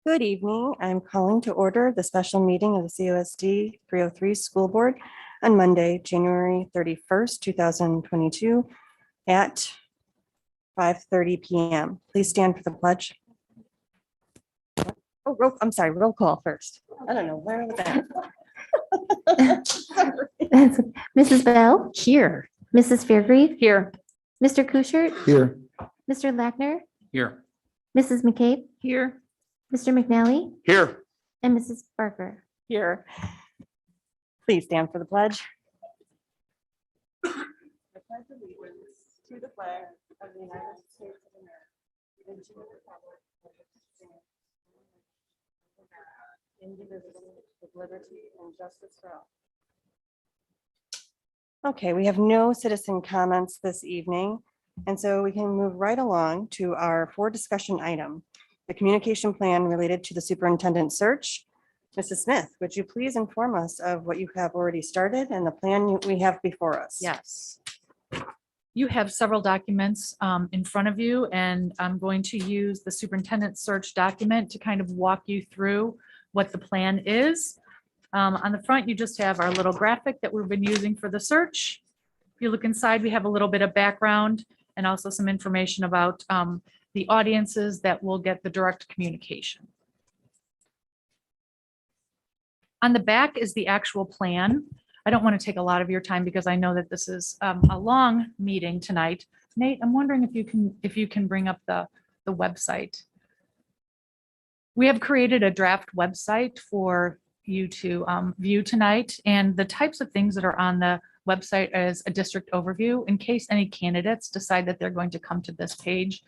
Good evening. I'm calling to order the special meeting of the COSD 303 School Board on Monday, January 31st, 2022 at 5:30 PM. Please stand for the pledge. Oh, I'm sorry, roll call first. I don't know, where was that? Mrs. Bell, Here. Mrs. Fairgrieve, Here. Mr. Kuschert, Here. Mr. Lackner, Here. Mrs. McCabe, Here. Mr. McNally, Here. and Mrs. Barker. Here. Please stand for the pledge. I pledge allegiance to the flag of the United States of America and to the republic for which it stands, indivisible, with liberty and justice for all. Okay, we have no citizen comments this evening, and so we can move right along to our discussion item, the communication plan related to the superintendent search. Mrs. Smith, would you please inform us of what you have already started and the plan we have before us? Yes. You have several documents in front of you, and I'm going to use the superintendent search document to kind of walk you through what the plan is. On the front, you just have our little graphic that we've been using for the search. If you look inside, we have a little bit of background and also some information about the audiences that will get the direct communication. On the back is the actual plan. I don't want to take a lot of your time because I know that this is a long meeting tonight. Nate, I'm wondering if you can bring up the website. We have created a draft website for you to view tonight, and the types of things that are on the website is a district overview in case any candidates decide that they're going to come to this page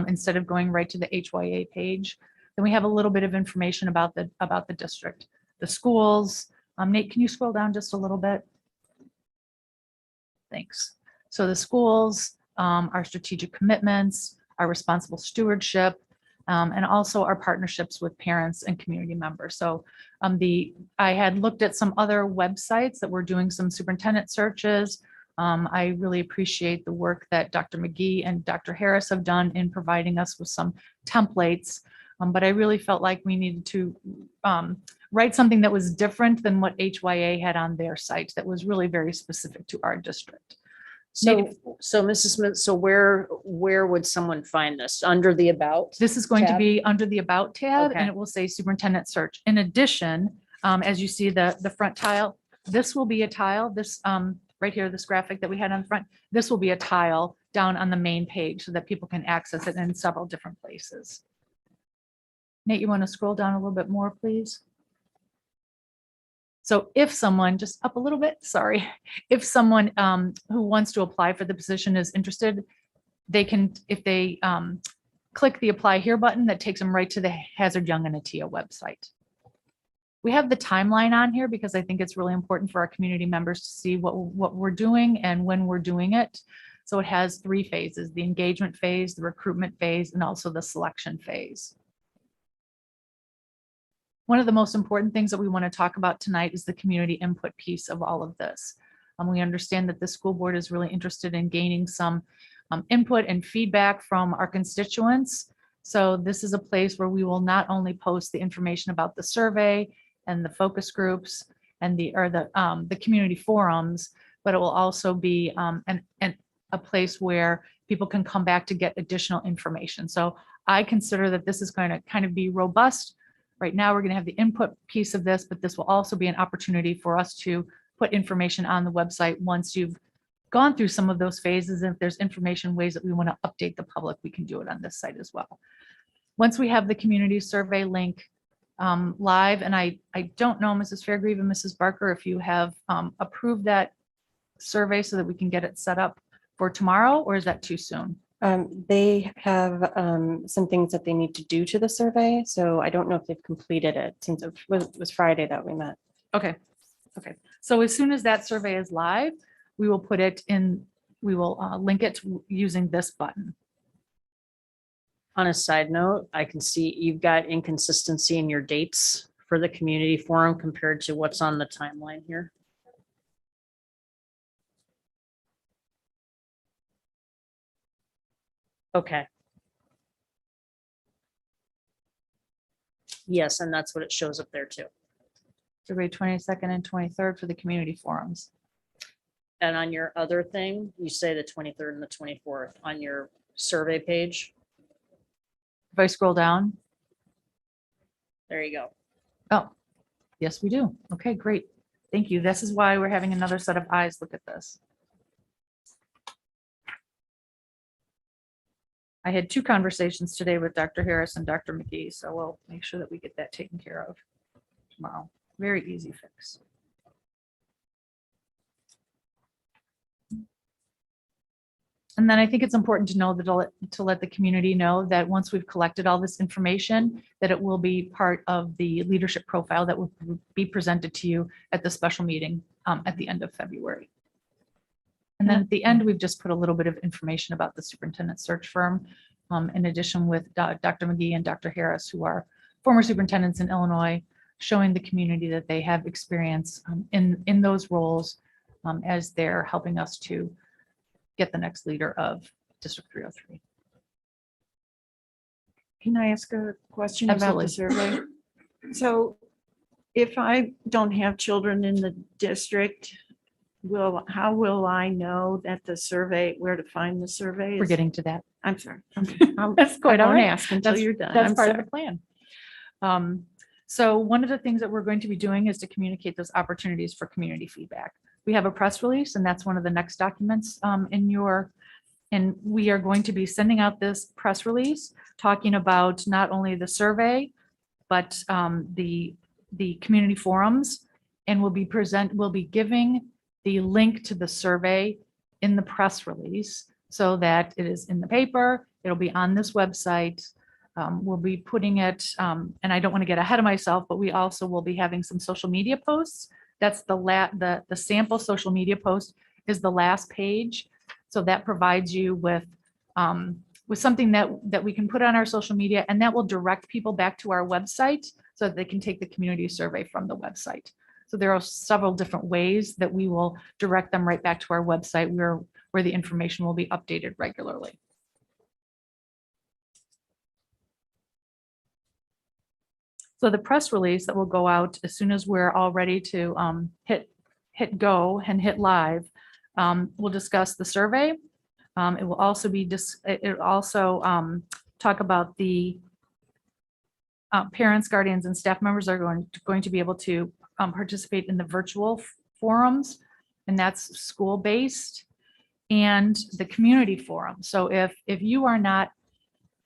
instead of going right to the HYA page. Then we have a little bit of information about the district, the schools. Nate, can you scroll down just a little bit? Thanks. So the schools, our strategic commitments, our responsible stewardship, and also our partnerships with parents and community members. So I had looked at some other websites that were doing some superintendent searches. I really appreciate the work that Dr. McGee and Dr. Harris have done in providing us with some templates. But I really felt like we needed to write something that was different than what HYA had on their site that was really very specific to our district. So Mrs. Smith, so where would someone find this? Under the about? This is going to tab? be under the About tab, Okay. and it will say Superintendent Search. In addition, as you see the front tile, this will be a tile, this right here, this graphic that we had on the front, this will be a tile down on the main page so that people can access it in several different places. Nate, you want to scroll down a little bit more, please? So if someone, just up a little bit, sorry, if someone who wants to apply for the position is interested, they can, if they click the apply here button, that takes them right to the Hazard Young and Atia website. We have the timeline on here because I think it's really important for our community members to see what we're doing and when we're doing it. So it has 3 phases, the engagement phase, the recruitment phase, and also the selection phase. One of the most important things that we want to talk about tonight is the community input piece of all of this. We understand that the school board is really interested in gaining some input and feedback from our constituents. So this is a place where we will not only post the information about the survey and the focus groups and the community forums, but it will also be a place where people can come back to get additional information. So I consider that this is going to kind of be robust. Right now, we're going to have the input piece of this, but this will also be an opportunity for us to put information on the website once you've gone through some of those phases. And if there's information ways that we want to update the public, we can do it on this site as well. Once we have the community survey link live, and I don't know, Mrs. Fairgrieve and Mrs. Barker, if you have approved that survey so that we can get it set up for tomorrow, or is that too soon? They have some things that they need to do to the survey, so I don't know if they've completed it since it was Friday that we met. Okay. So as soon as that survey is live, we will put it in, we will link it using this button. On a side note, I can see you've got inconsistency in your dates for the community forum compared to what's on the timeline here. Okay. Yes, and that's what it shows up there too. February 22nd and 23rd for the community forums. And on your other thing, you say the 23rd and the 24th on your survey page. If I scroll down, There you go. oh, yes, we do. Okay, great. Thank you. This is why we're having another set of eyes look at this. I had 2 conversations today with Dr. Harris and Dr. McGee, so we'll make sure that we get that taken care of tomorrow. Very easy fix. And then I think it's important to know that to let the community know that once we've collected all this information, that it will be part of the leadership profile that will be presented to you at the special meeting at the end of February. And then at the end, we've just put a little bit of information about the superintendent search firm, in addition with Dr. McGee and Dr. Harris, who are former superintendents in Illinois, showing the community that they have experience in those roles as they're helping us to get the next leader of District 303. Can I ask a question about the Absolutely. survey? So if I don't have children in the district, how will I know that the survey, where to find the survey? We're getting to that. I'm sorry. I'll- That's quite I all won't right. ask until That's- you're done. That's I'm part of sorry. the plan. So one of the things that we're going to be doing is to communicate those opportunities for community feedback. We have a press release, and that's one of the next documents and we are going to be sending out this press release talking about not only the survey, but the community forums, and we'll be giving the link to the survey in the press release so that it is in the paper, it'll be on this website. We'll be putting it, and I don't want to get ahead of myself, but we also will be having some social media posts. That's the sample social media post is the last page. So that provides you with something that we can put on our social media, and that will direct people back to our website so that they can take the community survey from the website. So there are several different ways that we will direct them right back to our website where the information will be updated regularly. So the press release that will go out as soon as we're all ready to hit go and hit live, we'll discuss the survey. It will also talk about the parents, guardians, and staff members are going to be able to participate in the virtual forums, and that's school-based, and the community forum. So if you are not,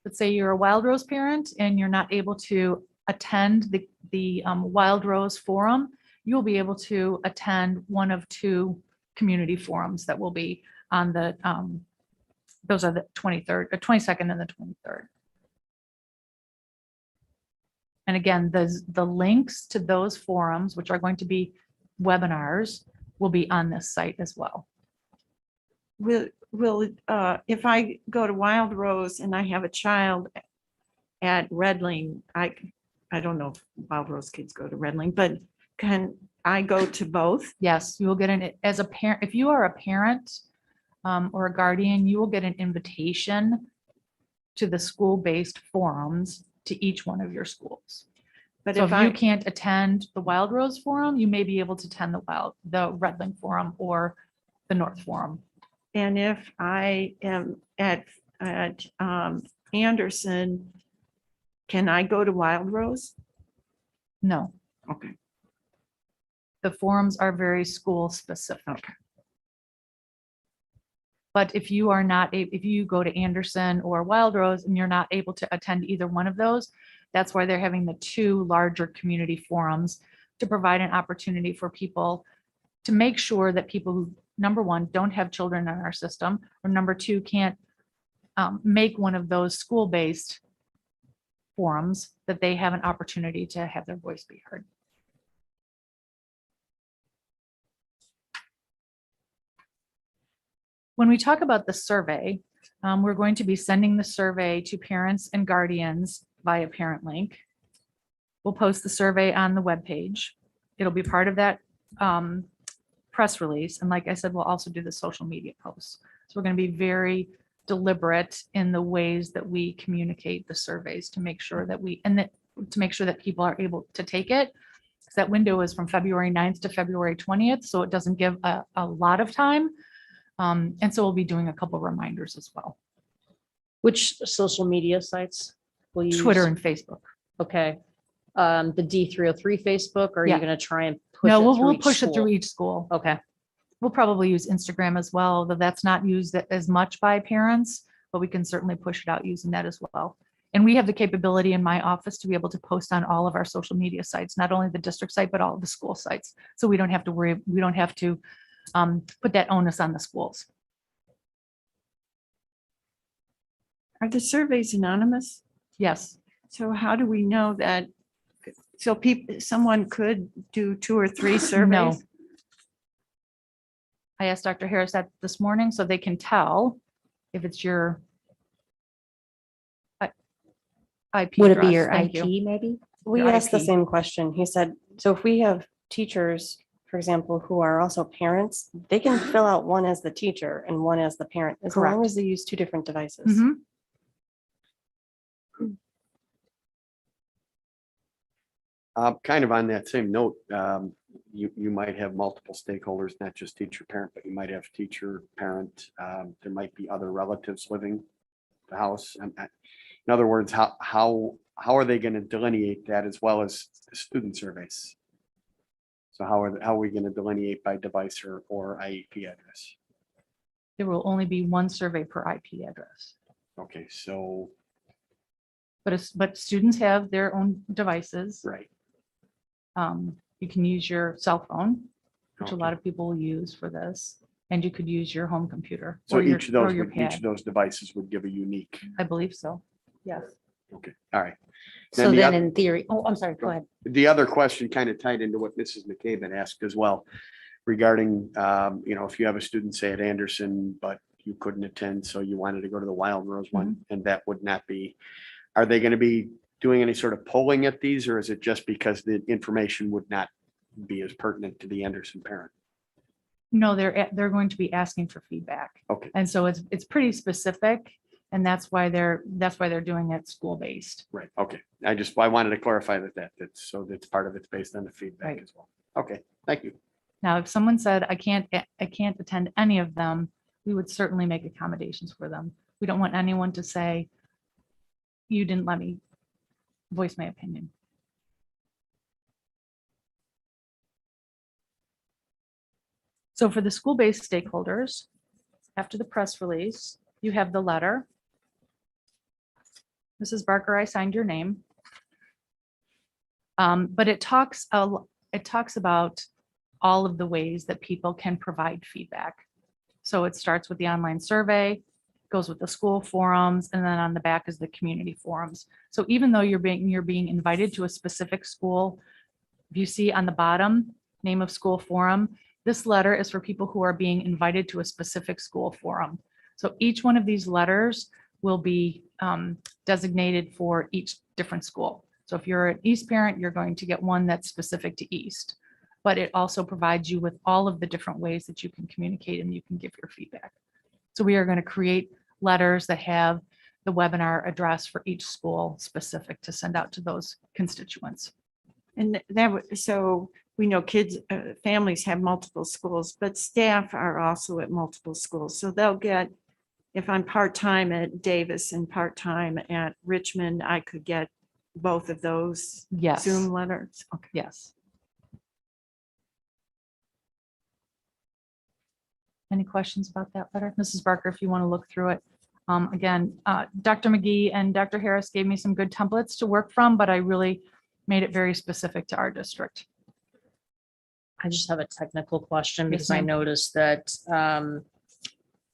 let's say you're a Wild Rose parent and you're not able to attend the Wild Rose forum, you'll be able to attend one of 2 community forums that will be on the, those are the 23rd, the 22nd and the 23rd. And again, the links to those forums, which are going to be webinars, will be on this site as well. Will, if I go to Wild Rose and I have a child at Redling, I don't know if Wild Rose kids go to Redling, but can I go to both? Yes, you will get as a parent, if you are a parent or a guardian, you will get an invitation to the school-based forums to each one of your schools. But So if if you I, can't attend the Wild Rose Forum, you may be able to attend the Redling Forum or the North Forum. and if I am at Anderson, can I go to Wild Rose? No, Okay. the forums are very school specific. Okay. But if you are not, if you go to Anderson or Wild Rose and you're not able to attend either one of those, that's why they're having the 2 larger community forums to provide an opportunity for people to make sure that people who, number 1, don't have children in our system, or number 2, can't make one of those school-based forums, that they have an opportunity to have their voice be heard. When we talk about the survey, we're going to be sending the survey to parents and guardians via parent link. We'll post the survey on the webpage. It'll be part of that press release. And like I said, we'll also do the social media posts. So we're going to be very deliberate in the ways that we communicate the surveys to make sure that to make sure that people are able to take it. 'Cause that window is from February 9th to February 20th, so it doesn't give a lot of time. And so we'll be doing a couple reminders as well. Which social media sites will you use? Twitter and Facebook. Okay. The D303 Facebook, or are you Yeah. going to try and push No, it we'll through each push it through school? each school. Okay. We'll probably use Instagram as well, though that's not used as much by parents, but we can certainly push it out using that as well. And we have the capability in my office to be able to post on all of our social media sites, not only the district site, but all of the school sites. So we don't have to worry, we don't have to put that onus on the schools. Are the surveys anonymous? Yes, So how do we know that? So someone could do 2 or 3 surveys? I asked Dr. Harris that this morning, so they can tell if it's your IP Would it be address. your Thank you. IT maybe? We Your asked the IP. same question. He said, so if we have teachers, for example, who are also parents, they can fill out one as the teacher and one as the parent, as long Correct. as they use 2 different devices. Mhm. Kind of on that same note, you might have multiple stakeholders, not just teacher, parent, but you might have teacher, parent. There might be other relatives living the house. In other words, how are they going to delineate that as well as student surveys? So how are we going to delineate by device or IEP address? There will only be one survey per IP address. Okay, so, But students have their own devices. right. You can use your cell phone, which a lot Okay. of people will use for this, and you could use your home computer. So or your- each of those, or your each pad. of those devices would give a unique, I believe so. Yes. okay, all right. So Then the then oth- in theory, oh, I'm sorry, go ahead. The other question kind of tied into what Mrs. McCabe had asked as well regarding, if you have a student, say at Anderson, but you couldn't attend, so you wanted to go to the Wild Rose one, and that would not be, are they going to be doing any sort of polling at these, or is it just because the information would not be as pertinent to the Anderson parent? No, they're going to be asking for feedback. Okay. And so it's pretty specific, and that's why they're doing it school-based. Right, okay. I wanted to clarify that's part of it's based on the feedback Right. as well. Okay, thank you. Now, if someone said, I can't attend any of them, we would certainly make accommodations for them. We don't want anyone to say, you didn't let me voice my opinion. So for the school-based stakeholders, after the press release, you have the letter. Mrs. Barker, I signed your name. But it talks about all of the ways that people can provide feedback. So it starts with the online survey, goes with the school forums, and then on the back is the community forums. So even though you're being invited to a specific school, if you see on the bottom, name of school forum, this letter is for people who are being invited to a specific school forum. So each one of these letters will be designated for each different school. So if you're an East parent, you're going to get one that's specific to East. But it also provides you with all of the different ways that you can communicate and you can give your feedback. So we are going to create letters that have the webinar address for each school specific to send out to those constituents. And so we know families have multiple schools, but staff are also at multiple schools. So they'll get, if I'm part-time at Davis and part-time at Richmond, I could get both of those Yes. Zoom letters. Okay. Yes. Any questions about that letter? Mrs. Barker, if you want to look through it. Again, Dr. McGee and Dr. Harris gave me some good templates to work from, but I really made it very specific to our district. I just have a technical question Yes, because I ma'am. noticed that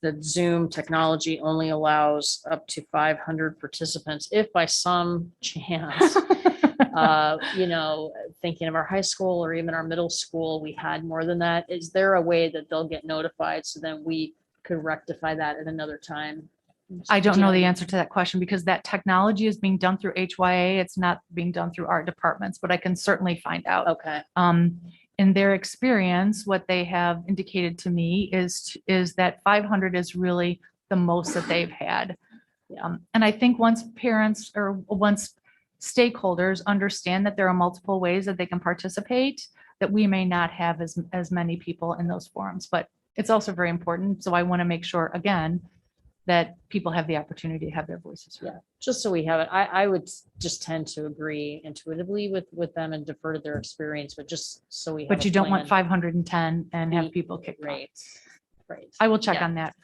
the Zoom technology only allows up to 500 participants. If by some chance, thinking of our high school or even our middle school, we had more than that, is there a way that they'll get notified so then we could rectify that at another time? I don't know the Yeah. answer to that question because that technology is being done through HYA. It's not being done through our departments, but I can certainly find out. Okay, In their experience, what they have indicated to me is that 500 is really the most that they've had. Yeah. And I think once parents or once stakeholders understand that there are multiple ways that they can participate, that we may not have as many people in those forums, but it's also very important. So I want to make sure, again, that people have the opportunity to have their voices heard. Yeah, just so we have it. I would just tend to agree intuitively with them and defer to their experience, but just so we have. But a you don't want plan. 510 and have people kicked off. Right, right. I will check Yeah. on that.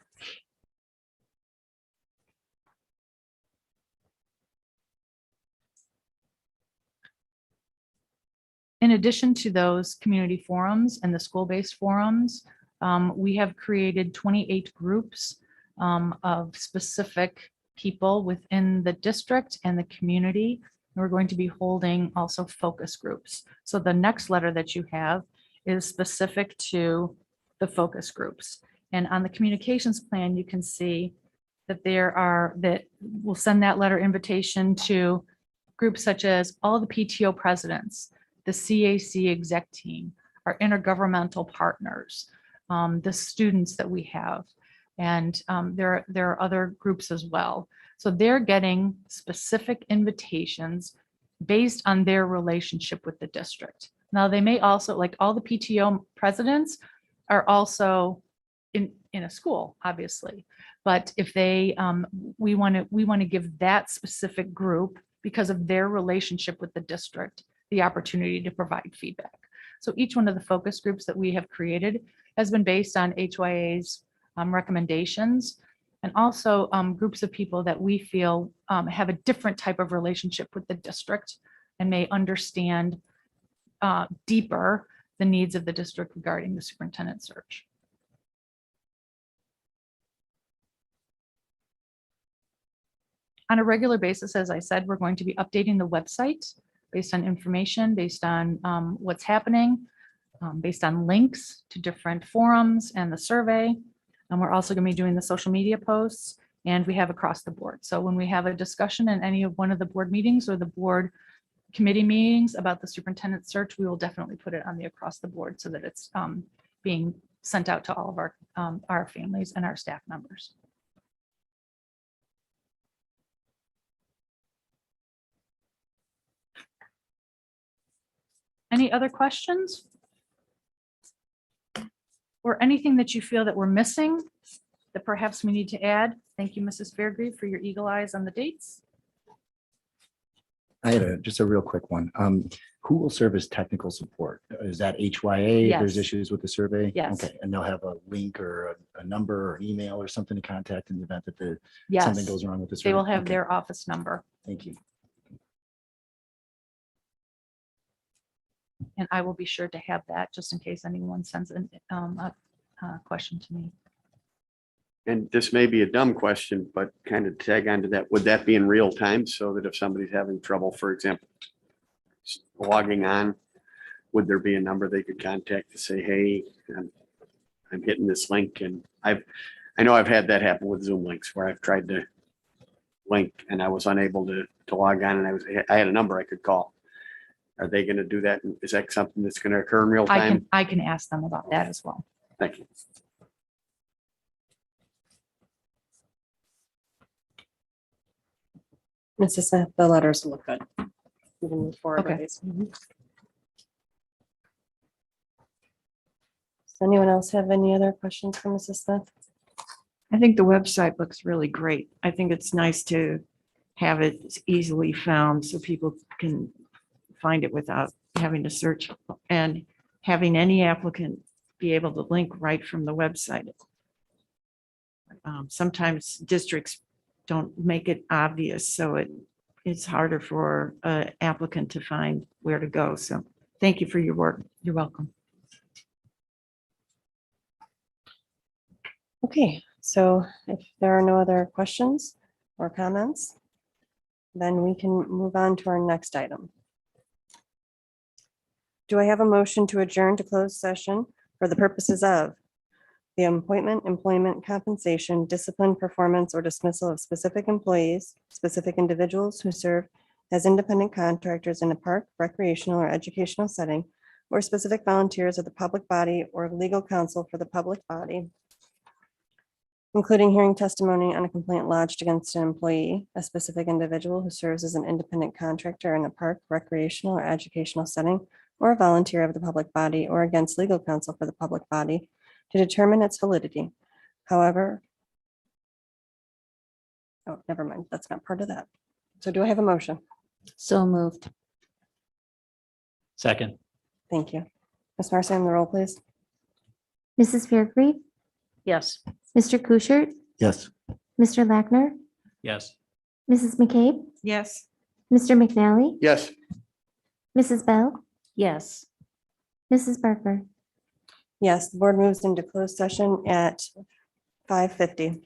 In addition to those community forums and the school-based forums, we have created 28 groups of specific people within the district and the community. And we're going to be holding also focus groups. So the next letter that you have is specific to the focus groups. And on the communications plan, you can see that that we'll send that letter invitation to groups such as all the PTO presidents, the CAC exec team, our intergovernmental partners, the students that we have. And there are other groups as well. So they're getting specific invitations based on their relationship with the district. Now, they may also, like all the PTO presidents are also in a school, obviously. But if they, we want to give that specific group, because of their relationship with the district, the opportunity to provide feedback. So each one of the focus groups that we have created has been based on HYA's recommendations, and also groups of people that we feel have a different type of relationship with the district and may understand deeper the needs of the district regarding the superintendent search. On a regular basis, as I said, we're going to be updating the website based on information, based on what's happening, based on links to different forums and the survey. And we're also going to be doing the social media posts, and we have across the board. So when we have a discussion in any of one of the board meetings or the board committee meetings about the superintendent search, we will definitely put it on the across the board so that it's being sent out to all of our families and our staff members. Any other questions? Or anything that you feel that we're missing that perhaps we need to add? Thank you, Mrs. Fairgrieve, for your eagle eyes on the dates. I had just a real quick one. Who will serve as technical support? Is that HYA if there's Yes. issues with the survey? Yes. Okay, and they'll have a link or a number or an email or something to contact in the event that Yes, something goes wrong with the survey? they will have Okay, their office number, thank you. and I will be sure to have that just in case anyone sends a question to me. And this may be a dumb question, but kind of tag onto that. Would that be in real time so that if somebody's having trouble, for example, logging on, would there be a number they could contact to say, hey, I'm hitting this link? And I know I've had that happen with Zoom links where I've tried to link and I was unable to log on, and I had a number I could call. Are they going to do that? Is that something that's going to occur in real time? I can ask them about that as well. Thank you. Mrs. Smith, the letters look good. We can move forward with Okay. these. Does anyone else have any other questions for Mrs. Smith? I think the website looks really great. I think it's nice to have it easily found so people can find it without having to search, and having any applicant be able to link right from the website. Sometimes districts don't make it obvious, so it's harder for an applicant to find where to go. So thank you for your work. You're welcome. Okay, so if there are no other questions or comments, then we can move on to our next item. Do I have a motion to adjourn to closed session for the purposes of the appointment, employment, compensation, discipline, performance, or dismissal of specific employees, specific individuals who serve as independent contractors in a park, recreational, or educational setting, or specific volunteers of the public body or legal counsel for the public body, including hearing testimony on a complaint lodged against an employee, a specific individual who serves as an independent contractor in a park, recreational, or educational setting, or a volunteer of the public body, or against legal counsel for the public body to determine its validity. However, oh, never mind, that's not part of that. So do I have a motion? So moved. Second. Thank you. Ms. Marson, the roll, please. Mrs. Fairgrave, Yes. Mr. Kuschert, Yes. Mr. Lackner, Yes. Mrs. McCabe, Yes. Mr. McNally, Yes. Mrs. Bell, Yes. Mrs. Barker. Yes, the board moves into closed session at 5:50.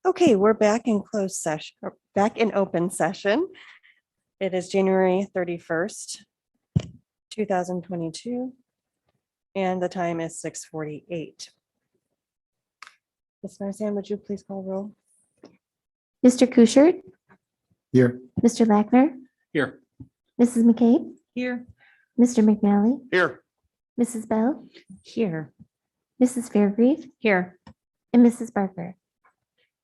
Okay, we're back in closed session, or back in open session. It is January 31st, 2022, and the time is 6:48. Ms. Marsan, would you please call roll? Mr. Kuschert, Here. Mr. Lackner, Here. Mrs. McCabe, Here, Mr. McNally, Here, Mrs. Bell, Here. Mrs. Fairgrieve, Here. and Mrs. Barker.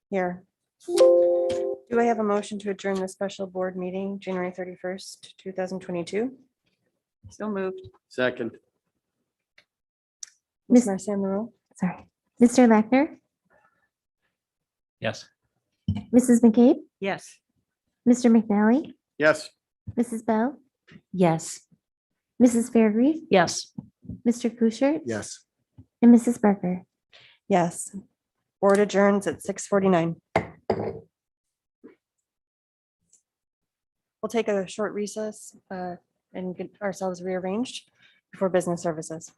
Here. Do I have a motion to adjourn the special board meeting, January 31st, 2022? so moved. second, Ms. Miss- Marsan, the roll? Sorry. Mr. Lackner, Yes. Mrs. McCabe, Yes. Mr. McNally, yes. Mrs. Bell, Yes. Mrs. Fairgrieve, Yes. Mr. Kuschert, Yes. and Mrs. Barker. Yes. Board adjourns at 6:49. We'll take a short recess and get ourselves rearranged before business services.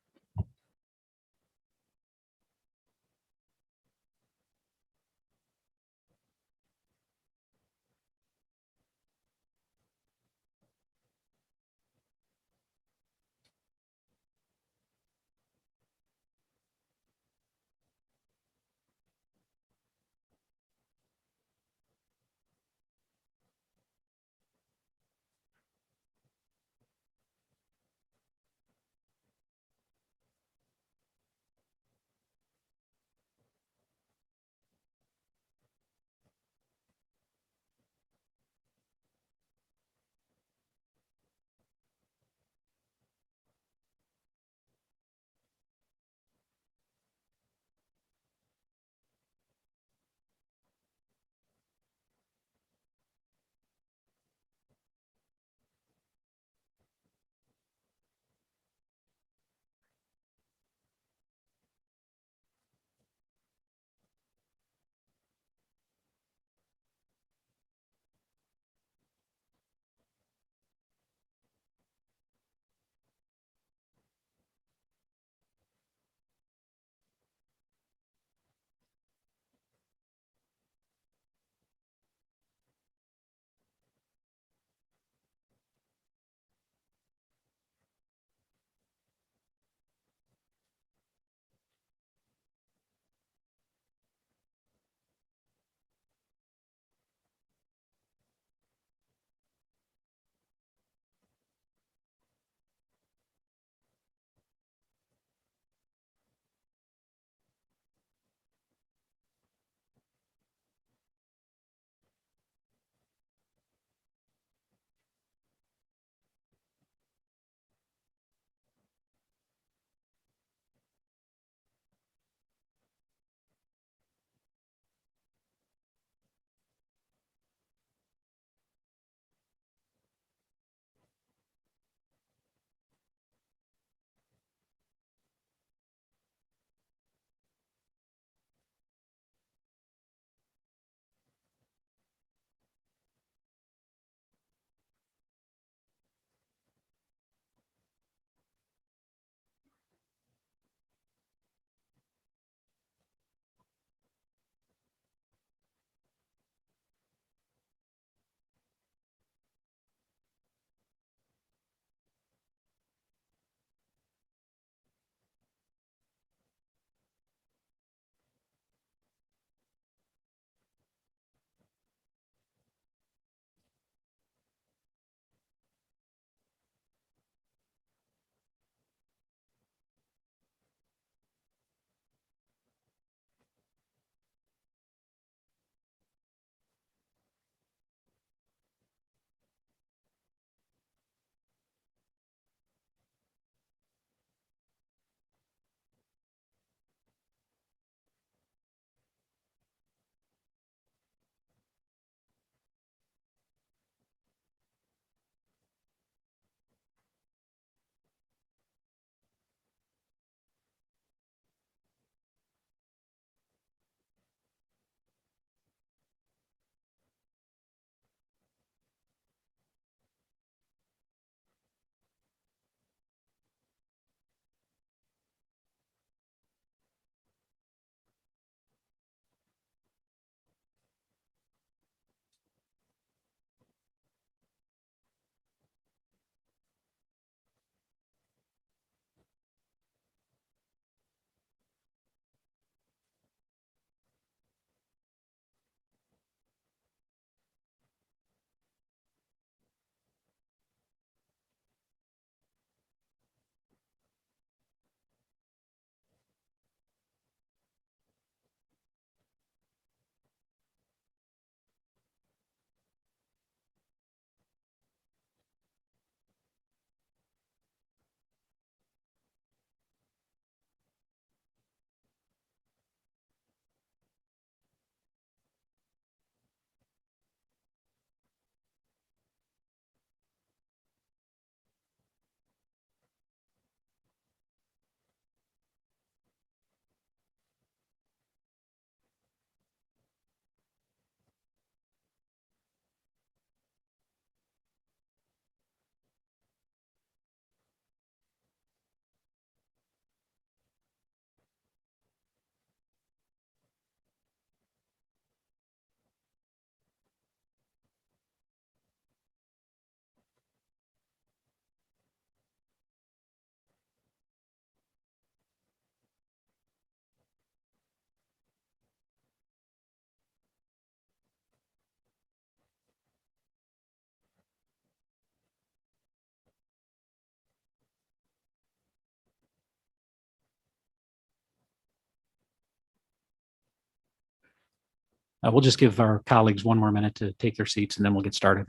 We'll just give our colleagues one more minute to take their seats and then we'll get started.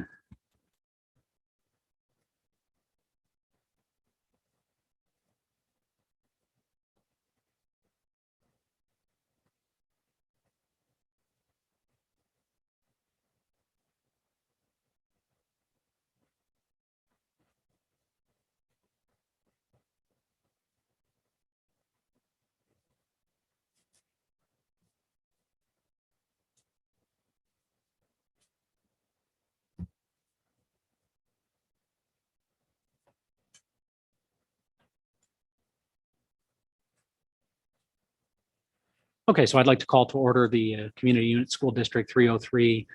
Okay, so I'd like to call to order the Community Unit School District 303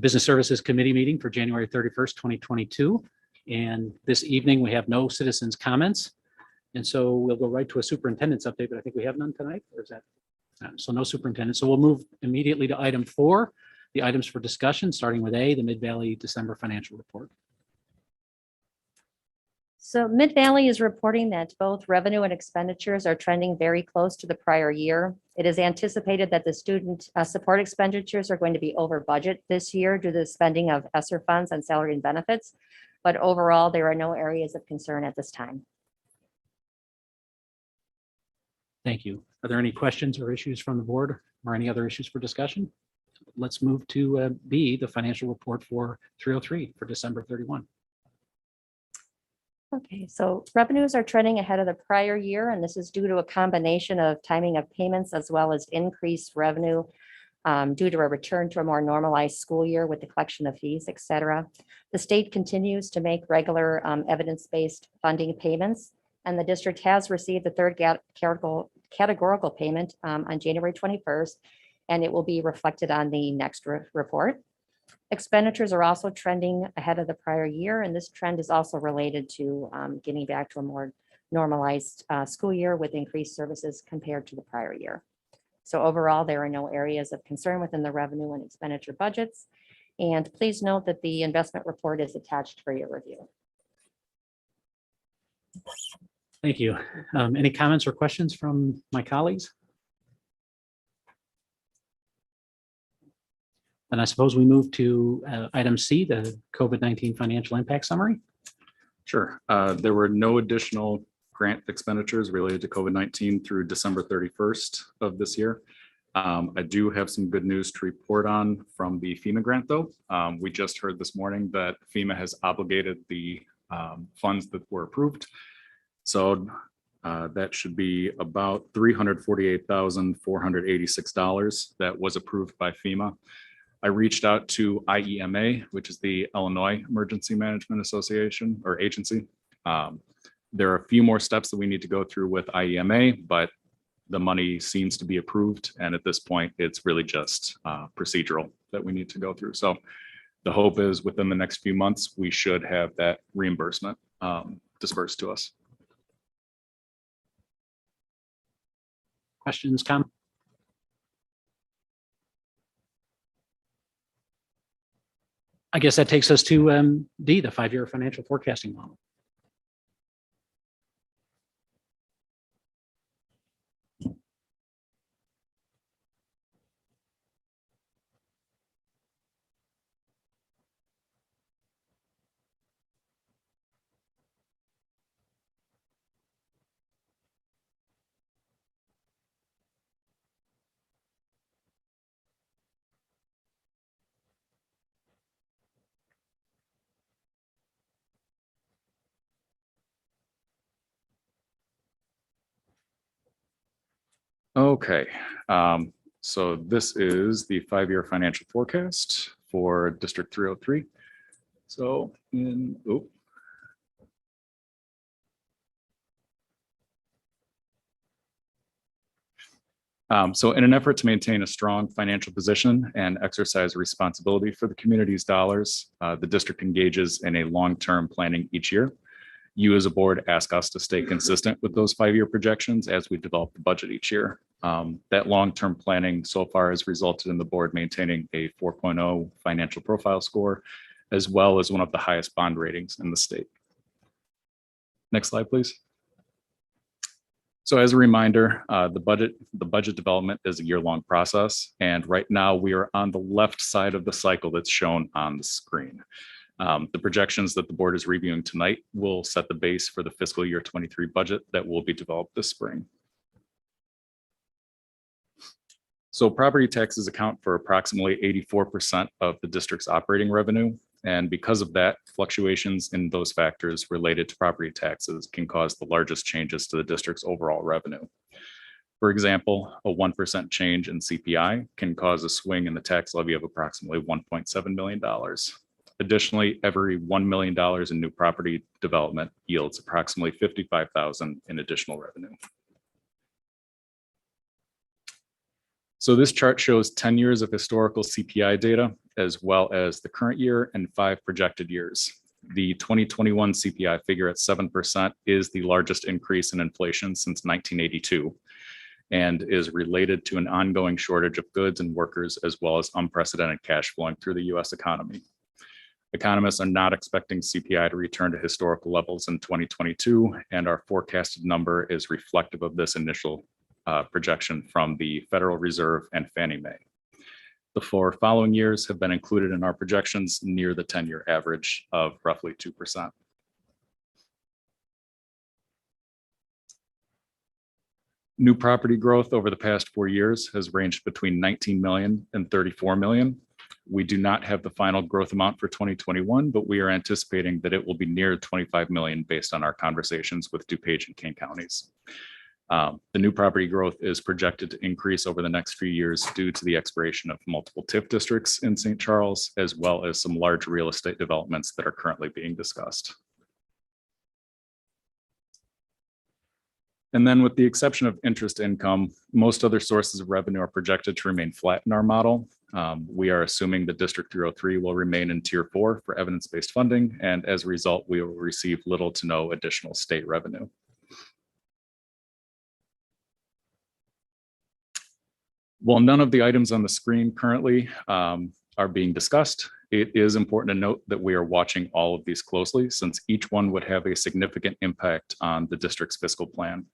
Business Services Committee meeting for January 31st, 2022. And this evening, we have no citizens' comments. And so we'll go right to a superintendent's update, but I think we have none tonight, or is that? So no superintendent. So we'll move immediately to item 4, the items for discussion, starting with A, the Mid-Valley December financial report. So Mid-Valley is reporting that both revenue and expenditures are trending very close to the prior year. It is anticipated that the student support expenditures are going to be over budget this year due to the spending of ESSER funds on salary and benefits. But overall, there are no areas of concern at this time. Thank you. Are there any questions or issues from the board or any other issues for discussion? Let's move to B, the financial report for 303 for December 31. Okay, so revenues are trending ahead of the prior year, and this is due to a combination of timing of payments as well as increased revenue due to a return to a more normalized school year with the collection of fees, et cetera. The state continues to make regular evidence-based funding payments, and the district has received the third categorical payment on January 21st, and it will be reflected on the next report. Expenditures are also trending ahead of the prior year, and this trend is also related to getting back to a more normalized school year with increased services compared to the prior year. So overall, there are no areas of concern within the revenue and expenditure budgets. And please note that the investment report is attached for your review. Thank you. Any comments or questions from my colleagues? And I suppose we move to item C, the COVID-19 financial impact summary. Sure. There were no additional grant expenditures related to COVID-19 through December 31st of this year. I do have some good news to report on from the FEMA grant, though. We just heard this morning that FEMA has obligated the funds that were approved. So that should be about $348,486 that was approved by FEMA. I reached out to IEMA, which is the Illinois Emergency Management Association or agency. There are a few more steps that we need to go through with IEMA, but the money seems to be approved. And at this point, it's really just procedural that we need to go through. So the hope is within the next few months, we should have that reimbursement dispersed to us. Questions, comments? I guess that takes us to D, the 5-year financial forecasting model. Okay, so this is the 5-year financial forecast for District 303. So so in an effort to maintain a strong financial position and exercise responsibility for the community's dollars, the district engages in a long-term planning each year. You as a board ask us to stay consistent with those 5-year projections as we develop the budget each year. That long-term planning so far has resulted in the board maintaining a 4.0 financial profile score, as well as one of the highest bond ratings in the state. Next slide, please. So as a reminder, the budget development is a year-long process. And right now we are on the left side of the cycle that's shown on the screen. The projections that the board is reviewing tonight will set the base for the fiscal year 23 budget that will be developed this spring. So property taxes account for approximately 84% of the district's operating revenue. And because of that, fluctuations in those factors related to property taxes can cause the largest changes to the district's overall revenue. For example, a 1% change in CPI can cause a swing in the tax levy of approximately $1.7 million. Additionally, every $1 million in new property development yields approximately $55,000 in additional revenue. So this chart shows 10 years of historical CPI data, as well as the current year and 5 projected years. The 2021 CPI figure at 7% is the largest increase in inflation since 1982 and is related to an ongoing shortage of goods and workers, as well as unprecedented cash flowing through the US economy. Economists are not expecting CPI to return to historical levels in 2022, and our forecasted number is reflective of this initial projection from the Federal Reserve and Fannie Mae. The 4 following years have been included in our projections near the 10-year average of roughly 2%. New property growth over the past 4 years has ranged between 19 million and 34 million. We do not have the final growth amount for 2021, but we are anticipating that it will be near 25 million based on our conversations with DuPage and Kane counties. The new property growth is projected to increase over the next few years due to the expiration of multiple TIF districts in St. Charles, as well as some large real estate developments that are currently being discussed. And then with the exception of interest income, most other sources of revenue are projected to remain flat in our model. We are assuming that District 303 will remain in Tier 4 for evidence-based funding, and as a result, we will receive little to no additional state revenue. While none of the items on the screen currently are being discussed, it is important to note that we are watching all of these closely, since each one would have a significant impact on the district's fiscal plan.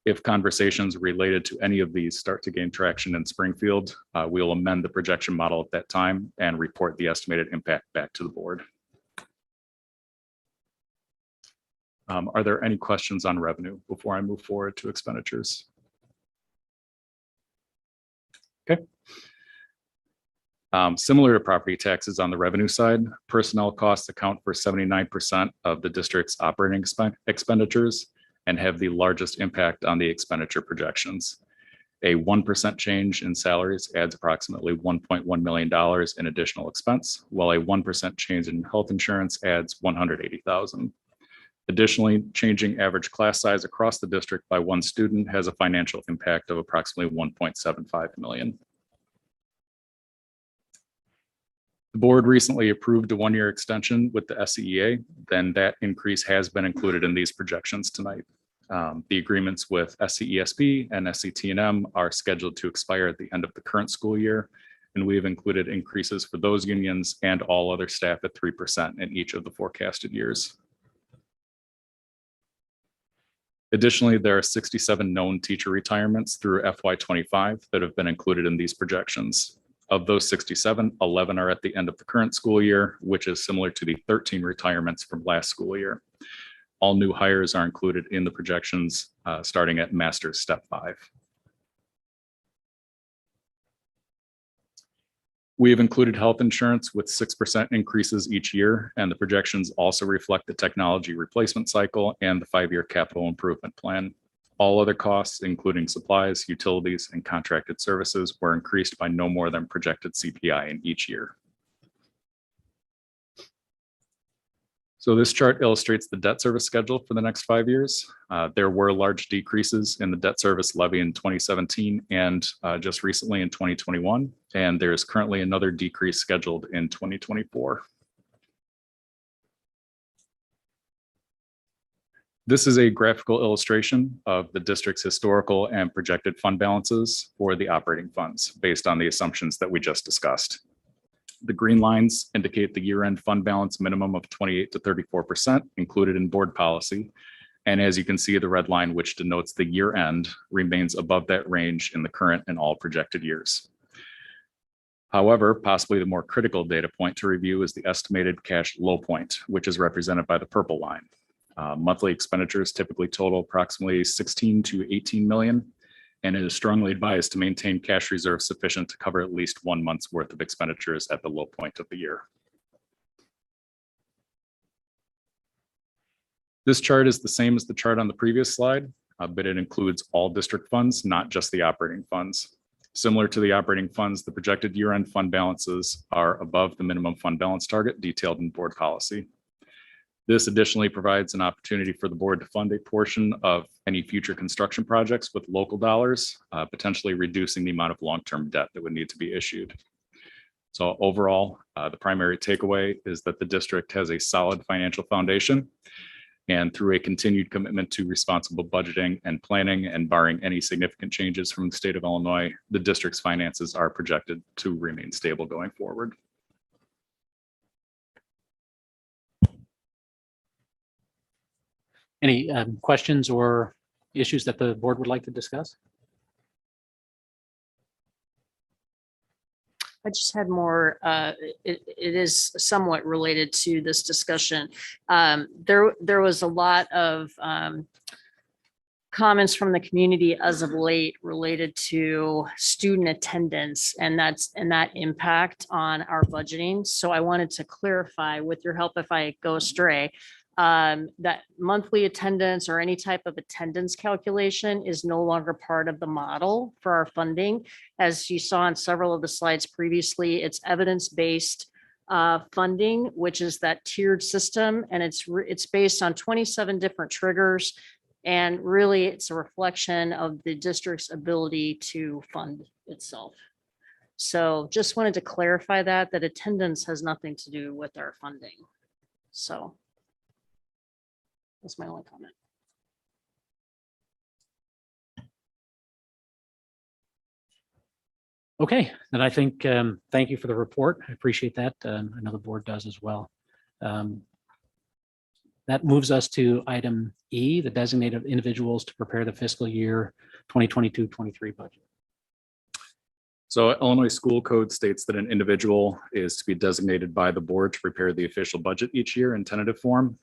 If conversations related to any of these start to gain traction in Springfield, we'll amend the projection model at that time and report the estimated impact back to the board. Are there any questions on revenue before I move forward to expenditures? Okay. Similar to property taxes on the revenue side, personnel costs account for 79% of the district's operating expenditures and have the largest impact on the expenditure projections. A 1% change in salaries adds approximately $1.1 million in additional expense, while a 1% change in health insurance adds $180,000. Additionally, changing average class size across the district by 1 student has a financial impact of approximately $1.75 million. The board recently approved a 1-year extension with the SCEA, then that increase has been included in these projections tonight. The agreements with SCESB and SCT&M are scheduled to expire at the end of the current school year, and we have included increases for those unions and all other staff at 3% in each of the forecasted years. Additionally, there are 67 known teacher retirements through FY25 that have been included in these projections. Of those 67, 11 are at the end of the current school year, which is similar to the 13 retirements from last school year. All new hires are included in the projections starting at Master's Step 5. We have included health insurance with 6% increases each year, and the projections also reflect the technology replacement cycle and the 5-year capital improvement plan. All other costs, including supplies, utilities, and contracted services, were increased by no more than projected CPI in each year. So this chart illustrates the debt service schedule for the next 5 years. There were large decreases in the debt service levy in 2017 and just recently in 2021, and there is currently another decrease scheduled in 2024. This is a graphical illustration of the district's historical and projected fund balances for the operating funds based on the assumptions that we just discussed. The green lines indicate the year-end fund balance minimum of 28 to 34% included in board policy. And as you can see, the red line, which denotes the year end, remains above that range in the current and all projected years. However, possibly the more critical data point to review is the estimated cash low point, which is represented by the purple line. Monthly expenditures typically total approximately 16 to 18 million, and it is strongly advised to maintain cash reserves sufficient to cover at least 1 month's worth of expenditures at the low point of the year. This chart is the same as the chart on the previous slide, but it includes all district funds, not just the operating funds. Similar to the operating funds, the projected year-end fund balances are above the minimum fund balance target detailed in board policy. This additionally provides an opportunity for the board to fund a portion of any future construction projects with local dollars, potentially reducing the amount of long-term debt that would need to be issued. So overall, the primary takeaway is that the district has a solid financial foundation, and through a continued commitment to responsible budgeting and planning, and barring any significant changes from the state of Illinois, the district's finances are projected to remain stable going forward. Any questions or issues that the board would like to discuss? I just had more, it is somewhat related to this discussion. There was a lot of comments from the community as of late related to student attendance and that impact on our budgeting. So I wanted to clarify, with your help if I go astray, that monthly attendance or any type of attendance calculation is no longer part of the model for our funding. As you saw in several of the slides previously, it's evidence-based funding, which is that tiered system, and it's based on 27 different triggers. And really, it's a reflection of the district's ability to fund itself. So just wanted to clarify that attendance has nothing to do with our funding. So that's my only comment. Okay, then I think, thank you for the report. I appreciate that. I know the board does as well. That moves us to item E, the designated individuals to prepare the fiscal year 2022-23 budget. So Illinois School Code states that an individual is to be designated by the board to prepare the official budget each year in tentative form.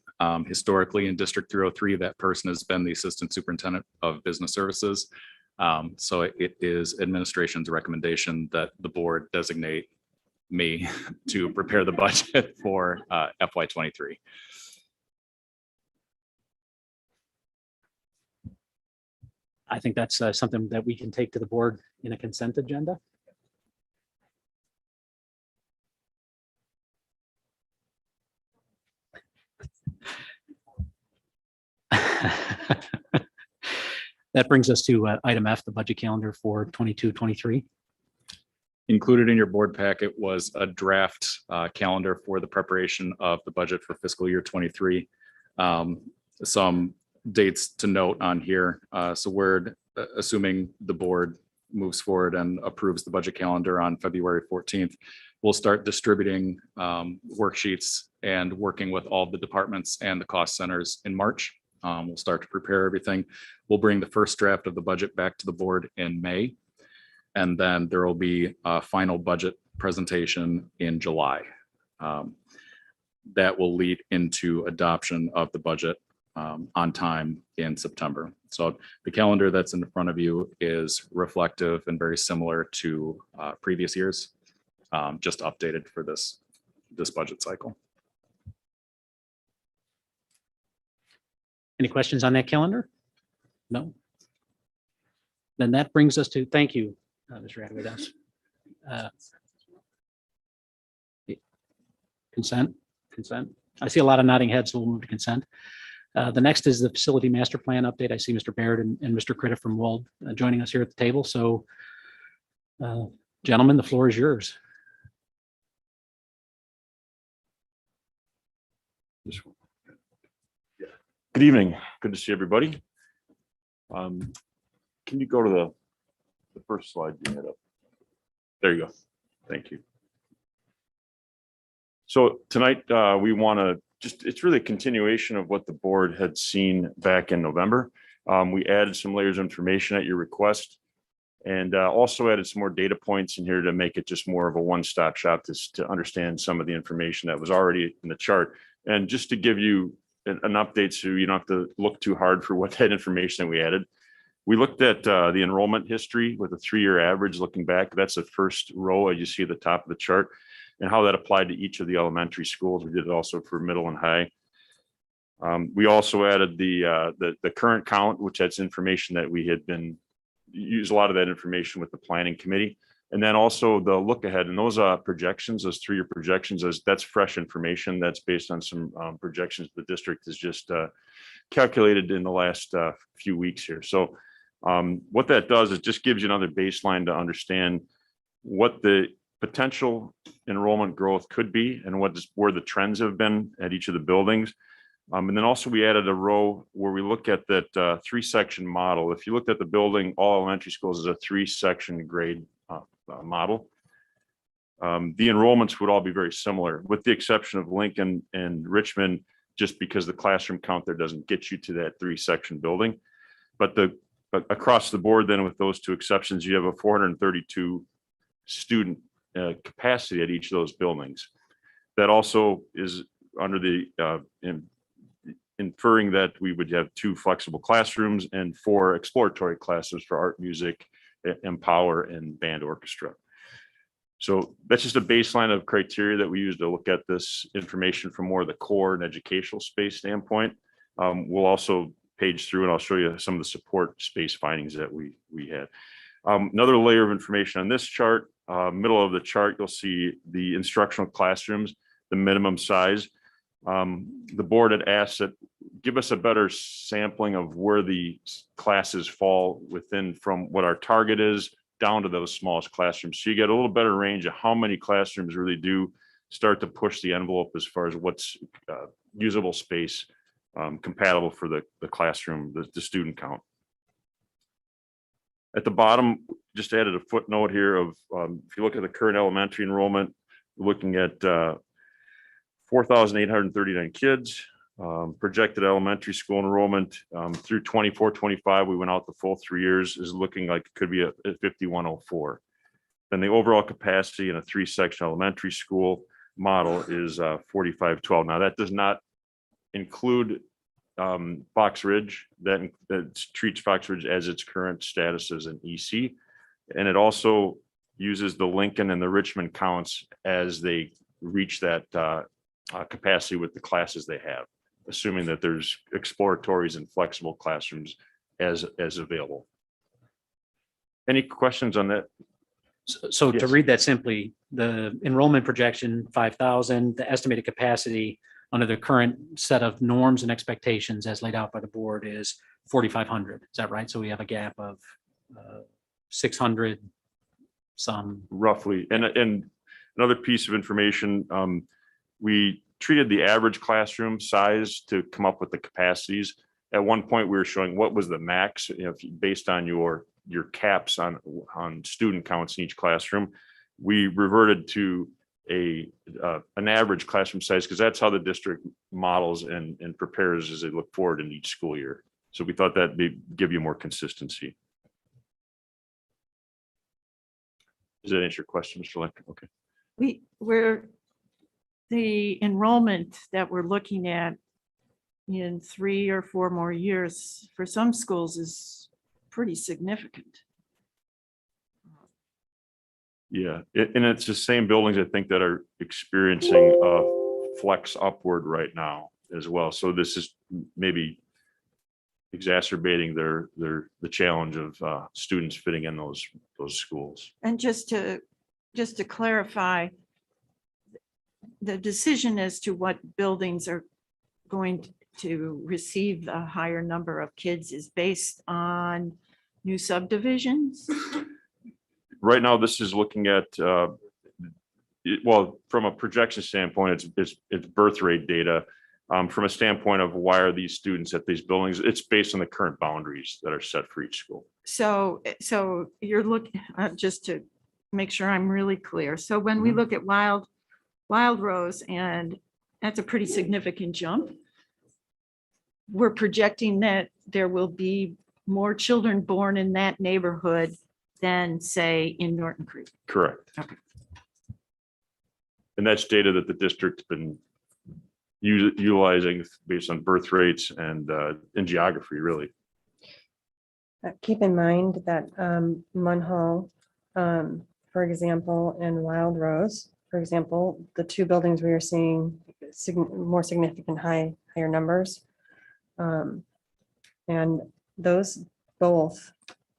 Historically, in District 303, that person has been the Assistant Superintendent of Business Services. So it is administration's recommendation that the board designate me to prepare the budget for FY23. I think that's something that we can take to the board in a consent agenda. That brings us to item F, the budget calendar for 22-23. Included in your board packet was a draft calendar for the preparation of the budget for fiscal year 23. Some dates to note on here. So we're assuming the board moves forward and approves the budget calendar on February 14th. We'll start distributing worksheets and working with all the departments and the cost centers in March. We'll start to prepare everything. We'll bring the first draft of the budget back to the board in May. And then there will be a final budget presentation in July. That will lead into adoption of the budget on time in September. So the calendar that's in front of you is reflective and very similar to previous years, just updated for this budget cycle. Any questions on that calendar? No? Then that brings us to, thank you, Mr. Adwidas. Consent. I see a lot of nodding heads, so we'll move to consent. The next is the facility master plan update. I see Mr. Baird and Mr. Critta from WOLD joining us here at the table. So, gentlemen, the floor is yours. Good evening. Good to see everybody. Can you go to the first slide you had up? There you go. Thank you. So tonight we want to just, it's really a continuation of what the board had seen back in November. We added some layers of information at your request and also added some more data points in here to make it just more of a one-stop shop to understand some of the information that was already in the chart. And just to give you an update so you don't have to look too hard for what that information that we added. We looked at the enrollment history with a 3-year average looking back. That's the first row as you see at the top of the chart and how that applied to each of the elementary schools. We did it also for middle and high. We also added the current count, which that's information that we had been use a lot of that information with the planning committee. And then also the look ahead and those projections, those 3-year projections, that's fresh information that's based on some projections the district has just calculated in the last few weeks here. So what that does is just gives you another baseline to understand what the potential enrollment growth could be and where the trends have been at each of the buildings. And then also we added a row where we look at that 3-section model. If you looked at the building, all elementary schools is a 3-section grade model. The enrollments would all be very similar with the exception of Lincoln and Richmond, just because the classroom count there doesn't get you to that 3-section building. But across the board then with those 2 exceptions, you have a 432 student capacity at each of those buildings. That also is under the inferring that we would have 2 flexible classrooms and 4 exploratory classes for art, music, Empower, and band orchestra. So that's just a baseline of criteria that we use to look at this information from more of the core and educational space standpoint. We'll also page through and I'll show you some of the support space findings that we had. Another layer of information on this chart, middle of the chart, you'll see the instructional classrooms, the minimum size. The board had asked that give us a better sampling of where the classes fall within from what our target is down to those smallest classrooms. So you get a little better range of how many classrooms really do start to push the envelope as far as what's usable space compatible for the classroom, the student count. At the bottom, just added a footnote here of if you look at the current elementary enrollment, looking at 4,839 kids, projected elementary school enrollment through 24-25. We went out the full 3 years is looking like it could be at 5,104. Then the overall capacity in a 3-section elementary school model is 4,512. Now that does not include Fox Ridge. That treats Fox Ridge as its current status as an EC, and it also uses the Lincoln and the Richmond counts as they reach that capacity with the classes they have, assuming that there's exploratories and flexible classrooms as available. Any questions on that? So to Yes. read that simply, the enrollment projection, 5,000, the estimated capacity under the current set of norms and expectations as laid out by the board is 4,500. Is that right? So we have a gap of 600 some. Roughly. And another piece of information, we treated the average classroom size to come up with the capacities. At one point, we were showing what was the max, based on your caps on student counts in each classroom. We reverted to an average classroom size because that's how the district models and prepares as they look forward in each school year. So we thought that may give you more consistency. Does that answer your question, Mr. Link? Okay. The enrollment that we're looking at in 3 or 4 more years for some schools is pretty significant. Yeah, and it's the same buildings, I think, that are experiencing a flex upward right now as well. So this is maybe exacerbating the challenge of students fitting in those schools. And just to clarify, the decision as to what buildings are going to receive the higher number of kids is based on new subdivisions? Right now, this is looking at, well, from a projection standpoint, it's birth rate data. From a standpoint of why are these students at these buildings, it's based on the current boundaries that are set for each school. So you're looking, just to make sure I'm really clear. So when we look at Wild Rose and that's a pretty significant jump. We're projecting that there will be more children born in that neighborhood than, say, in Norton Creek. Correct. Okay. And that's data that the district's been utilizing based on birth rates and geography, really. Keep in mind that Munhall, for example, and Wild Rose, for example, the two buildings we are seeing more significant higher numbers. And those both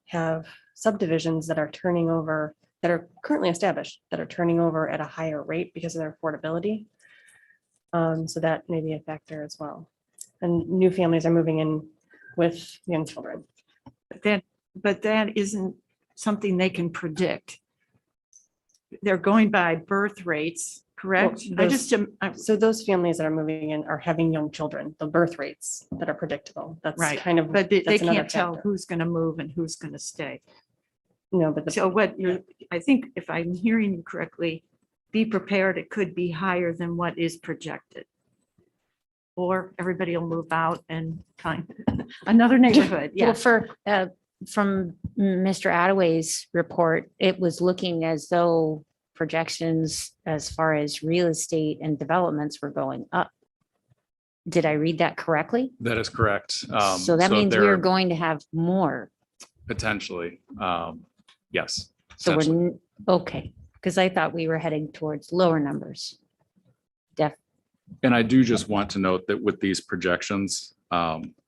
have subdivisions that are turning over, that are currently established, that are turning over at a higher rate because of their affordability. So that may be a factor as well. And new families are moving in with young children. But that isn't something they can predict. They're going by birth rates, correct? Well, so those families that are moving in are having young children, the birth rates that are predictable. That's Right. kind of. But they that's another can't tell factor. who's going to move and who's going to stay. No, but So what you're, I think if I'm hearing you correctly, be prepared, it could be higher than what is projected. Or everybody will move out and find another neighborhood. Well, Yeah. from Mr. Attaway's report, it was looking as though projections as far as real estate and developments were going up. Did I read that correctly? That is correct. So that means there we're are going to have more. Potentially, yes. So potentially. we're, okay, because I thought we were heading towards lower numbers. And I do just want to note that with these projections,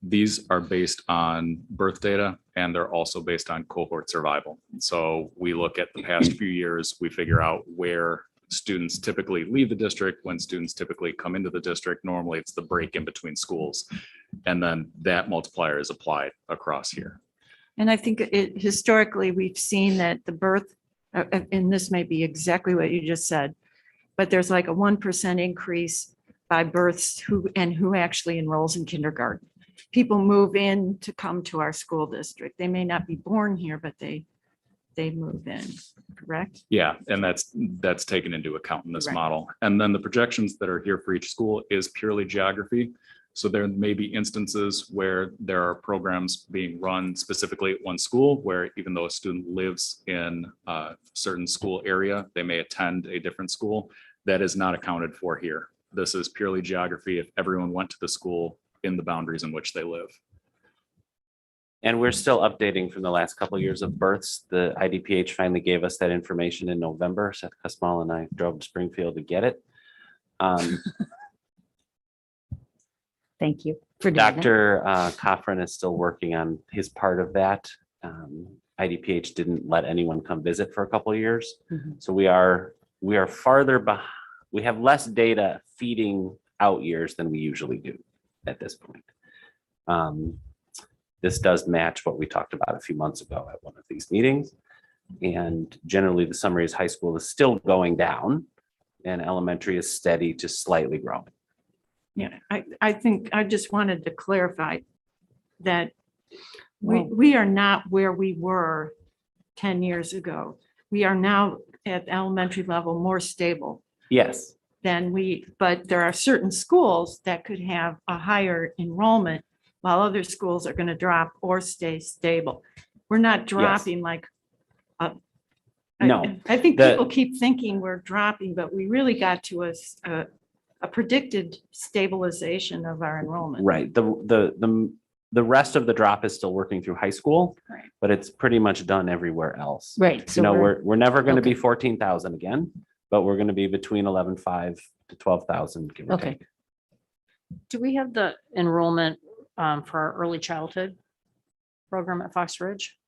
these are based on birth data and they're also based on cohort survival. So we look at the past few years, we figure out where students typically leave the district, when students typically come into the district. Normally it's the break in between schools. And then that multiplier is applied across here. And I think historically, we've seen that the birth, and this may be exactly what you just said, but there's like a 1% increase by births who actually enrolls in kindergarten. People move in to come to our school district. They may not be born here, but they move in, correct? Yeah, and that's taken into account in this Right. model. And then the projections that are here for each school is purely geography. So there may be instances where there are programs being run specifically at one school where even though a student lives in a certain school area, they may attend a different school. That is not accounted for here. This is purely geography if everyone went to the school in the boundaries in which they live. And we're still updating from the last couple of years of births. The IDPH finally gave us that information in November. Seth Kusmal and I drove to Springfield to get it. Thank you for doing that. Dr. Coffrin is still working on his part of that. IDPH didn't let anyone come visit for a couple of years. Mhm. So we are farther behind. We have less data feeding out years than we usually do at this point. This does match what we talked about a few months ago at one of these meetings. And generally the summary is high school is still going down and elementary is steady to slightly growing. Yeah, I think I just wanted to clarify that we are not where we were 10 years ago. We are now at elementary level more stable Yes. than but there are certain schools that could have a higher enrollment while other schools are going to drop or stay stable. We're not dropping like. No, I think the- people keep thinking we're dropping, but we really got to a predicted stabilization of our enrollment. Right. The rest of the drop is still working through high school, Right. but it's pretty much done everywhere else. Right. You know, we're- we're never going to be okay. 14,000 again, but we're going to be between 11,500 to 12,000, give or Okay. take. Do we have the enrollment for our early childhood program at Fox Ridge?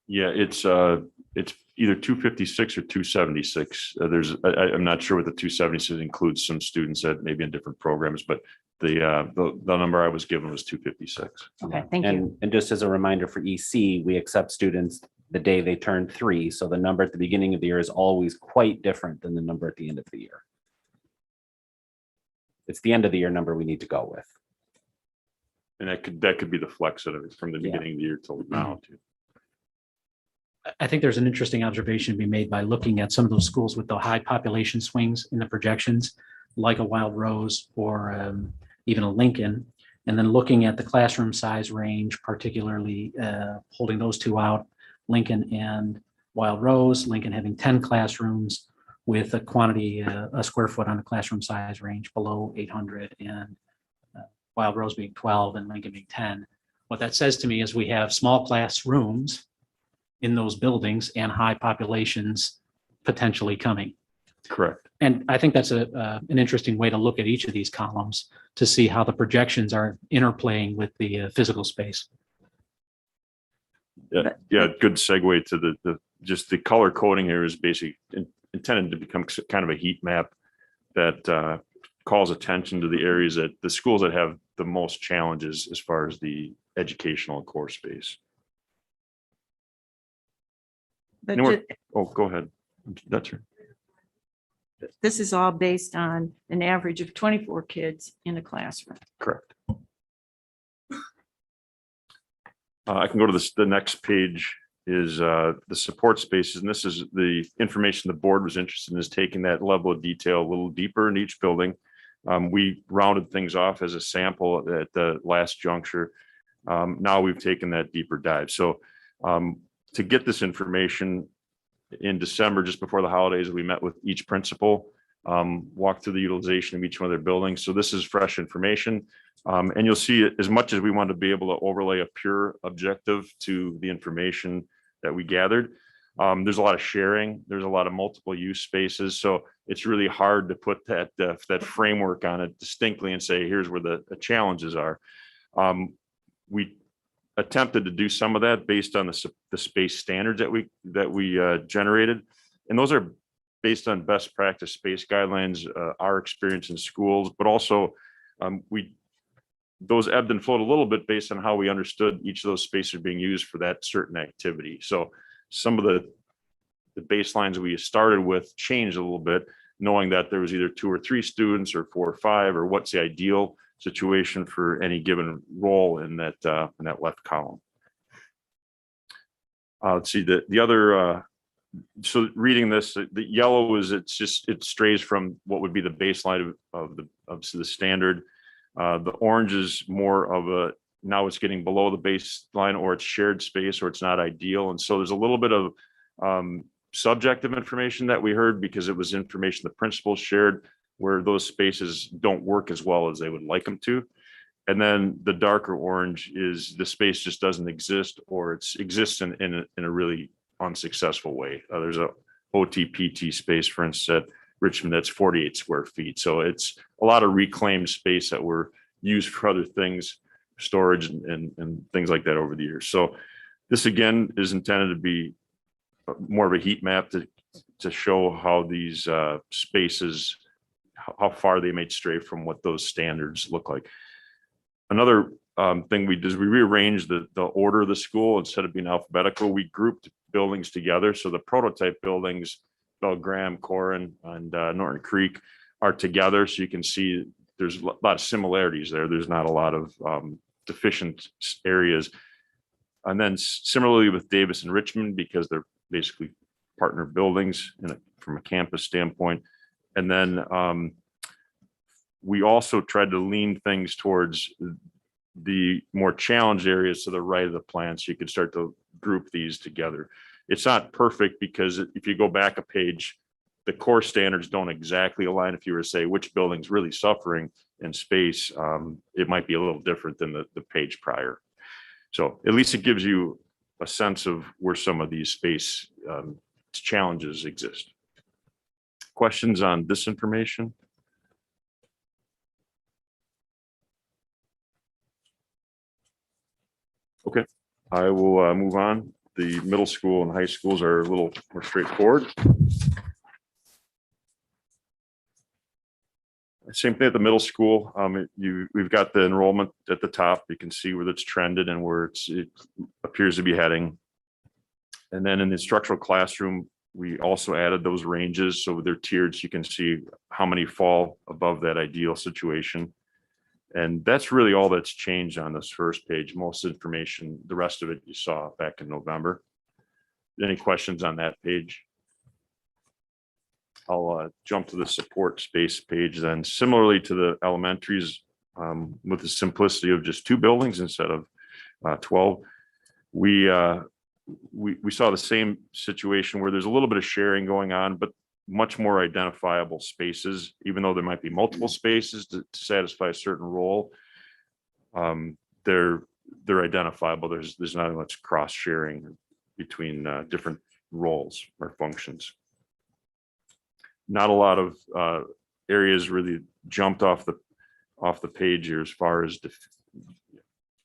Yeah, it's either 256 or 276. I'm not sure what the 276 includes some students that maybe in different programs, but the number I was given was 256. Okay, thank you. And just as a reminder for EC, we accept students the day they turn 3. So the number at the beginning of the year is always quite different than the number at the end of the year. It's the end of the year number we need to go with. And that could be the flex of it from the beginning of the year till now too. I think there's an interesting observation to be made by looking at some of those schools with the high population swings in the projections. like a Wild Rose or even a Lincoln. And then looking at the classroom size range, particularly holding those two out, Lincoln and Wild Rose, Lincoln having 10 classrooms with a quantity, a square foot on a classroom size range below 800, and Wild Rose being 12 and Lincoln being 10. What that says to me is we have small classrooms in those buildings and high populations potentially coming. Correct. And I think that's an interesting way to look at each of these columns to see how the projections are interplaying with the physical space. Yeah, good segue to the just the color coding here is basically intended to become kind of a heat map that calls attention to the areas that the schools that have the most challenges as far as the educational and core space. But You know what? Oh, go ahead. That's right. this is all based on an average of 24 kids in a classroom. Correct. I can go to the next page is the support spaces. And this is the information the board was interested in, is taking that level of detail a little deeper in each building. We rounded things off as a sample at the last juncture. Now we've taken that deeper dive. So to get this information in December, just before the holidays, we met with each principal, walked through the utilization of each one of their buildings. So this is fresh information. And you'll see it, as much as we want to be able to overlay a pure objective to the information that we gathered. There's a lot of sharing. There's a lot of multiple use spaces. So it's really hard to put that framework on it distinctly and say, here's where the challenges are. We attempted to do some of that based on the space standards that we generated. And those are based on best practice space guidelines, our experience in schools, but also those ebbed and flowed a little bit based on how we understood each of those spaces being used for that certain activity. So some of the baselines we started with changed a little bit, knowing that there was either 2 or 3 students or 4 or 5, or what's the ideal situation for any given role in that left column. Let's see the other. So reading this, the yellow is it strays from what would be the baseline of the standard. The orange is more of now it's getting below the baseline, or it's shared space, or it's not ideal. And so there's a little bit of subjective information that we heard, because it was information the principals shared where those spaces don't work as well as they would like them to. And then the darker orange is the space just doesn't exist, or it exists in a really unsuccessful way. There's a OTPT space, for instance, at Richmond that's 48 square feet. So it's a lot of reclaimed space that were used for other things, storage and things like that over the years. So this again is intended to be more of a heat map to show how these spaces, how far they may stray from what those standards look like. Another thing we did is we rearranged the order of the school. Instead of being alphabetical, we grouped buildings together. So the prototype buildings, Bell Graham, Corin, and Norton Creek, are together. So you can see there's a lot of similarities there. There's not a lot of deficient areas. And then similarly with Davis and Richmond, because they're basically partner buildings from a campus standpoint. And then we also tried to lean things towards the more challenged areas to the right of the plan, so you could start to group these together. It's not perfect, because if you go back a page, the core standards don't exactly align. If you were to say which building's really suffering in space, it might be a little different than the page prior. So at least it gives you a sense of where some of these space challenges exist. Questions on this information? Okay, I will move on. The middle school and high schools are a little more straightforward. Same thing at the middle school. We've got the enrollment at the top. You can see where it's trended and where it appears to be heading. And then in the instructional classroom, we also added those ranges. So they're tiered, so you can see how many fall above that ideal situation. And that's really all that's changed on this first page. Most information, the rest of it you saw back in November. Any questions on that page? I'll jump to the support space page then. Similarly to the elementaries, with the simplicity of just 2 buildings instead of 12, we saw the same situation where there's a little bit of sharing going on, but much more identifiable spaces, even though there might be multiple spaces to satisfy a certain role. They're identifiable. There's not much cross sharing between different roles or functions. Not a lot of areas really jumped off the page here as far as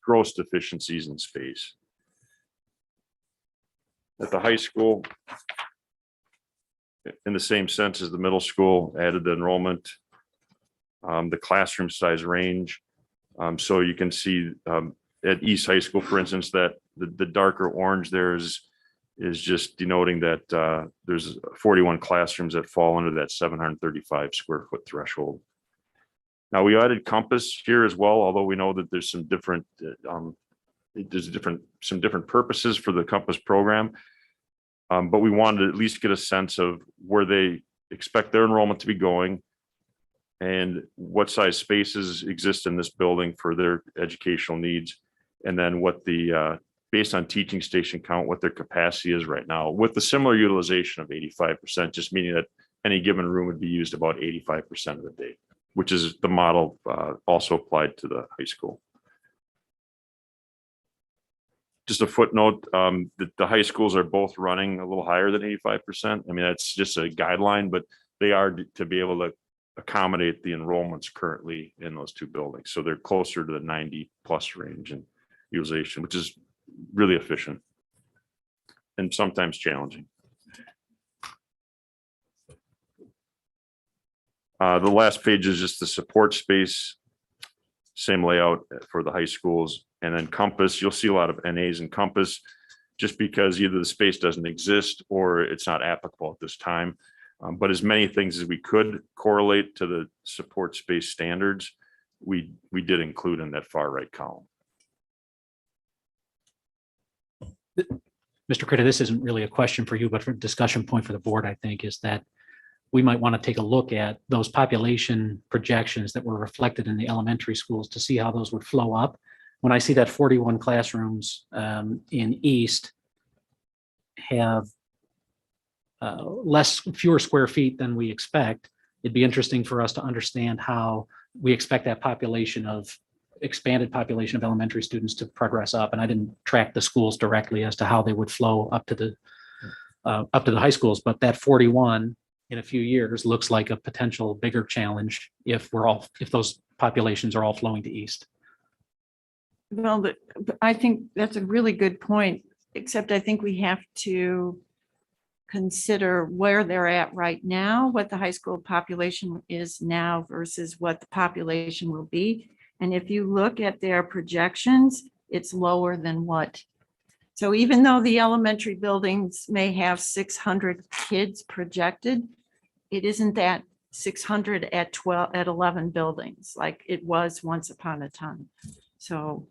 gross deficiencies in space. At the high school, in the same sense as the middle school, added the enrollment, the classroom size range. So you can see at East High School, for instance, that the darker orange there is just denoting that there's 41 classrooms that fall under that 735 square foot threshold. Now we added Compass here as well, although we know that there's some different purposes for the Compass program. But we wanted to at least get a sense of where they expect their enrollment to be going and what size spaces exist in this building for their educational needs. And then what the, based on teaching station count, what their capacity is right now with the similar utilization of 85%, just meaning that any given room would be used about 85% of the day, which is the model also applied to the high school. Just a footnote, the high schools are both running a little higher than 85%. I mean, that's just a guideline, but they are to be able to accommodate the enrollments currently in those 2 buildings. So they're closer to the 90+ range in utilization, which is really efficient and sometimes challenging. The last page is just the support space, same layout for the high schools. And then Compass, you'll see a lot of NAs in Compass just because either the space doesn't exist or it's not applicable at this time. But as many things as we could correlate to the support space standards, we did include in that far right column. Mr. Critter, this isn't really a question for you, but for a discussion point for the board, I think, is that we might want to take a look at those population projections that were reflected in the elementary schools to see how those would flow up. When I see that 41 classrooms in East have fewer square feet than we expect, it'd be interesting for us to understand how we expect that expanded population of elementary students to progress up. And I didn't track the schools directly as to how they would flow up to the high schools, but that 41 in a few years looks like a potential bigger challenge if those populations are all flowing to East. Well, but I think that's a really good point, except I think we have to consider where they're at right now, what the high school population is now versus what the population will be. And if you look at their projections, it's lower than what. So even though the elementary buildings may have 600 kids projected, it isn't that 600 at 11 buildings like it was once upon a time. So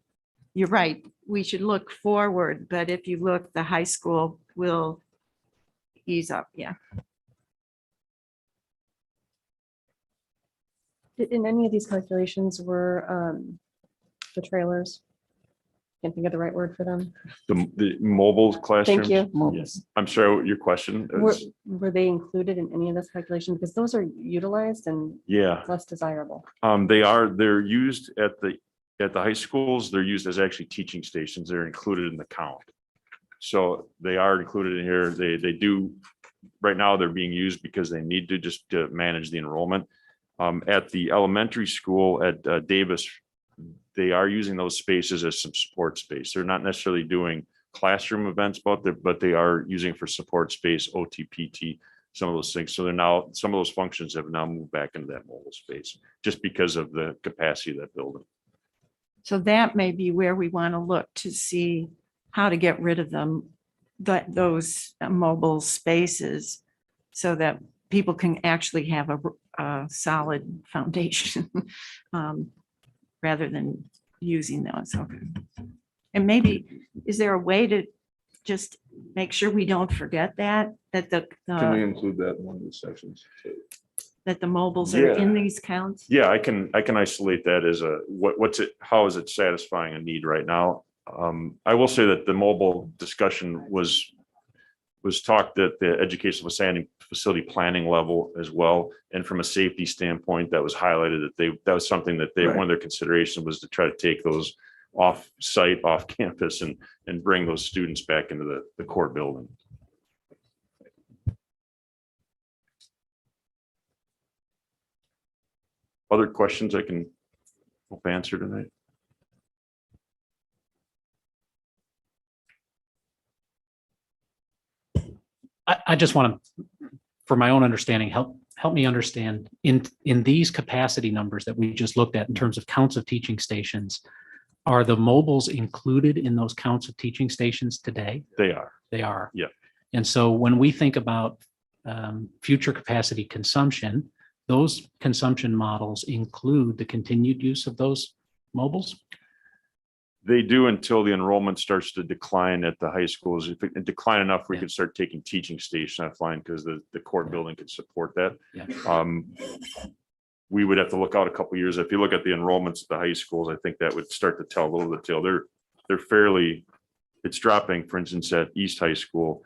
you're right, we should look forward, but if you look, the high school will ease up, yeah. In any of these calculations were the trailers? Can't think of the right word for them. The mobile classrooms. Thank you. I'm sorry, what your question is? Were they included in any of this calculation? Because those are utilized and Yeah, less desirable. they're used at the high schools. They're used as actually teaching stations. They're included in the count. So they are included in here. They do, right now they're being used because they need to just to manage the enrollment. At the elementary school at Davis, they are using those spaces as some support space. They're not necessarily doing classroom events, but they are using for support space, OTPT, some of those things. So some of those functions have now moved back into that mobile space just because of the capacity of that building. So that may be where we want to look to see how to get rid of them, those mobile spaces, so that people can actually have a solid foundation rather than using those. Okay. And maybe, is there a way to just make sure we don't forget that Can we include that in one of the sections? that the mobiles are in Yeah. these counts? Yeah, I can isolate that as what's it, how is it satisfying a need right now? I will say that the mobile discussion was talked at the educational facility planning level as well. And from a safety standpoint, that was highlighted that was something that one of their considerations was to try to take those off site, off campus and bring those students back into the core building. Other questions I can help answer tonight? I just want to, for my own understanding, help me understand in these capacity numbers that we just looked at in terms of counts of teaching stations, are the mobiles included in those counts of teaching stations today? They are. They are. Yeah. And so when we think about future capacity consumption, those consumption models include the continued use of those mobiles? They do until the enrollment starts to decline at the high schools. If it decline enough, we can start taking teaching station offline because the core building can support that. Yeah. We would have to look out a couple of years. If you look at the enrollments at the high schools, I think that would start to tell a little bit tale. They're fairly, it's dropping, for instance, at East High School,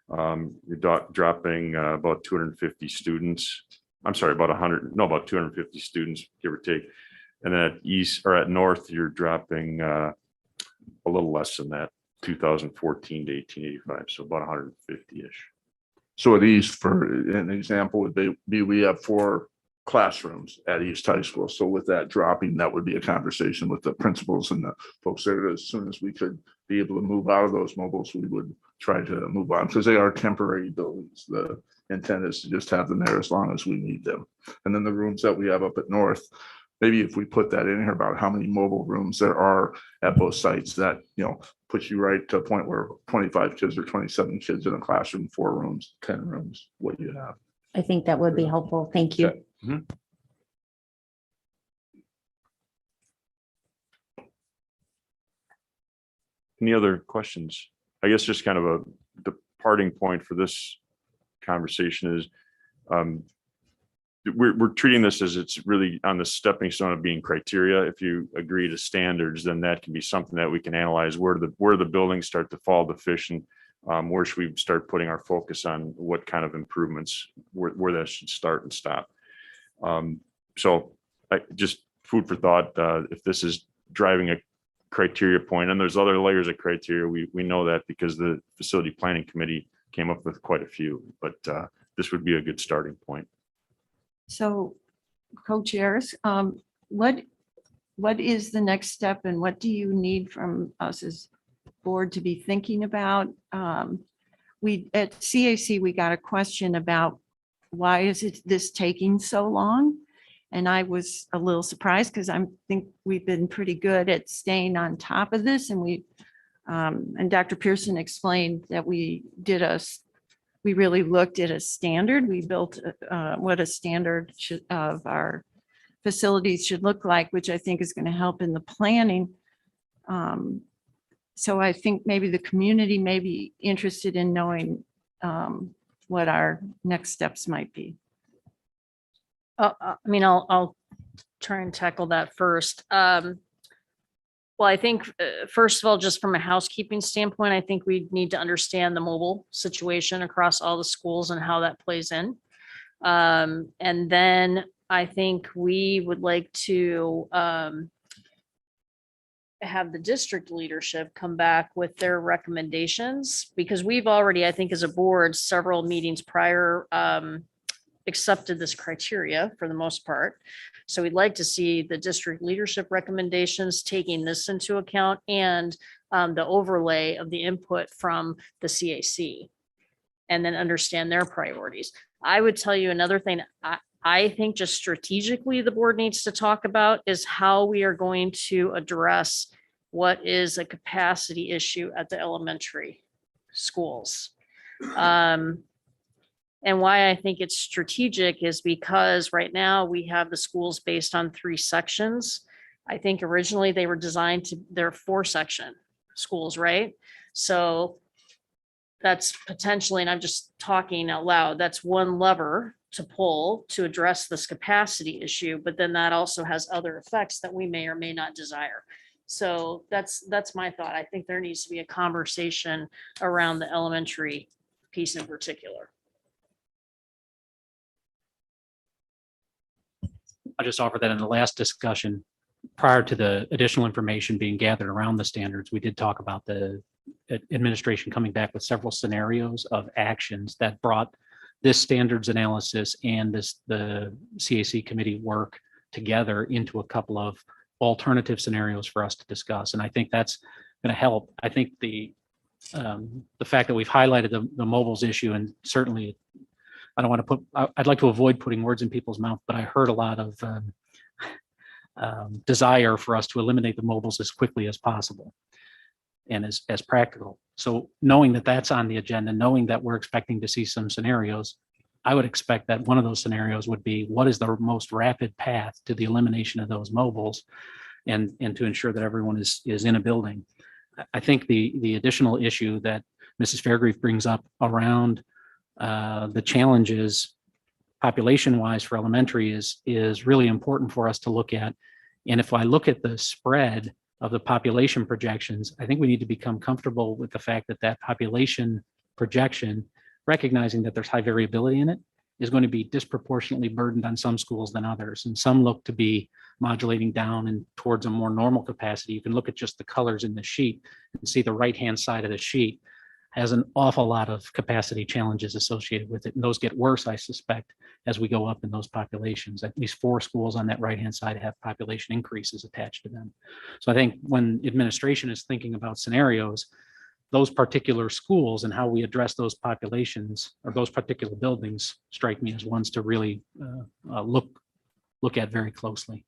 you're dropping about 250 students. I'm sorry, about 250 students, give or take. And then at East or at North, you're dropping a little less than that, 2014 to 1885, so about 150-ish. So at East, for an example, would be we have 4 classrooms at East High School. So with that dropping, that would be a conversation with the principals and the folks there. As soon as we could be able to move out of those mobiles, we would try to move on because they are temporary buildings. The intent is to just have them there as long as we need them. And then the rooms that we have up at North, maybe if we put that in here about how many mobile rooms there are at both sites, that, puts you right to a point where 25 kids or 27 kids in a classroom, 4 rooms, 10 rooms, what you have. I think that would be helpful. Thank you. Mhm. Any other questions? I guess just kind of a departing point for this conversation is we're treating this as it's really on the stepping stone of being criteria. If you agree to standards, then that can be something that we can analyze where the buildings start to fall deficient. Where should we start putting our focus on what kind of improvements, where that should start and stop. So just food for thought, if this is driving a criteria point, and there's other layers of criteria, we know that because the facility planning committee came up with quite a few, but this would be a good starting point. So co-chairs, what is the next step and what do you need from us as board to be thinking about? We at CAC, we got a question about why is this taking so long? And I was a little surprised because I think we've been pretty good at staying on top of this. And and Dr. Pearson explained that we really looked at a standard. We built what a standard of our facilities should look like, which I think is going to help in the planning. So I think maybe the community may be interested in knowing what our next steps might be. I'll try and tackle that first. Well, I think, first of all, just from a housekeeping standpoint, I think we need to understand the mobile situation across all the schools and how that plays in. And then I think we would like to have the district leadership come back with their recommendations, because we've already, I think as a board, several meetings prior, accepted this criteria for the most part. So we'd like to see the district leadership recommendations taking this into account and the overlay of the input from the CAC, and then understand their priorities. I would tell you another thing I think just strategically the board needs to talk about is how we are going to address what is a capacity issue at the elementary schools. And why I think it's strategic is because right now we have the schools based on 3 sections. I think originally they were designed they're 4-section schools, right? So that's potentially, and I'm just talking out loud, that's one lever to pull to address this capacity issue, but then that also has other effects that we may or may not desire. So that's my thought. I think there needs to be a conversation around the elementary piece in particular. I just offer that in the last discussion, prior to the additional information being gathered around the standards, we did talk about the administration coming back with several scenarios of actions that brought this standards analysis and the CAC committee work together into a couple of alternative scenarios for us to discuss. And I think that's going to help. I think the fact that we've highlighted the mobiles issue, and certainly I don't want to I'd like to avoid putting words in people's mouth, but I heard a lot of desire for us to eliminate the mobiles as quickly as possible and as practical. So knowing that that's on the agenda, knowing that we're expecting to see some scenarios, I would expect that one of those scenarios would be, what is the most rapid path to the elimination of those mobiles and to ensure that everyone is in a building. I think the additional issue that Mrs. Fairgrieve brings up around the challenges population-wise for elementary is really important for us to look at. And if I look at the spread of the population projections, I think we need to become comfortable with the fact that that population projection, recognizing that there's high variability in it, is going to be disproportionately burdened on some schools than others. And some look to be modulating down and towards a more normal capacity. You can look at just the colors in the sheet and see the right-hand side of the sheet has an awful lot of capacity challenges associated with it. And those get worse, I suspect, as we go up in those populations. At least 4 schools on that right-hand side have population increases attached to them. So I think when administration is thinking about scenarios, those particular schools and how we address those populations or those particular buildings strike me as ones to really look at very closely.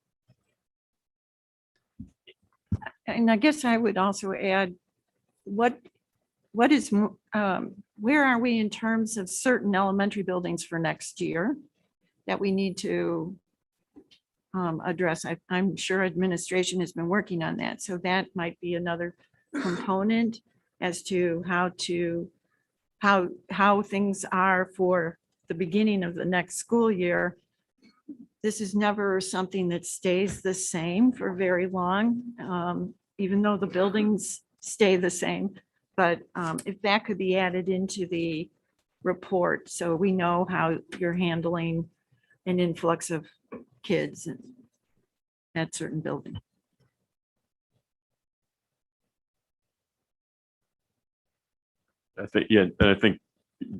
And I guess I would also add, where are we in terms of certain elementary buildings for next year that we need to address? I'm sure administration has been working on that. So that might be another component as to how things are for the beginning of the next school year. This is never something that stays the same for very long, even though the buildings stay the same. But if that could be added into the report, so we know how you're handling an influx of kids at certain buildings. I think, yeah, and I think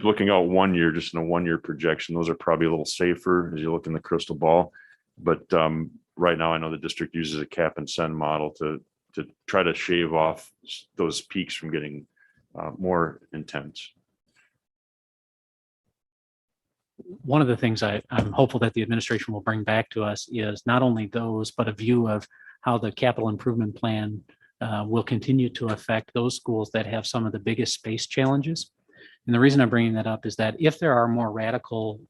looking out 1 year, just in a 1 year projection, those are probably a little safer as you look in the crystal ball. But right now, I know the district uses a cap and send model to try to shave off those peaks from getting more intense. One of the things I'm hopeful that the administration will bring back to us is not only those, but a view of how the capital improvement plan will continue to affect those schools that have some of the biggest space challenges. And the reason I'm bringing that up is that if there are more radical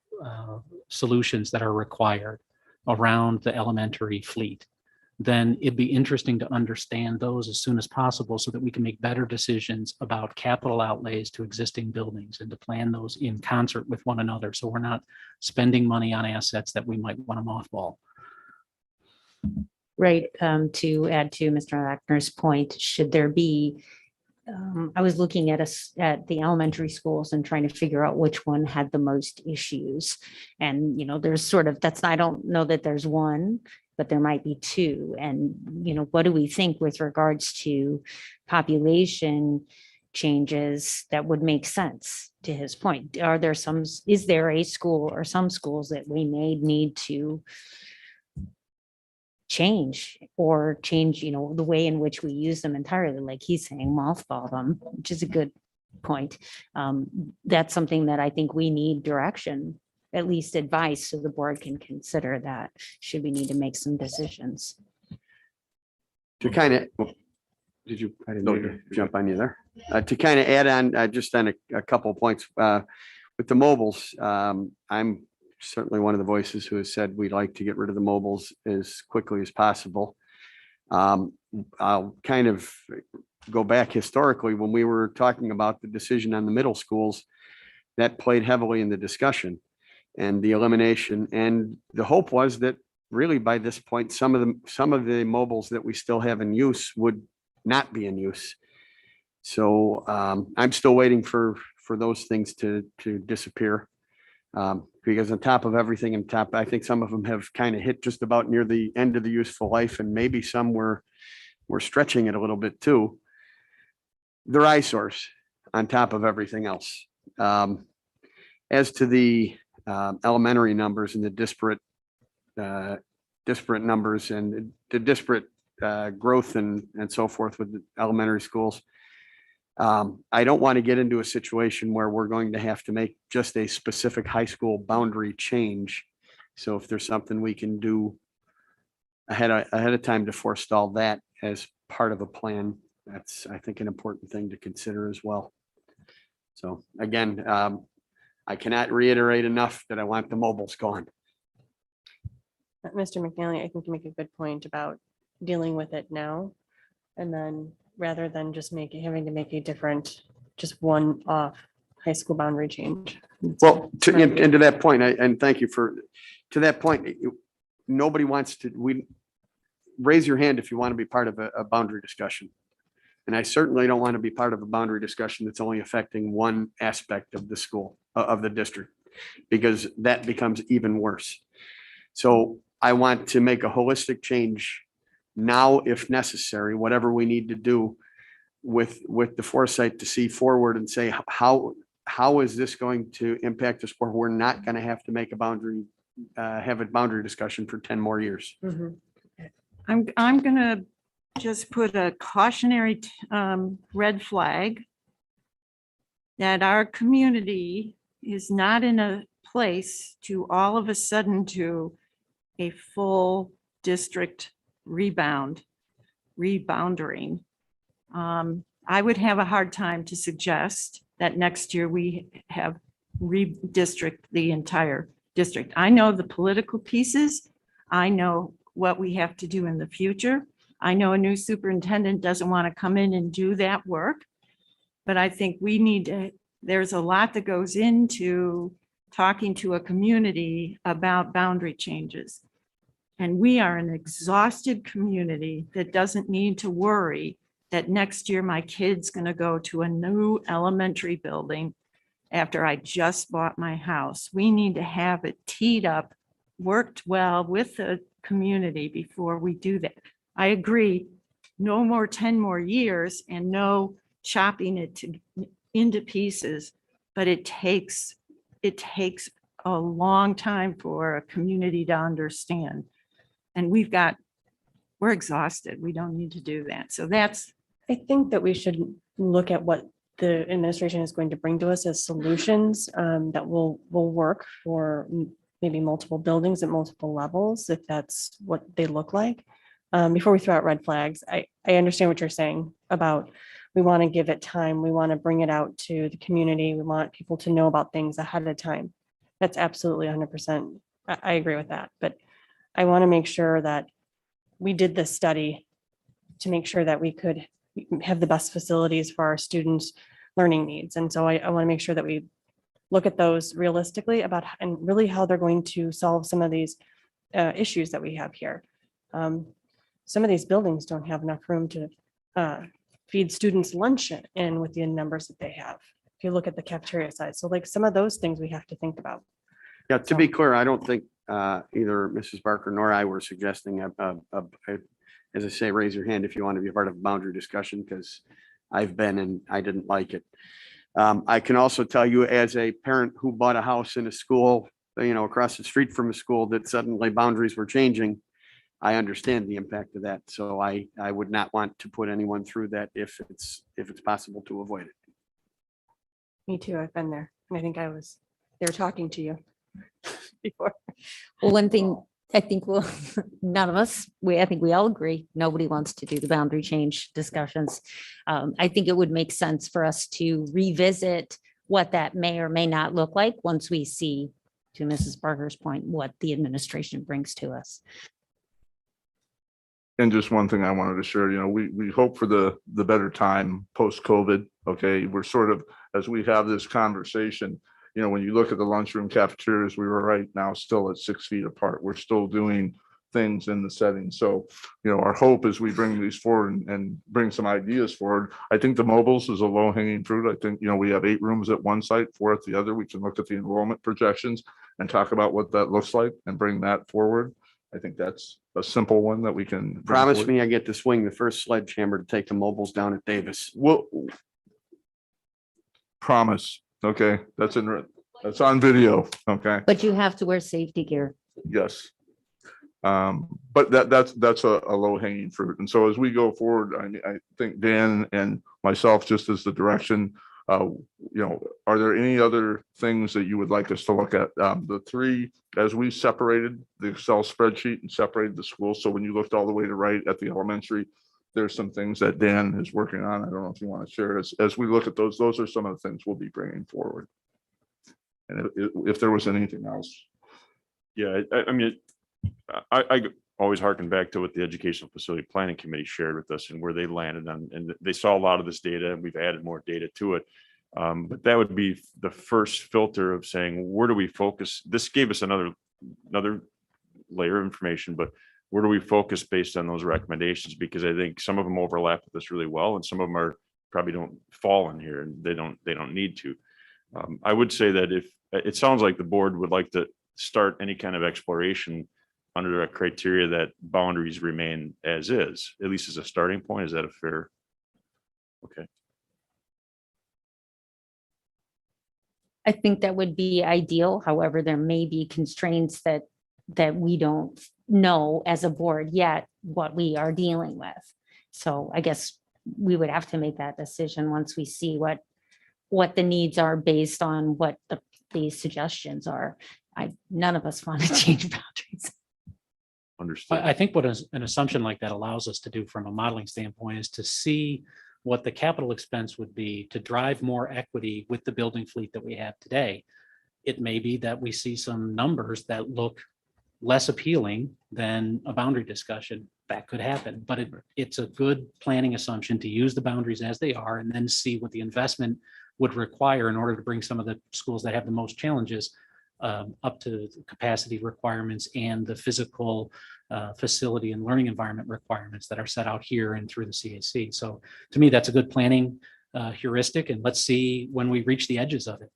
solutions that are required around the elementary fleet, then it'd be interesting to understand those as soon as possible so that we can make better decisions about capital outlays to existing buildings and to plan those in concert with one another. So we're not spending money on assets that we might want to mothball. Right. To add to Mr. Lackner's point, should there be, I was looking at the elementary schools and trying to figure out which one had the most issues. And, there's sort of, I don't know that there's one, but there might be 2. And, what do we think with regards to population changes that would make sense to his point? Is there a school or some schools that we may need to change the way in which we use them entirely, like he's saying, mothball them, which is a good point. That's something that I think we need direction, at least advice, so the board can consider that should we need to make some decisions. To kind of, did you, I didn't mean to jump on you there. To kind of add on, just on a couple of points with the mobiles, I'm certainly one of the voices who has said we'd like to get rid of the mobiles as quickly as possible. I'll kind of go back historically when we were talking about the decision on the middle schools, that played heavily in the discussion and the elimination. And the hope was that really by this point, some of the mobiles that we still have in use would not be in use. So I'm still waiting for those things to disappear. Because on top of everything I think some of them have kind of hit just about near the end of the useful life, and maybe some we're stretching it a little bit too. They're eyesores on top of everything else. As to the elementary numbers and the disparate numbers and the disparate growth and so forth with the elementary schools, I don't want to get into a situation where we're going to have to make just a specific high school boundary change. So if there's something we can do ahead of time to forestall that as part of a plan, that's, I think, an important thing to consider as well. So again, I cannot reiterate enough that I want the mobiles gone. Mr. McNally, I think you make a good point about dealing with it now. And then rather than just having to make a different, just one-off high school boundary change. Well, and to that point, and thank you to that point, nobody wants to, raise your hand if you want to be part of a boundary discussion. And I certainly don't want to be part of a boundary discussion that's only affecting one aspect of the school, of the district, because that becomes even worse. So I want to make a holistic change now, if necessary, whatever we need to do with the foresight to see forward and say, how is this going to impact us where we're not going to have to make have a boundary discussion for 10 more years. Mhm. I'm gonna just put a cautionary red flag that our community is not in a place to all of a sudden do a full district rebounding. I would have a hard time to suggest that next year we have redistrict the entire district. I know the political pieces. I know what we have to do in the future. I know a new superintendent doesn't want to come in and do that work, but I think we need to, there's a lot that goes into talking to a community about boundary changes. And we are an exhausted community that doesn't need to worry that next year my kid's going to go to a new elementary building after I just bought my house. We need to have it teed up, worked well with the community before we do that. I agree, no more 10 more years and no chopping it into pieces, but it takes a long time for a community to understand. And we're exhausted. We don't need to do that. So I think that we should look at what the administration is going to bring to us as solutions that will work for maybe multiple buildings at multiple levels, if that's what they look like. Before we throw out red flags, I understand what you're saying about we want to give it time. We want to bring it out to the community. We want people to know about things ahead of time. That's absolutely 100%. I agree with that. But I want to make sure that we did this study to make sure that we could have the best facilities for our students' learning needs. And so I want to make sure that we look at those realistically about and really how they're going to solve some of these issues that we have here. Some of these buildings don't have enough room to feed students lunch in with the numbers that they have. If you look at the cafeteria side. So like some of those things we have to think about. Yeah, to be clear, I don't think either Mrs. Barker nor I were suggesting as I say, raise your hand if you want to be a part of a boundary discussion, because I've been and I didn't like it. I can also tell you as a parent who bought a house in a school, across the street from a school that suddenly boundaries were changing. I understand the impact of that. So I would not want to put anyone through that if it's possible to avoid it. Me too. I've been there. And I think they were talking to you before. Well, one thing I think none of us, I think we all agree, nobody wants to do the boundary change discussions. I think it would make sense for us to revisit what that may or may not look like once we see, to Mrs. Barker's point, what the administration brings to us. And just one thing I wanted to share, we hope for the better time post-COVID. Okay, we're sort of, as we have this conversation, when you look at the lunchroom cafeterias, we were right now still at 6 feet apart. We're still doing things in the setting. So, our hope as we bring these forward and bring some ideas forward, I think the mobiles is a low hanging fruit. I think, we have 8 rooms at one site, 4 at the other. We can look at the enrollment projections and talk about what that looks like and bring that forward. I think that's a simple one that we can. bring Promise forward. me I get to swing the first sledgehammer to take the mobiles down at Davis. Well, promise. Okay, that's on video. Okay, But you have to wear safety gear. yes. But that's a low hanging fruit. And so as we go forward, I think Dan and myself, just as the direction, are there any other things that you would like us to look at? The 3, as we separated the Excel spreadsheet and separated the schools. So when you looked all the way to right at the elementary, there's some things that Dan is working on. I don't know if you want to share. As we look at those are some of the things we'll be bringing forward. And if there was anything else. Yeah, I mean, I always harken back to what the Educational Facility Planning Committee shared with us and where they landed on, and they saw a lot of this data and we've added more data to it. But that would be the first filter of saying, where do we focus? This gave us another layer of information, but where do we focus based on those recommendations? Because I think some of them overlap with us really well, and some of them probably don't fall in here, and they don't need to. I would say that if it sounds like the board would like to start any kind of exploration under a criteria that boundaries remain as is, at least as a starting point. Is that a fair? Okay. I think that would be ideal. However, there may be constraints that we don't know as a board yet what we are dealing with. So I guess we would have to make that decision once we see what the needs are based on what these suggestions are. None of us want to change boundaries. Understood. I think what an assumption like that allows us to do from a modeling standpoint is to see what the capital expense would be to drive more equity with the building fleet that we have today. It may be that we see some numbers that look less appealing than a boundary discussion. That could happen, but it's a good planning assumption to use the boundaries as they are and then see what the investment would require in order to bring some of the schools that have the most challenges up to capacity requirements and the physical facility and learning environment requirements that are set out here and through the CAC. So to me, that's a good planning heuristic, and let's see when we reach the edges of it.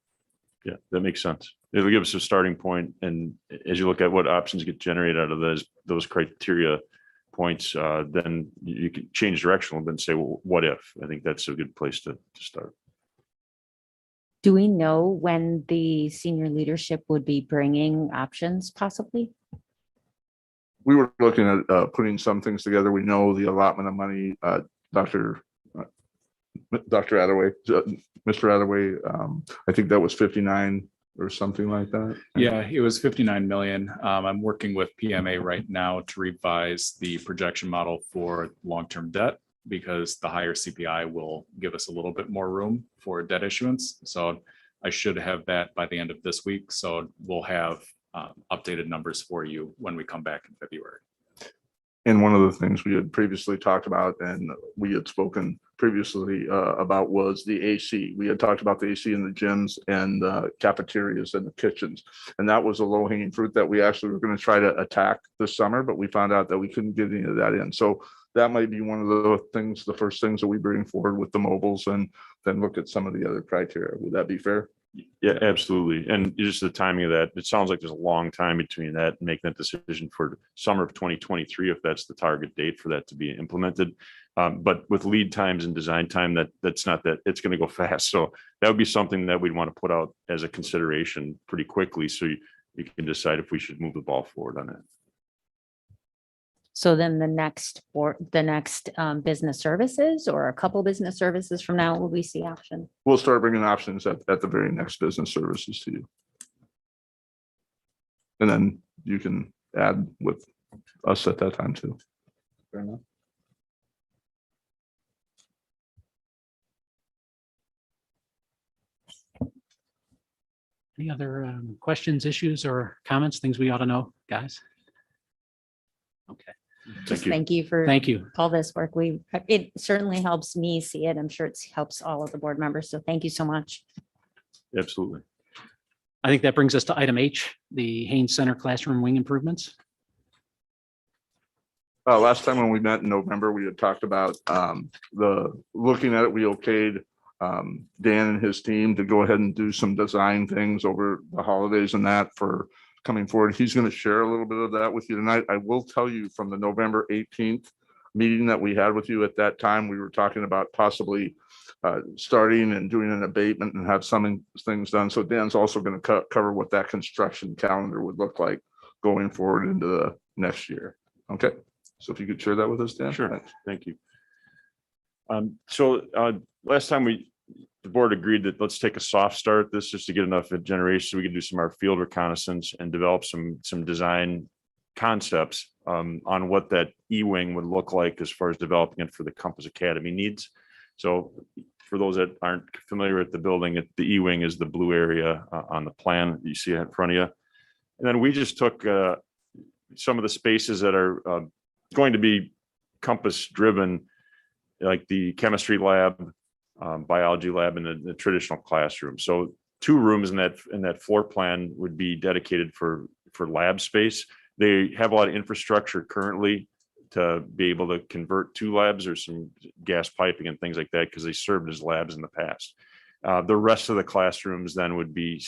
Yeah, that makes sense. It'll give us a starting point, and as you look at what options get generated out of those criteria points, then you can change direction a little bit and say, well, what if? I think that's a good place to start. Do we know when the senior leadership would be bringing options possibly? We were looking at putting some things together. We know the allotment of money, Dr. Attaway, Mr. Attaway, I think that was 59 or something like that. Yeah, it was 59 million. I'm working with PMA right now to revise the projection model for long-term debt, because the higher CPI will give us a little bit more room for debt issuance. So I should have that by the end of this week. So we'll have updated numbers for you when we come back in February. And one of the things we had previously talked about and we had spoken previously about was the AC. We had talked about the AC in the gyms and the cafeterias and the kitchens. And that was a low hanging fruit that we actually were going to try to attack this summer, but we found out that we couldn't get any of that in. So that might be one of the first things that we bring forward with the mobiles, and then look at some of the other criteria. Would that be fair? Yeah, absolutely. And just the timing of that, it sounds like there's a long time between that and making that decision for summer of 2023, if that's the target date for that to be implemented. But with lead times and design time, that's not that it's going to go fast. So that would be something that we'd want to put out as a consideration pretty quickly. So you can decide if we should move the ball forward on that. So then the next business services, or a couple business services from now, will we see option? We'll start bringing options at the very next business services to you. And then you can add with us at that time too. Fair enough. Any other questions, issues, or comments, things we ought to know, guys? Okay. Just you. thank you for Thank you. all this work. It certainly helps me see it. I'm sure it helps all of the board members. So thank you so much. Absolutely. I think that brings us to item H, the Haynes Center classroom wing improvements. Last time when we met in November, we had talked about looking at it, we okayed Dan and his team to go ahead and do some design things over the holidays and that for coming forward. He's going to share a little bit of that with you tonight. I will tell you from the November 18th meeting that we had with you at that time, we were talking about possibly starting and doing an abatement and have some things done. So Dan's also going to cover what that construction calendar would look like going forward into the next year. Okay. So if you could share that with us, Dan. Sure. Thanks. Thank you. Last time the board agreed that let's take a soft start at this just to get enough generation so we can do some of our field reconnaissance and develop some design concepts on what that E-wing would look like as far as developing it for the Compass Academy needs. So for those that aren't familiar with the building, the E-wing is the blue area on the plan that you see in front of you. And then we just took some of the spaces that are going to be Compass driven, like the chemistry lab, biology lab, and the traditional classroom. So 2 rooms in that floor plan would be dedicated for lab space. They have a lot of infrastructure currently to be able to convert 2 labs or some gas piping and things like that because they served as labs in the past. The rest of the classrooms then would be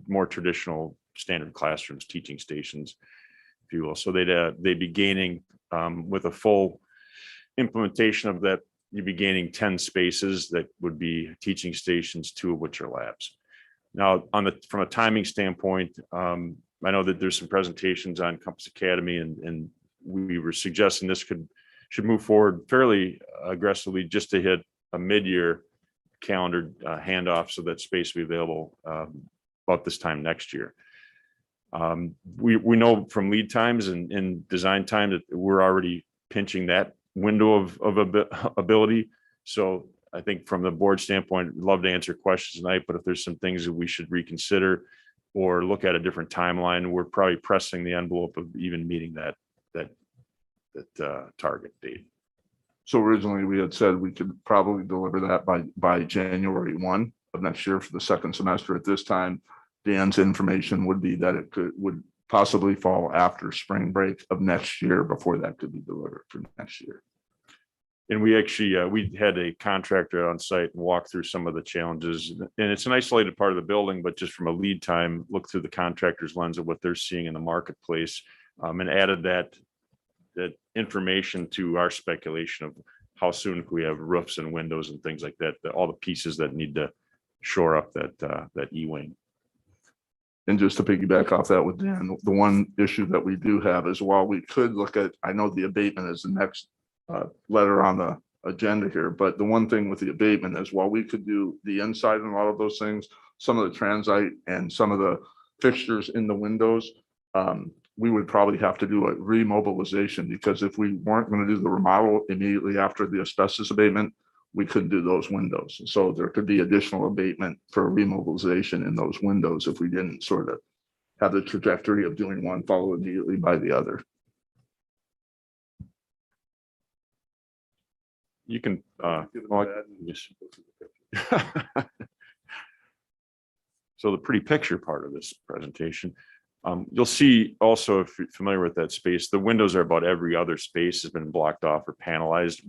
more traditional standard classrooms, teaching stations, if you will. So they'd be gaining with a full implementation of that, you'd be gaining 10 spaces that would be teaching stations, 2 of which are labs. Now, from a timing standpoint, I know that there's some presentations on Compass Academy, and we were suggesting this should move forward fairly aggressively just to hit a mid-year calendar handoff so that space will be available about this time next year. We know from lead times and design time that we're already pinching that window of ability. So I think from the board standpoint, I'd love to answer questions tonight, but if there's some things that we should reconsider or look at a different timeline, we're probably pressing the envelope of even meeting that target date. So originally we had said we could probably deliver that by January 1 of next year for the second semester. At this time, Dan's information would be that would possibly fall after spring break of next year before that could be delivered for next year. And we actually, we had a contractor on site and walk through some of the challenges, and it's an isolated part of the building, but just from a lead time, look through the contractor's lens of what they're seeing in the marketplace, and added that information to our speculation of how soon we have roofs and windows and things like that, all the pieces that need to shore up that E-wing. And just to piggyback off that with Dan, the one issue that we do have is while we could look at, I know the abatement is the next letter on the agenda here, but the one thing with the abatement is while we could do the inside and a lot of those things, some of the transite and some of the fixtures in the windows, we would probably have to do a remobilization, because if we weren't going to do the remodel immediately after the asbestos abatement, we couldn't do those windows. So there could be additional abatement for remobilization in those windows if we didn't sort of have the trajectory of doing one followed immediately by the other. You can, so the pretty picture part of this presentation, you'll see also, if you're familiar with that space, the windows are about every other space has been blocked off or panelized.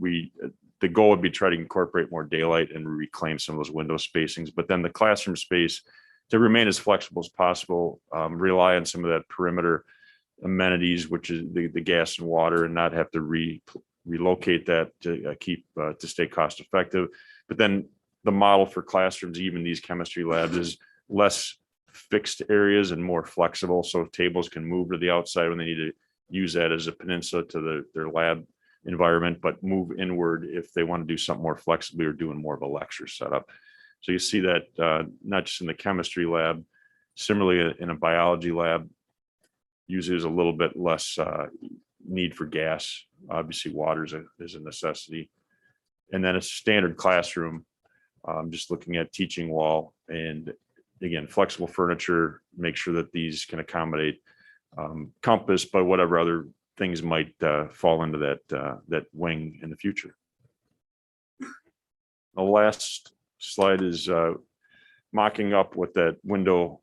The goal would be try to incorporate more daylight and reclaim some of those window spacings, but then the classroom space, to remain as flexible as possible, rely on some of that perimeter amenities, which is the gas and water, and not have to relocate that to to stay cost effective. But then the model for classrooms, even these chemistry labs, is less fixed areas and more flexible. So tables can move to the outside when they need to use that as a peninsula to their lab environment, but move inward if they want to do something more flexibly or doing more of a lecture setup. So you see that not just in the chemistry lab, similarly in a biology lab, usually there's a little bit less need for gas. Obviously water is a necessity. And then a standard classroom, just looking at teaching wall, and again, flexible furniture, make sure that these can accommodate Compass, but whatever other things might fall into that wing in the future. The last slide is mocking up what that window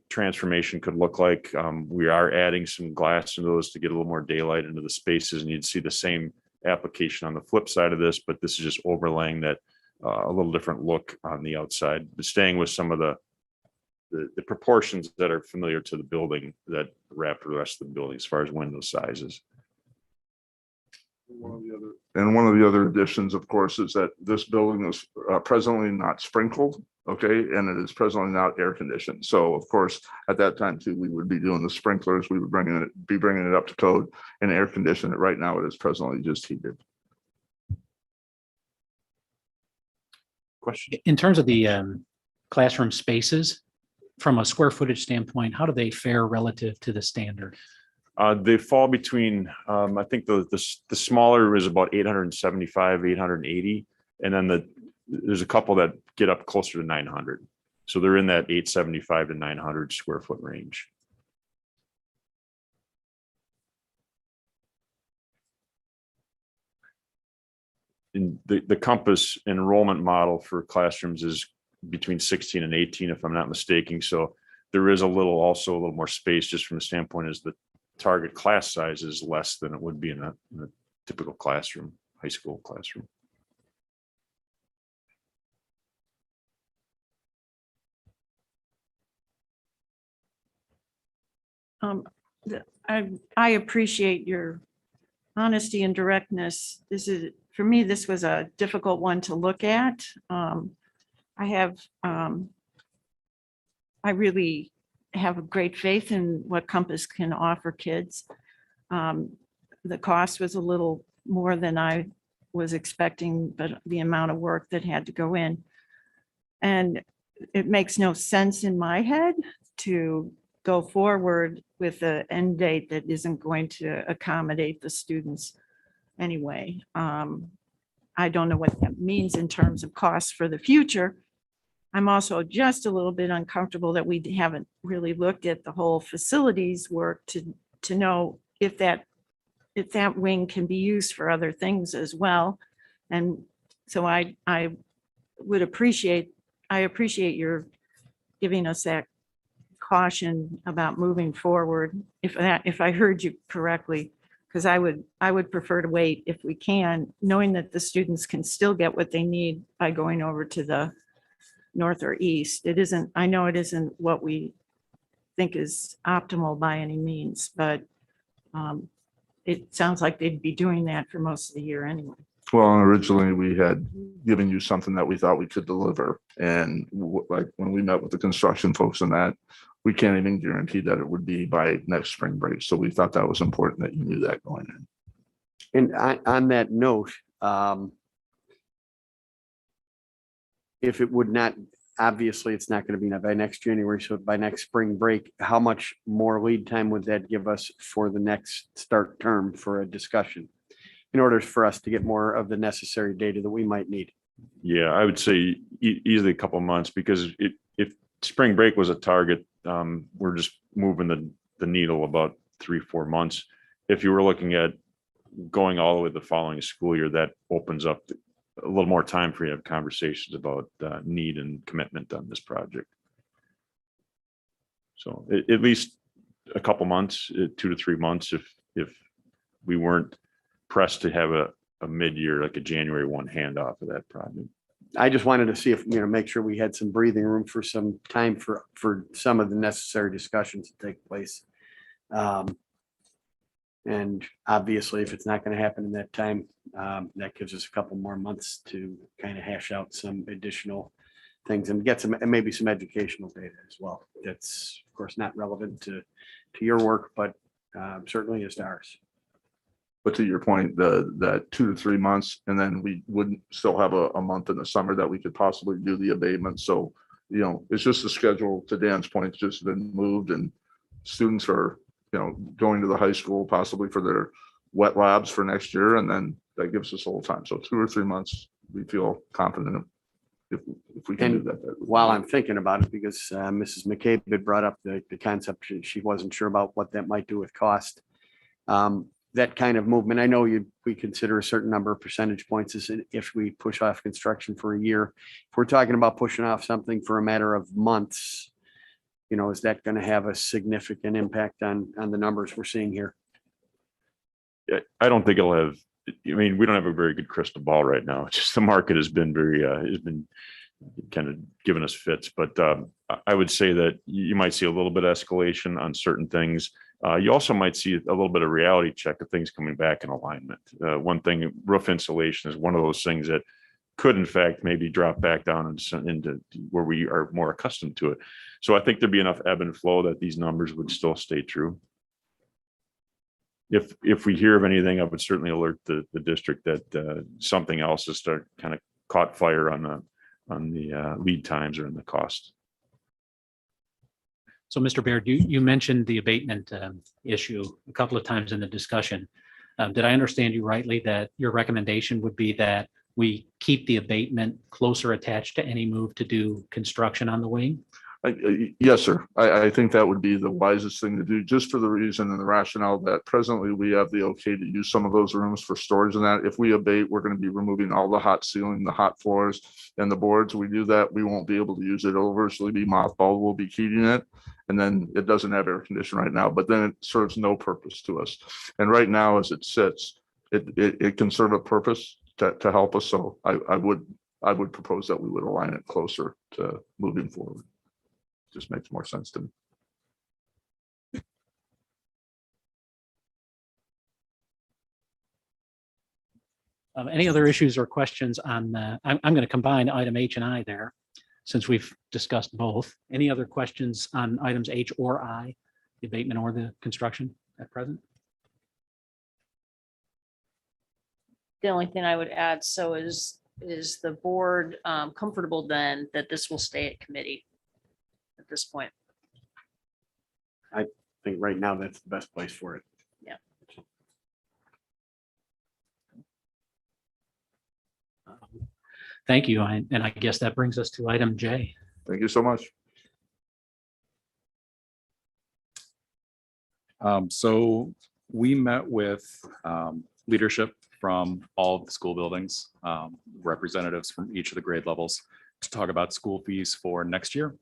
transformation could look like. We are adding some glass into those to get a little more daylight into the spaces, and you'd see the same application on the flip side of this, but this is just overlaying that a little different look on the outside, but staying with some of the proportions that are familiar to the building that wrap the rest of the building as far as window sizes. One of the other additions, of course, is that this building is presently not sprinkled, okay, and it is presently not air conditioned. So of course, at that time too, we would be doing the sprinklers. We would be bringing it up to code and air condition it. Right now, it is presently just heated. Question? In terms of the classroom spaces, from a square footage standpoint, how do they fare relative to the standard? They fall between, I think the smaller is about 875, 880. And then there's a couple that get up closer to 900. So they're in that 875 to 900 square foot range. In the Compass enrollment model for classrooms is between 16 and 18, if I'm not mistaken. So there is also a little more space just from the standpoint as the target class size is less than it would be in a typical classroom, high school classroom. I appreciate your honesty and directness. For me, this was a difficult one to look at. I really have a great faith in what Compass can offer kids. The cost was a little more than I was expecting, but the amount of work that had to go in. And it makes no sense in my head to go forward with an end date that isn't going to accommodate the students anyway. I don't know what that means in terms of costs for the future. I'm also just a little bit uncomfortable that we haven't really looked at the whole facilities work to know if that wing can be used for other things as well. And so I appreciate your giving us that caution about moving forward. If I heard you correctly, because I would prefer to wait if we can, knowing that the students can still get what they need by going over to the north or east. I know it isn't what we think is optimal by any means, but it sounds like they'd be doing that for most of the year anyway. Well, and originally we had given you something that we thought we could deliver. And like when we met with the construction folks and that, we can't even guarantee that it would be by next spring break. So we thought that was important that you knew that going in. And on that note, if it would not, obviously it's not going to be by next January, so by next spring break, how much more lead time would that give us for the next start term for a discussion in order for us to get more of the necessary data that we might need? Yeah, I would say easily a couple of months, because if spring break was a target, we're just moving the needle about 3-4 months. If you were looking at going all the way to the following school year, that opens up a little more time for you to have conversations about need and commitment on this project. So at least a couple months, 2 to 3 months, if we weren't pressed to have a mid-year, like a January 1 handoff of that project. I just wanted to see if, make sure we had some breathing room for some time for some of the necessary discussions to take place. And obviously, if it's not going to happen in that time, that gives us a couple more months to kind of hash out some additional things and get some, and maybe some educational data as well. That's of course not relevant to your work, but certainly is to ours. But to your point, that 2 to 3 months, and then we wouldn't still have a month in the summer that we could possibly do the abatement. So, it's just the schedule, to Dan's point, it's just been moved, and students are, going to the high school possibly for their wet labs for next year. And then that gives us a little time. So 2 or 3 months, we feel confident if we can do that. While I'm thinking about it, because Mrs. McCabe had brought up the concept, she wasn't sure about what that might do with cost. That kind of movement. I know we consider a certain number of percentage points as if we push off construction for a year. If we're talking about pushing off something for a matter of months, is that going to have a significant impact on the numbers we're seeing here? I don't think it'll have, we don't have a very good crystal ball right now. It's just the market has been kind of giving us fits, but I would say that you might see a little bit of escalation on certain things. You also might see a little bit of reality check of things coming back in alignment. One thing, roof insulation is one of those things that could in fact maybe drop back down into where we are more accustomed to it. So I think there'd be enough ebb and flow that these numbers would still stay true. If we hear of anything, I would certainly alert the district that something else has kind of caught fire on the lead times or in the cost. So Mr. Baird, you mentioned the abatement issue a couple of times in the discussion. Did I understand you rightly that your recommendation would be that we keep the abatement closer attached to any move to do construction on the wing? Yes, sir. I think that would be the wisest thing to do, just for the reason and the rationale that presently we have the okay to use some of those rooms for storage and that. If we abate, we're going to be removing all the hot ceiling, the hot floors and the boards. We do that, we won't be able to use it over. So it'll be mothballed, we'll be heating it. And then it doesn't have air conditioning right now, but then it serves no purpose to us. And right now, as it sits, it can serve a purpose to help us. So I would propose that we would align it closer to moving forward. Just makes more sense to me. Any other issues or questions on, I'm going to combine item H and I there, since we've discussed both. Any other questions on items H or I, the abatement or the construction at present? The only thing I would add, so is the board comfortable then that this will stay at committee at this point? I think right now that's the best place for it. Yeah. Thank you. And I guess that brings us to item J. Thank you so much. So we met with leadership from all of the school buildings, representatives from each of the grade levels to talk about school fees for next year.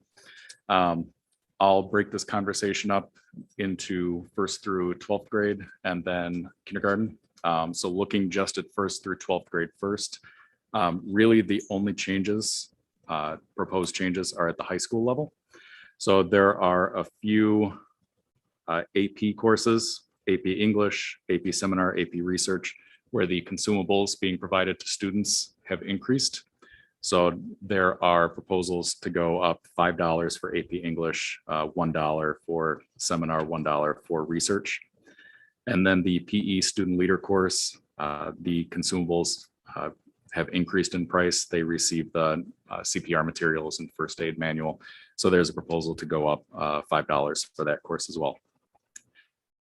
I'll break this conversation up into 1st through 12th grade and then kindergarten. So looking just at 1st through 12th grade first, really the only changes, proposed changes are at the high school level. So there are a few AP courses, AP English, AP Seminar, AP Research, where the consumables being provided to students have increased. So there are proposals to go up $5 for AP English, $1 for seminar, $1 for research. And then the PE student leader course, the consumables have increased in price. They receive the CPR materials and first aid manual. So there's a proposal to go up $5 for that course as well.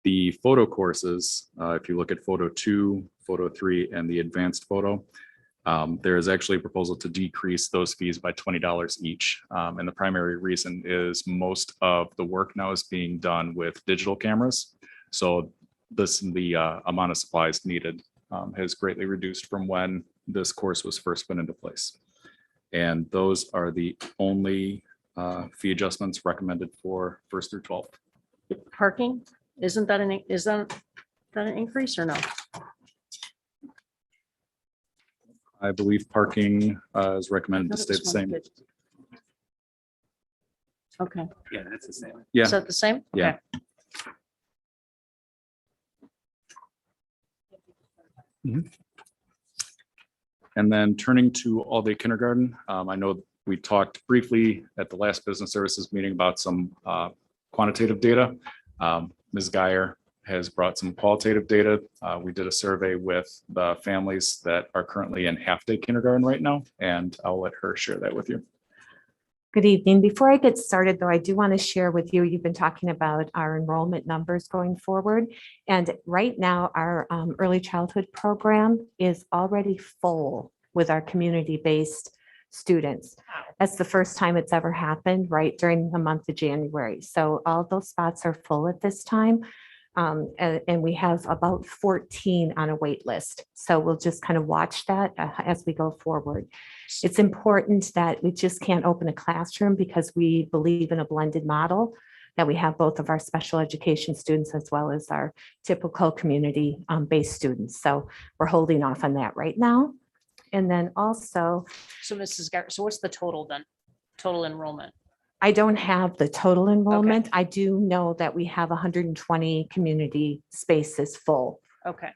The photo courses, if you look at photo 2, photo 3, and the advanced photo, there is actually a proposal to decrease those fees by $20 each. And the primary reason is most of the work now is being done with digital cameras. So the amount of supplies needed has greatly reduced from when this course was first put into place. And those are the only fee adjustments recommended for 1st through 12th. Parking, is that an increase or no? I believe parking is recommended to stay the same. Okay. Yeah, that's the same. Yeah. Is that the same? Yeah. Okay. And then turning to all-day kindergarten, I know we talked briefly at the last business services meeting about some quantitative data. Ms. Geyer has brought some qualitative data. We did a survey with the families that are currently in half-day kindergarten right now, and I'll let her share that with you. Good evening. Before I get started, though, I do want to share with you, you've been talking about our enrollment numbers going forward. And right now, our early childhood program is already full with our community-based students. That's the first time it's ever happened right during the month of January. So all those spots are full at this time. And we have about 14 on a wait list. So we'll just kind of watch that as we go forward. It's important that we just can't open a classroom because we believe in a blended model, that we have both of our special education students as well as our typical community based students. So we're holding off on that right now. And then also, So Mrs. Garrett, so what's the total then? Total enrollment? I don't have the total enrollment. I do know that we have 120 community spaces full. Okay.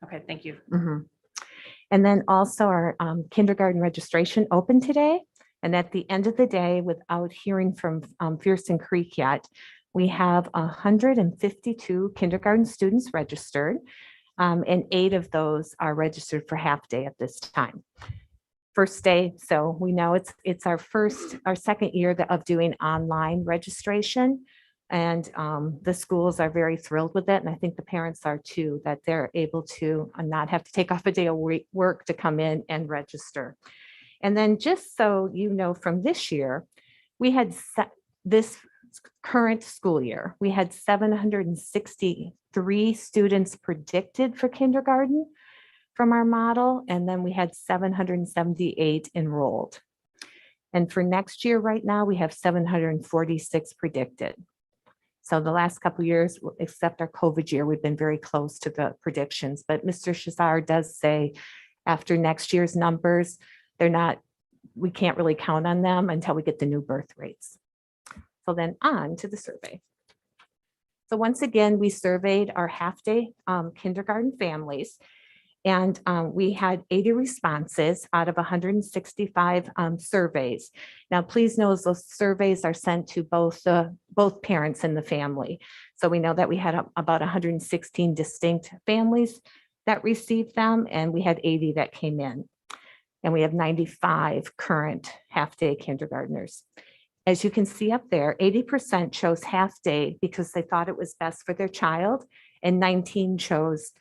Okay, thank you. Mhm. And then also our kindergarten registration opened today. And at the end of the day, without hearing from Pearson Creek yet, we have 152 kindergarten students registered. And 8 of those are registered for half day at this time. First day, so we know it's our second year of doing online registration. And the schools are very thrilled with it. And I think the parents are too, that they're able to not have to take off a day of work to come in and register. And then just so you know, from this year, we had this current school year, we had 763 students predicted for kindergarten from our model, and then we had 778 enrolled. And for next year, right now, we have 746 predicted. So the last couple of years, except our COVID year, we've been very close to the predictions. But Mr. Shazar does say after next year's numbers, we can't really count on them until we get the new birth rates. So then on to the survey. So once again, we surveyed our half-day kindergarten families. And we had 80 responses out of 165 surveys. Now, please know those surveys are sent to both parents in the family. So we know that we had about 116 distinct families that received them, and we had 80 that came in. And we have 95 current half-day kindergartners. As you can see up there, 80% chose half-day because they thought it was best for their child, and 19 chose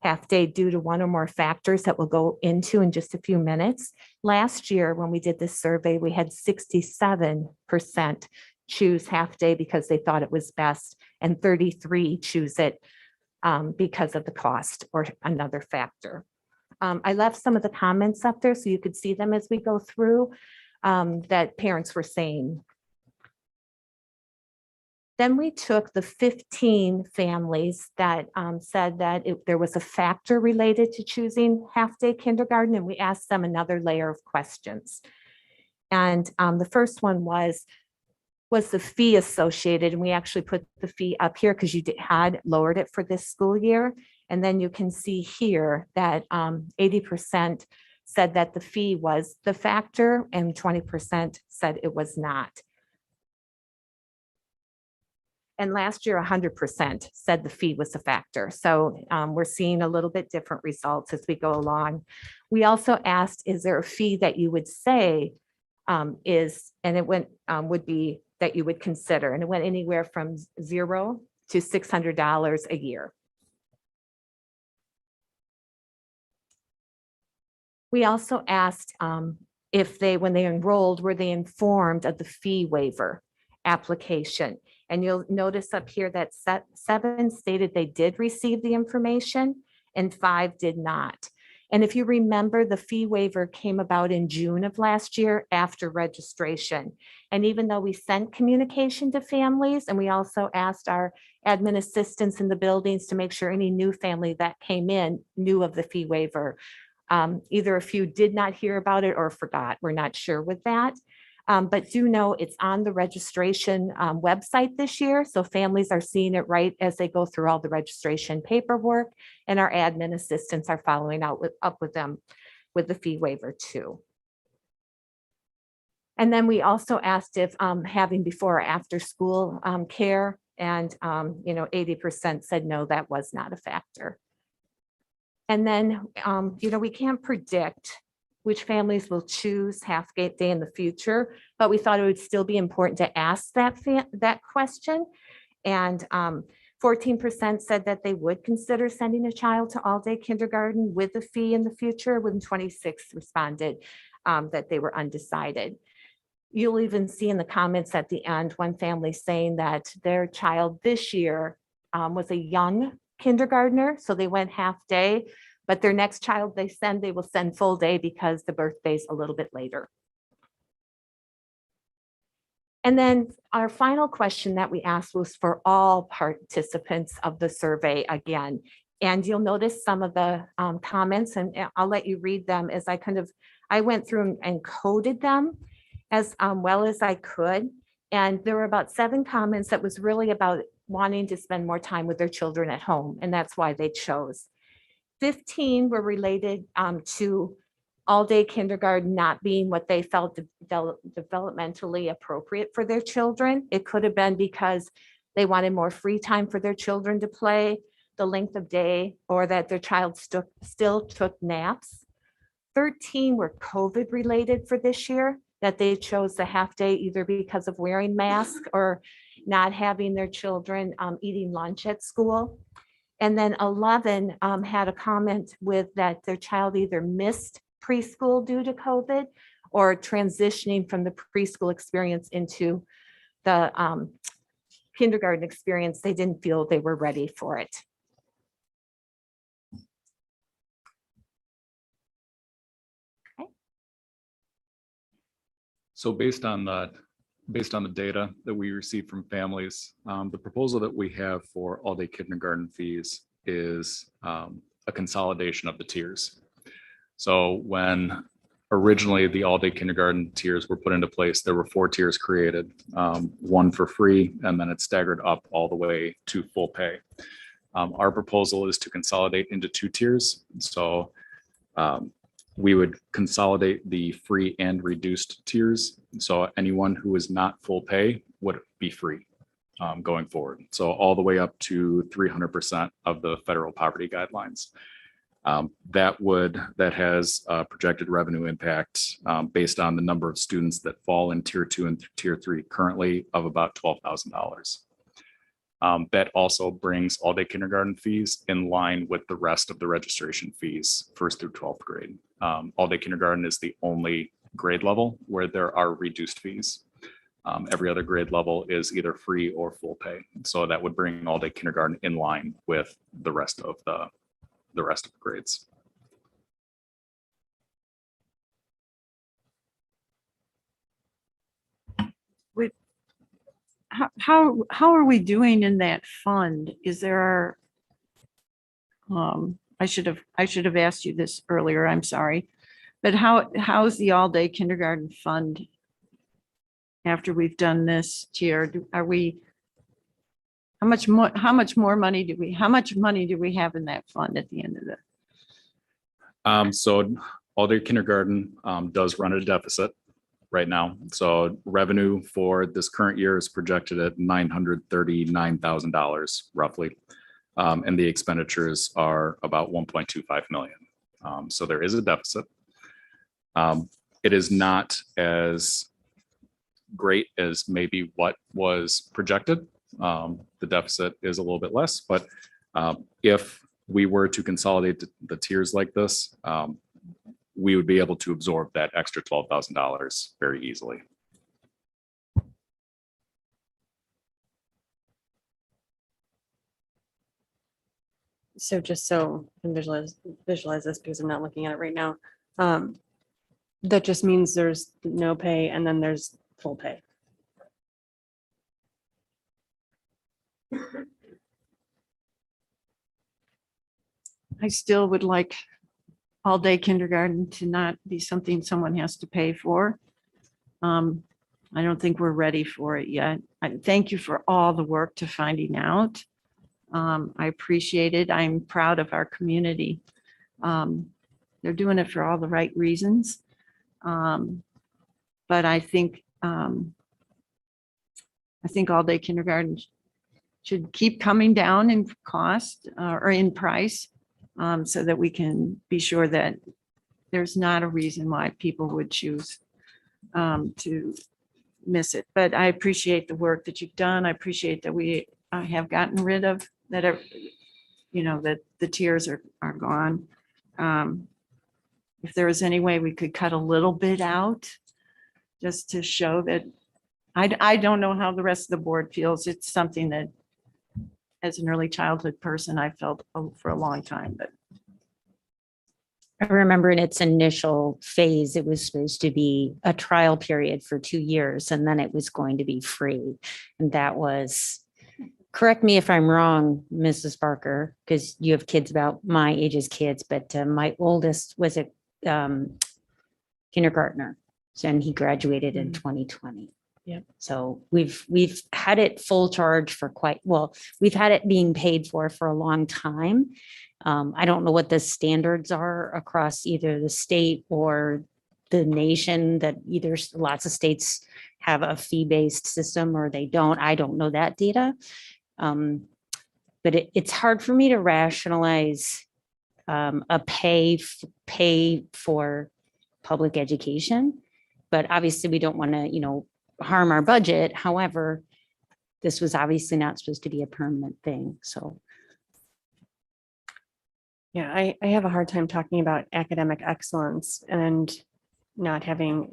half-day due to one or more factors that we'll go into in just a few minutes. Last year, when we did this survey, we had 67% choose half-day because they thought it was best, and 33 choose it because of the cost or another factor. I left some of the comments up there so you could see them as we go through that parents were saying. Then we took the 15 families that said that there was a factor related to choosing half-day kindergarten, and we asked them another layer of questions. And the first one was the fee associated? And we actually put the fee up here because you had lowered it for this school year. And then you can see here that 80% said that the fee was the factor and 20% said it was not. And last year, 100% said the fee was a factor. So we're seeing a little bit different results as we go along. We also asked, is there a fee that you would say would be that you would consider? And it went anywhere from $0 to $600 a year. We also asked if when they enrolled, were they informed of the fee waiver application? And you'll notice up here that 7 stated they did receive the information and 5 did not. And if you remember, the fee waiver came about in June of last year after registration. And even though we sent communication to families, and we also asked our admin assistants in the buildings to make sure any new family that came in knew of the fee waiver. Either a few did not hear about it or forgot. We're not sure with that. But do know it's on the registration website this year. So families are seeing it right as they go through all the registration paperwork, and our admin assistants are following up with them with the fee waiver too. And then we also asked if having before or after school care, and 80% said no, that was not a factor. And then, we can't predict which families will choose half-day in the future, but we thought it would still be important to ask that question. And 14% said that they would consider sending a child to all-day kindergarten with a fee in the future, when 26 responded that they were undecided. You'll even see in the comments at the end, one family saying that their child this year was a young kindergartner, so they went half day. But their next child they will send full day because the birthday's a little bit later. And then our final question that we asked was for all participants of the survey again. And you'll notice some of the comments, and I'll let you read them as I went through and coded them as well as I could. And there were about 7 comments that was really about wanting to spend more time with their children at home, and that's why they chose. 15 were related to all-day kindergarten not being what they felt developmentally appropriate for their children. It could have been because they wanted more free time for their children to play, the length of day, or that their child still took naps. 13 were COVID related for this year, that they chose the half day either because of wearing masks or not having their children eating lunch at school. And then 11 had a comment with that their child either missed preschool due to COVID or transitioning from the preschool experience into the kindergarten experience. They didn't feel they were ready for it. So based on the data that we received from families, the proposal that we have for all-day kindergarten fees is a consolidation of the tiers. So when originally the all-day kindergarten tiers were put into place, there were 4 tiers created, 1 for free, and then it staggered up all the way to full pay. Our proposal is to consolidate into 2 tiers. So we would consolidate the free and reduced tiers. So anyone who is not full pay would be free going forward. So all the way up to 300% of the federal poverty guidelines. That has a projected revenue impact based on the number of students that fall in tier 2 and tier 3 currently of about $12,000. That also brings all-day kindergarten fees in line with the rest of the registration fees, 1st through 12th grade. All-day kindergarten is the only grade level where there are reduced fees. Every other grade level is either free or full pay. So that would bring all-day kindergarten in line with the rest of the grades. How are we doing in that fund? Is there, I should have asked you this earlier, I'm sorry. But how's the all-day kindergarten fund after we've done this tier? How much more money do we have in that fund at the end of the? So all-day kindergarten does run a deficit right now. So revenue for this current year is projected at $939,000 roughly. And the expenditures are about 1.25 million. So there is a deficit. It is not as great as maybe what was projected. The deficit is a little bit less, but if we were to consolidate the tiers like this, we would be able to absorb that extra $12,000 very easily. So just so I can visualize this because I'm not looking at it right now. That just means there's no pay and then there's full pay. I still would like all-day kindergarten to not be something someone has to pay for. I don't think we're ready for it yet. Thank you for all the work to finding out. I appreciate it. I'm proud of our community. They're doing it for all the right reasons. But I think all-day kindergarten should keep coming down in cost or in price, so that we can be sure that there's not a reason why people would choose to miss it. But I appreciate the work that you've done. I appreciate that we have gotten rid of that, that the tiers are gone. If there was any way we could cut a little bit out, just to show that, I don't know how the rest of the board feels. It's something that as an early childhood person, I felt for a long time that I remember in its initial phase, it was supposed to be a trial period for 2 years, and then it was going to be free. And that was, correct me if I'm wrong, Mrs. Barker, because you have kids about my age as kids, but my oldest was a kindergartner, and he graduated in 2020. Yep. So we've had it full charge for we've had it being paid for a long time. I don't know what the standards are across either the state or the nation, that either lots of states have a fee-based system or they don't. I don't know that data. But it's hard for me to rationalize a pay for public education. But obviously we don't want to, harm our budget. However, this was obviously not supposed to be a permanent thing. So Yeah, I have a hard time talking about academic excellence and not having,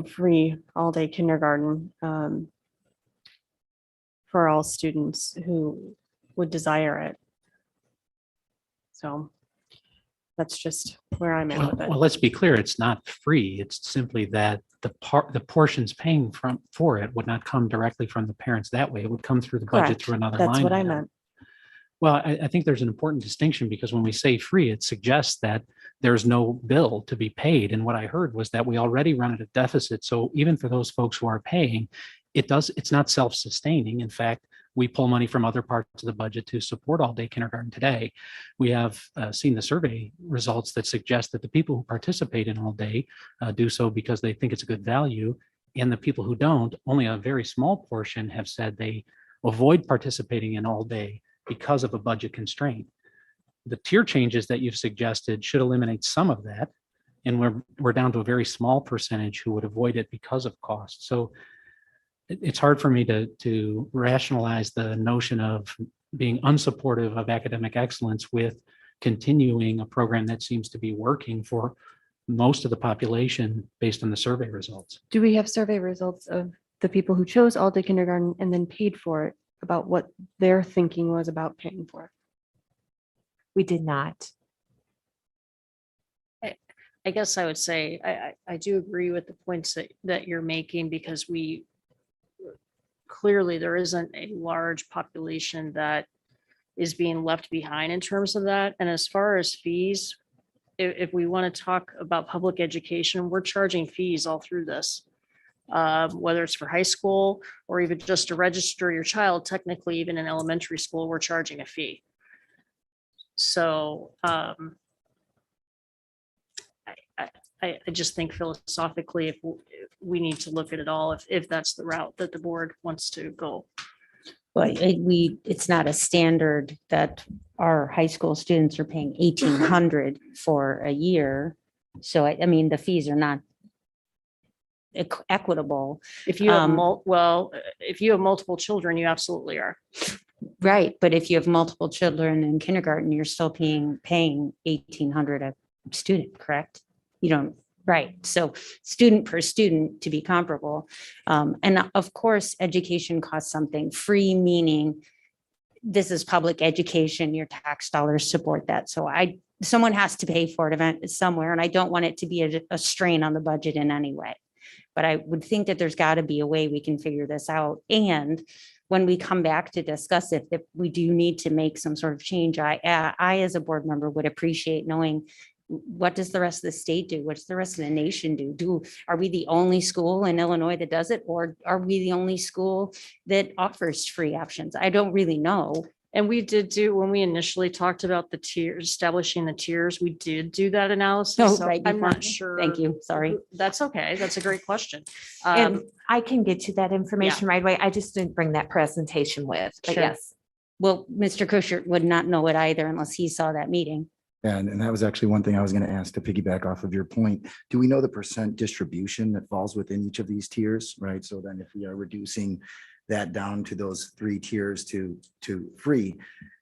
free all-day kindergarten for all students who would desire it. So that's just where I'm at with it. Well, let's be clear, it's not free. It's simply that the portions paying for it would not come directly from the parents that way. It would come through the budget Correct. through another line. That's what I item. meant. Well, I think there's an important distinction, because when we say free, it suggests that there's no bill to be paid. And what I heard was that we already run at a deficit. So even for those folks who are paying, it's not self-sustaining. In fact, we pull money from other parts of the budget to support all-day kindergarten today. We have seen the survey results that suggest that the people who participate in all day do so because they think it's a good value. And the people who don't, only a very small portion have said they avoid participating in all day because of a budget constraint. The tier changes that you've suggested should eliminate some of that. And we're down to a very small percentage who would avoid it because of cost. So it's hard for me to rationalize the notion of being unsupportive of academic excellence with continuing a program that seems to be working for most of the population based on the survey results. Do we have survey results of the people who chose all-day kindergarten and then paid for it, about what their thinking was about paying for it? We did not. I guess I would say, I do agree with the points that you're making, because clearly there isn't a large population that is being left behind in terms of that. And as far as fees, if we want to talk about public education, we're charging fees all through this. Whether it's for high school or even just to register your child, technically even in elementary school, we're charging a fee. So I just think philosophically, if we need to look at it all, if that's the route that the board wants to go. well, it's not a standard that our high school students are paying 1,800 for a year. So I mean, the fees are not equitable. If you have if you have multiple children, you absolutely are. Right, but if you have multiple children in kindergarten, you're still paying 1,800 a student, correct? You don't, right? So student per student to be comparable. And of course, education costs something. Free meaning this is public education, your tax dollars support that. So someone has to pay for it event somewhere, and I don't want it to be a strain on the budget in any way. But I would think that there's got to be a way we can figure this out. And when we come back to discuss it, if we do need to make some sort of change, I as a board member would appreciate knowing, what does the rest of the state do? What does the rest of the nation do? Are we the only school in Illinois that does it? Or are we the only school that offers free options? I don't really know. And we did when we initially talked about the tiers, establishing the tiers, we did do that analysis. Oh, So right, I'm before. not sure. Thank you, sorry. That's okay. That's a great question. And I can get you that information right away. I just didn't bring that presentation with, but Sure. yes. Well, Mr. Kuschert would not know it either unless he saw that meeting. And that was actually one thing I was going to ask to piggyback off of your point. Do we know the percent distribution that falls within each of these tiers, right? So then if we are reducing that down to those 3 tiers to free,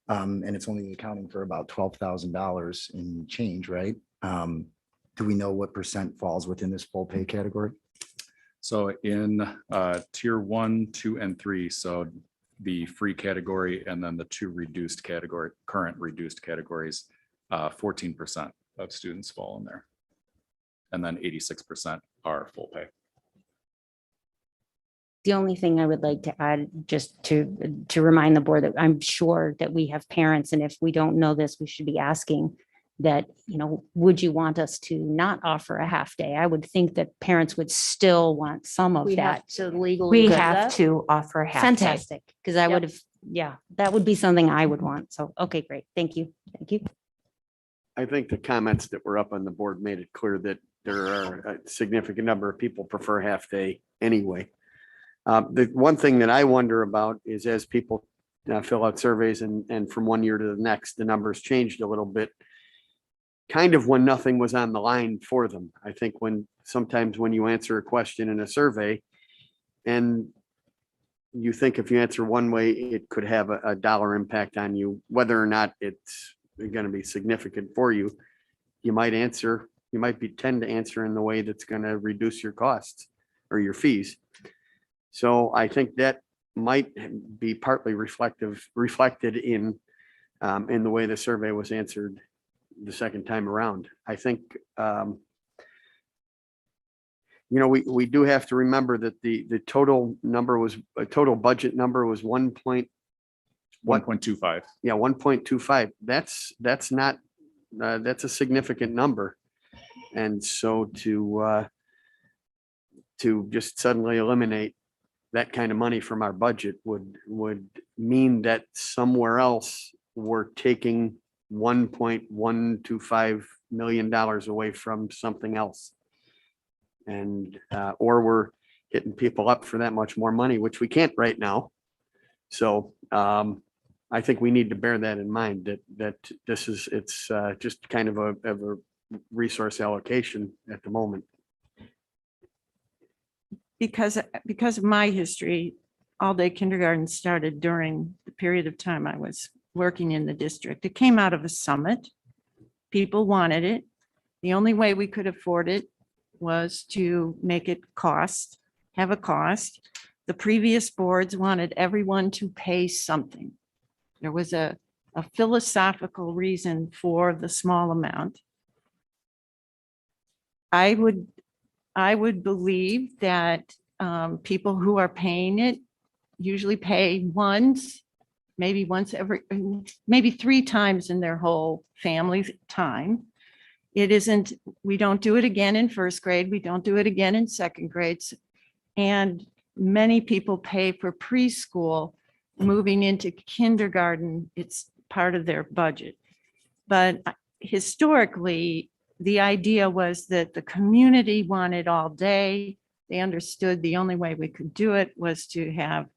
and it's only accounting for about $12,000 in change, right? Do we know what percent falls within this full pay category? So in tier 1, 2, and 3, so the free category and then the two reduced category, current reduced categories, 14% of students fall in there. And then 86% are full pay. The only thing I would like to add, just to remind the board that I'm sure that we have parents, and if we don't know this, we should be asking that, you know, would you want us to not offer a half day? I would think that parents would still want some of We have that. to legally. We do have that. to offer a half day. Fantastic, because I Yep. would have, yeah, that would be something I would want. So, okay, great. Thank you. Thank you. I think the comments that were up on the board made it clear that there are a significant number of people prefer half day anyway. The one thing that I wonder about is as people fill out surveys and from one year to the next, the numbers changed a little bit. Kind of when nothing was on the line for them. I think sometimes when you answer a question in a survey and you think if you answer one way, it could have a dollar impact on you, whether or not it's going to be significant for you, you might tend to answer in the way that's going to reduce your costs or your fees. So I think that might be partly reflected in the way the survey was answered the second time around. I think, we do have to remember that the total budget number was 1.25. Yeah, 1.25. That's not, that's a significant number. And so to just suddenly eliminate that kind of money from our budget would mean that somewhere else we're taking $1.125 million away from something else. And, or we're hitting people up for that much more money, which we can't right now. So I think we need to bear that in mind that it's just kind of a resource allocation at the moment. Because of my history, all-day kindergarten started during the period of time I was working in the district. It came out of a summit. People wanted it. The only way we could afford it was to make it have a cost. The previous boards wanted everyone to pay something. There was a philosophical reason for the small amount. I would believe that people who are paying it usually pay maybe 3 times in their whole family's time. We don't do it again in first grade. We don't do it again in second grades. And many people pay for preschool. Moving into kindergarten, it's part of their budget. But historically, the idea was that the community wanted all day. They understood the only way we could do it was to have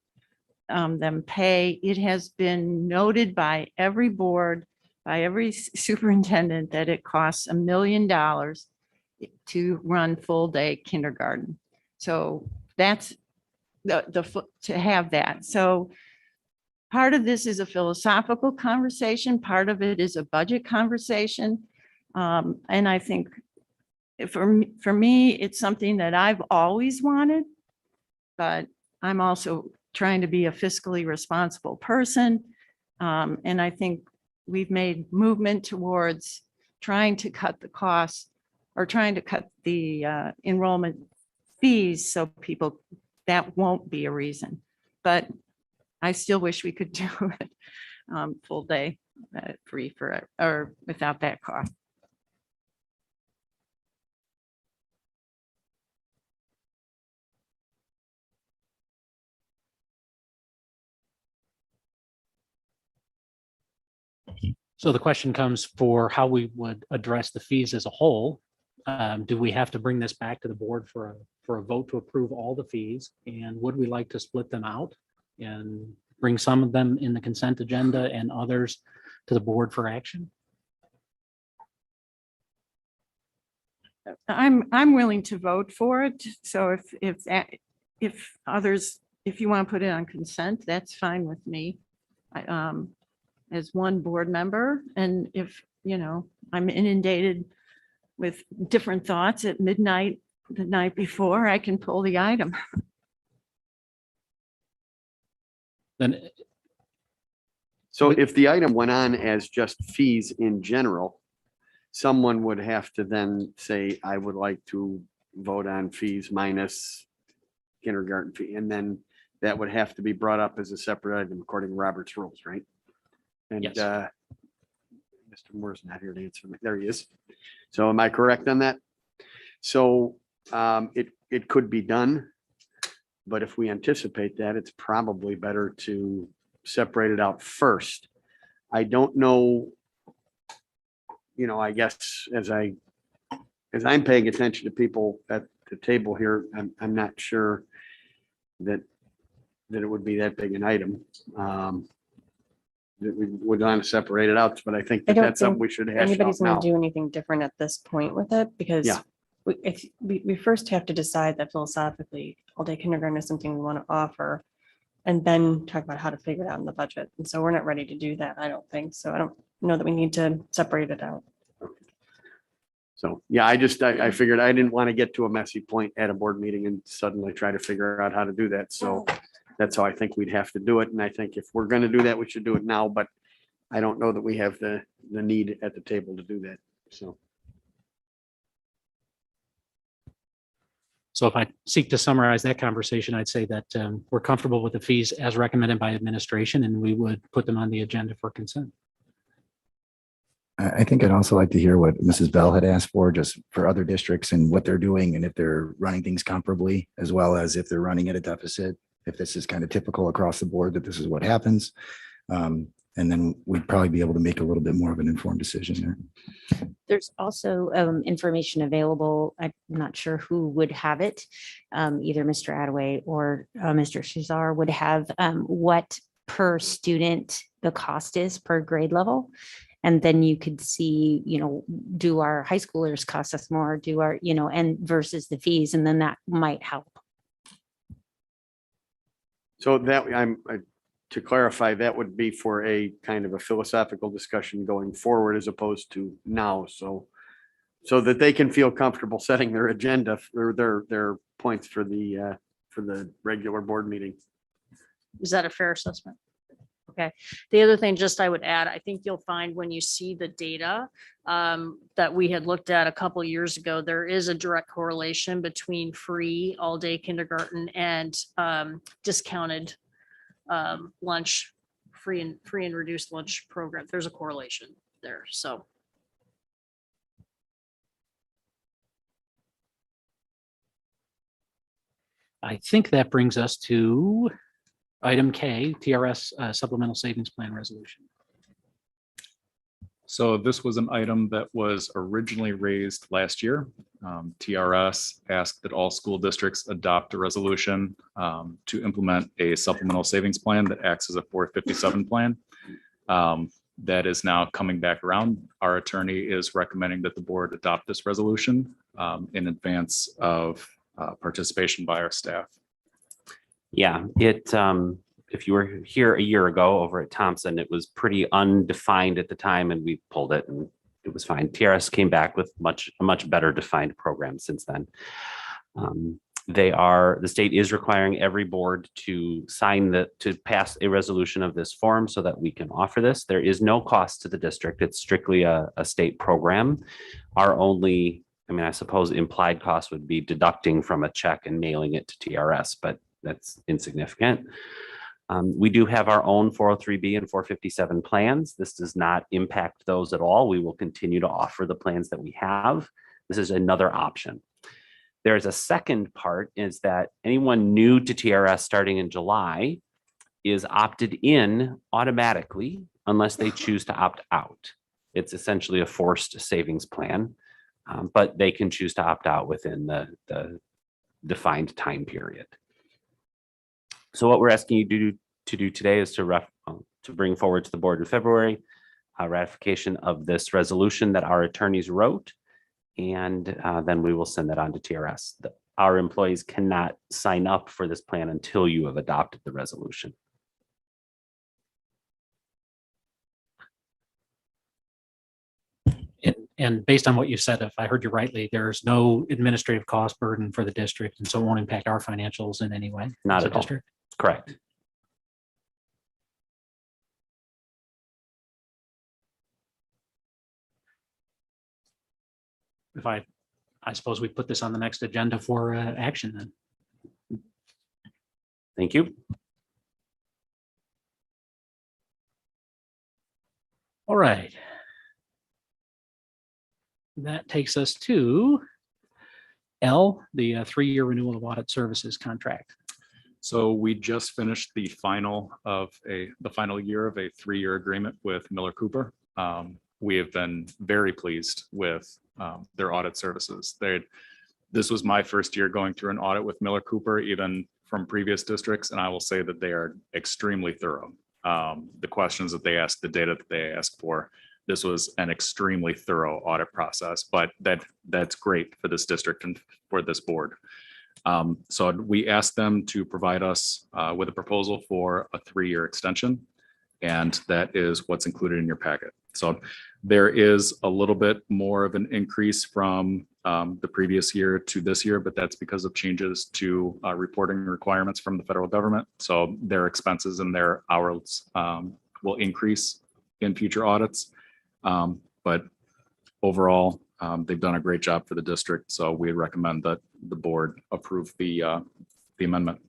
them pay. It has been noted by every board, by every superintendent, that it costs $1 million to run full day kindergarten. So that's to have that. So part of this is a philosophical conversation. Part of it is a budget conversation. And I think for me, it's something that I've always wanted, but I'm also trying to be a fiscally responsible person. And I think we've made movement towards trying to cut the costs or trying to cut the enrollment fees so that won't be a reason. But I still wish we could do it full day free or without that cost. So the question comes for how we would address the fees as a whole. Do we have to bring this back to the board for a vote to approve all the fees? And would we like to split them out and bring some of them in the consent agenda and others to the board for action? I'm willing to vote for it. So if you want to put it on consent, that's fine with me. As one board member, and if, I'm inundated with different thoughts at midnight the night before, I can pull the item. then So if the item went on as just fees in general, someone would have to then say, I would like to vote on fees minus kindergarten fee, and then that would have to be brought up as a separate item according to Robert's rules, right? And Yes. Mr. Moore's not here to answer me. There he is. So am I correct on that? So it could be done, but if we anticipate that, it's probably better to separate it out first. I don't know, I guess as I'm paying attention to people at the table here, I'm not sure that it would be that big an item. That we would want to separate it out, but I think I don't that's something think we should hash out anybody's now. going to do anything different at this point with it because Yeah. we first have to decide that philosophically, all-day kindergarten is something we want to offer and then talk about how to figure it out in the budget. And so we're not ready to do that, I don't think. So I don't know that we need to separate it out. So, yeah, I figured I didn't want to get to a messy point at a board meeting and suddenly try to figure out how to do that. So that's how I think we'd have to do it. And I think if we're going to do that, we should do it now, but I don't know that we have the need at the table to do that. So if I seek to summarize that conversation, I'd say that we're comfortable with the fees as recommended by administration, and we would put them on the agenda for consent. I think I'd also like to hear what Mrs. Bell had asked for, just for other districts and what they're doing and if they're running things comparably, as well as if they're running at a deficit, if this is kind of typical across the board, that this is what happens. And then we'd probably be able to make a little bit more of an informed decision there. There's also information available. I'm not sure who would have it. Either Mr. Attaway or Mr. Shazar would have what per student the cost is per grade level. And then you could see, do our high schoolers cost us more? Do our, and versus the fees, and then that might help. So that to clarify, that would be for a kind of a philosophical discussion going forward as opposed to now. So that they can feel comfortable setting their agenda or their points for the regular board meeting. Is that a fair assessment? Okay. The other thing just I would add, I think you'll find when you see the data that we had looked at a couple years ago, there is a direct correlation between free all-day kindergarten and discounted lunch, free and reduced lunch program. There's a correlation there. So. I think that brings us to item K, TRS Supplemental Savings Plan Resolution. So this was an item that was originally raised last year. TRS asked that all school districts adopt a resolution to implement a supplemental savings plan that acts as a 457 plan. That is now coming back around. Our attorney is recommending that the board adopt this resolution in advance of participation by our staff. Yeah, if you were here a year ago over at Thompson, it was pretty undefined at the time and we pulled it and it was fine. TRS came back with a much better defined program since then. The state is requiring every board to to pass a resolution of this form so that we can offer this. There is no cost to the district. It's strictly a state program. Our only, I suppose implied cost would be deducting from a check and mailing it to TRS, but that's insignificant. We do have our own 403B and 457 plans. This does not impact those at all. We will continue to offer the plans that we have. This is another option. There's a second part is that anyone new to TRS starting in July is opted in automatically unless they choose to opt out. It's essentially a forced savings plan, but they can choose to opt out within the defined time period. So what we're asking you to do today is to bring forward to the board in February a ratification of this resolution that our attorneys wrote, and then we will send that on to TRS. Our employees cannot sign up for this plan until you have adopted the resolution. And based on what you said, if I heard you rightly, there's no administrative cost burden for the district, and so it won't impact our financials in any way. Not as a at all. district. Correct. if I suppose we put this on the next agenda for action then. Thank you. All right. That takes us to L, the 3-year renewal of audit services contract. So we just finished the final year of a 3-year agreement with Miller Cooper. We have been very pleased with their audit services. This was my first year going through an audit with Miller Cooper, even from previous districts, and I will say that they are extremely thorough. The questions that they ask, the data that they ask for, this was an extremely thorough audit process, but that's great for this district and for this board. So we asked them to provide us with a proposal for a 3-year extension, and that is what's included in your packet. So there is a little bit more of an increase from the previous year to this year, but that's because of changes to reporting requirements from the federal government. So their expenses and their hours will increase in future audits. But overall, they've done a great job for the district. So we recommend that the board approve the amendment.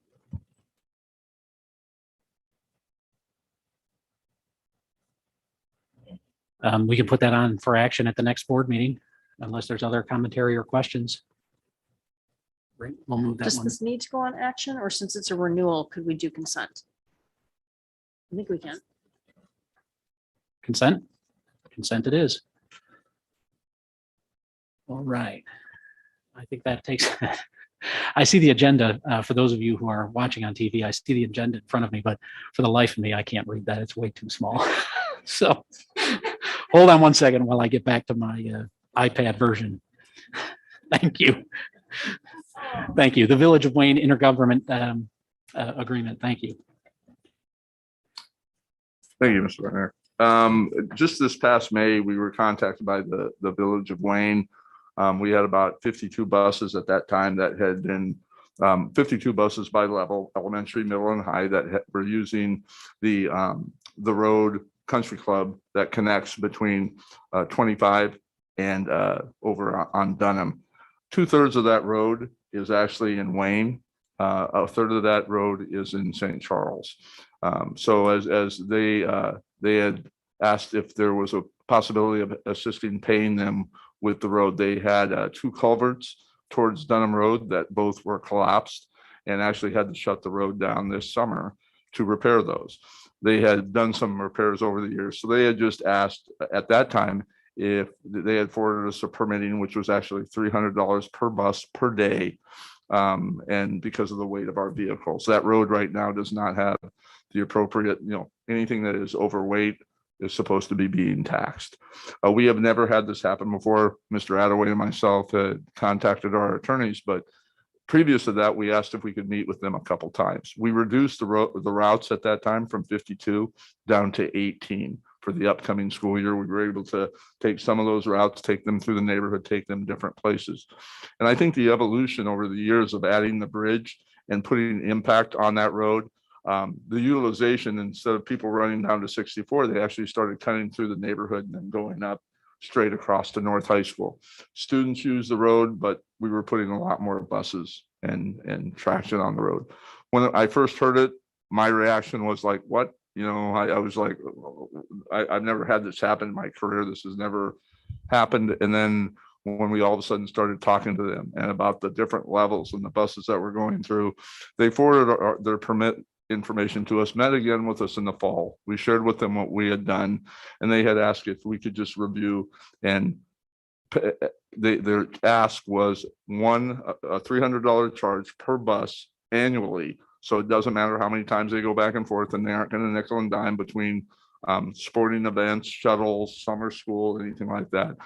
We can put that on for action at the next board meeting, unless there's other commentary or questions. Great, we'll move that Does one. this need to go on action, or since it's a renewal, could we do consent? I think we can. Consent? Consent it is. All right. I think that takes, I see the agenda. For those of you who are watching on TV, I see the agenda in front of me, but for the life of me, I can't read that. It's way too small. So hold on one second while I get back to my iPad version. Thank you. Thank you. The Village of Wayne Intergovernment Agreement. Thank you. Thank you, Mr. Werner. Just this past May, we were contacted by the Village of Wayne. We had about 52 buses at that time that had been 52 buses by level, elementary, middle, and high, that were using the road country club that connects between 25 and over on Dunham. 2/3 of that road is actually in Wayne. A third of that road is in St. Charles. So as they had asked if there was a possibility of assisting paying them with the road, they had 2 culverts towards Dunham Road that both were collapsed, and actually had to shut the road down this summer to repair those. They had done some repairs over the years, so they had just asked at that time if they had forwarded us a permitting, which was actually $300 per bus per day. And because of the weight of our vehicles, that road right now does not have the appropriate, anything that is overweight is supposed to be being taxed. We have never had this happen before. Mr. Attaway and myself had contacted our attorneys, but previous to that, we asked if we could meet with them a couple times. We reduced the routes at that time from 52 down to 18 for the upcoming school year. We were able to take some of those routes, take them through the neighborhood, take them different places. And I think the evolution over the years of adding the bridge and putting impact on that road, the utilization, instead of people running down to 64, they actually started cutting through the neighborhood and then going up straight across to North High School. Students use the road, but we were putting a lot more buses and traction on the road. When I first heard it, my reaction was like, what? I was like, I've never had this happen in my career. This has never happened. And then when we all of a sudden started talking to them and about the different levels and the buses that were going through, they forwarded their permit information to us, met again with us in the fall. We shared with them what we had done, and they had asked if we could just review, and their ask was a $300 charge per bus annually. So it doesn't matter how many times they go back and forth, and they aren't going to nickel and dime between sporting events, shuttles, summer school, anything like that.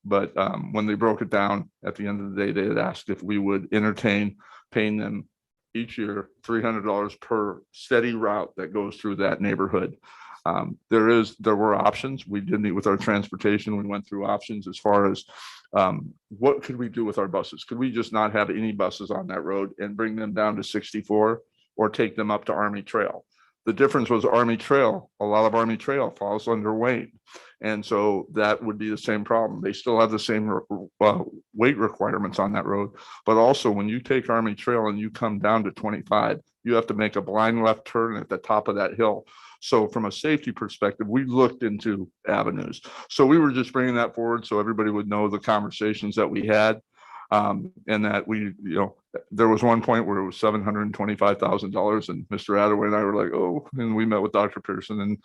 But when they broke it down at the end of the day, they had asked if we would entertain paying them each year $300 per steady route that goes through that neighborhood. There were options. We did meet with our transportation. We went through options as far as what could we do with our buses? Could we just not have any buses on that road and bring them down to 64 or take them up to Army Trail? The difference was Army Trail, a lot of Army Trail falls under Wayne. And so that would be the same problem. They still have the same weight requirements on that road. But also when you take Army Trail and you come down to 25, you have to make a blind left turn at the top of that hill. So from a safety perspective, we looked into avenues. So we were just bringing that forward so everybody would know the conversations that we had. And that we, there was one point where it was $725,000 and Mr. Attaway and I were like, oh, and we met with Dr. Pearson and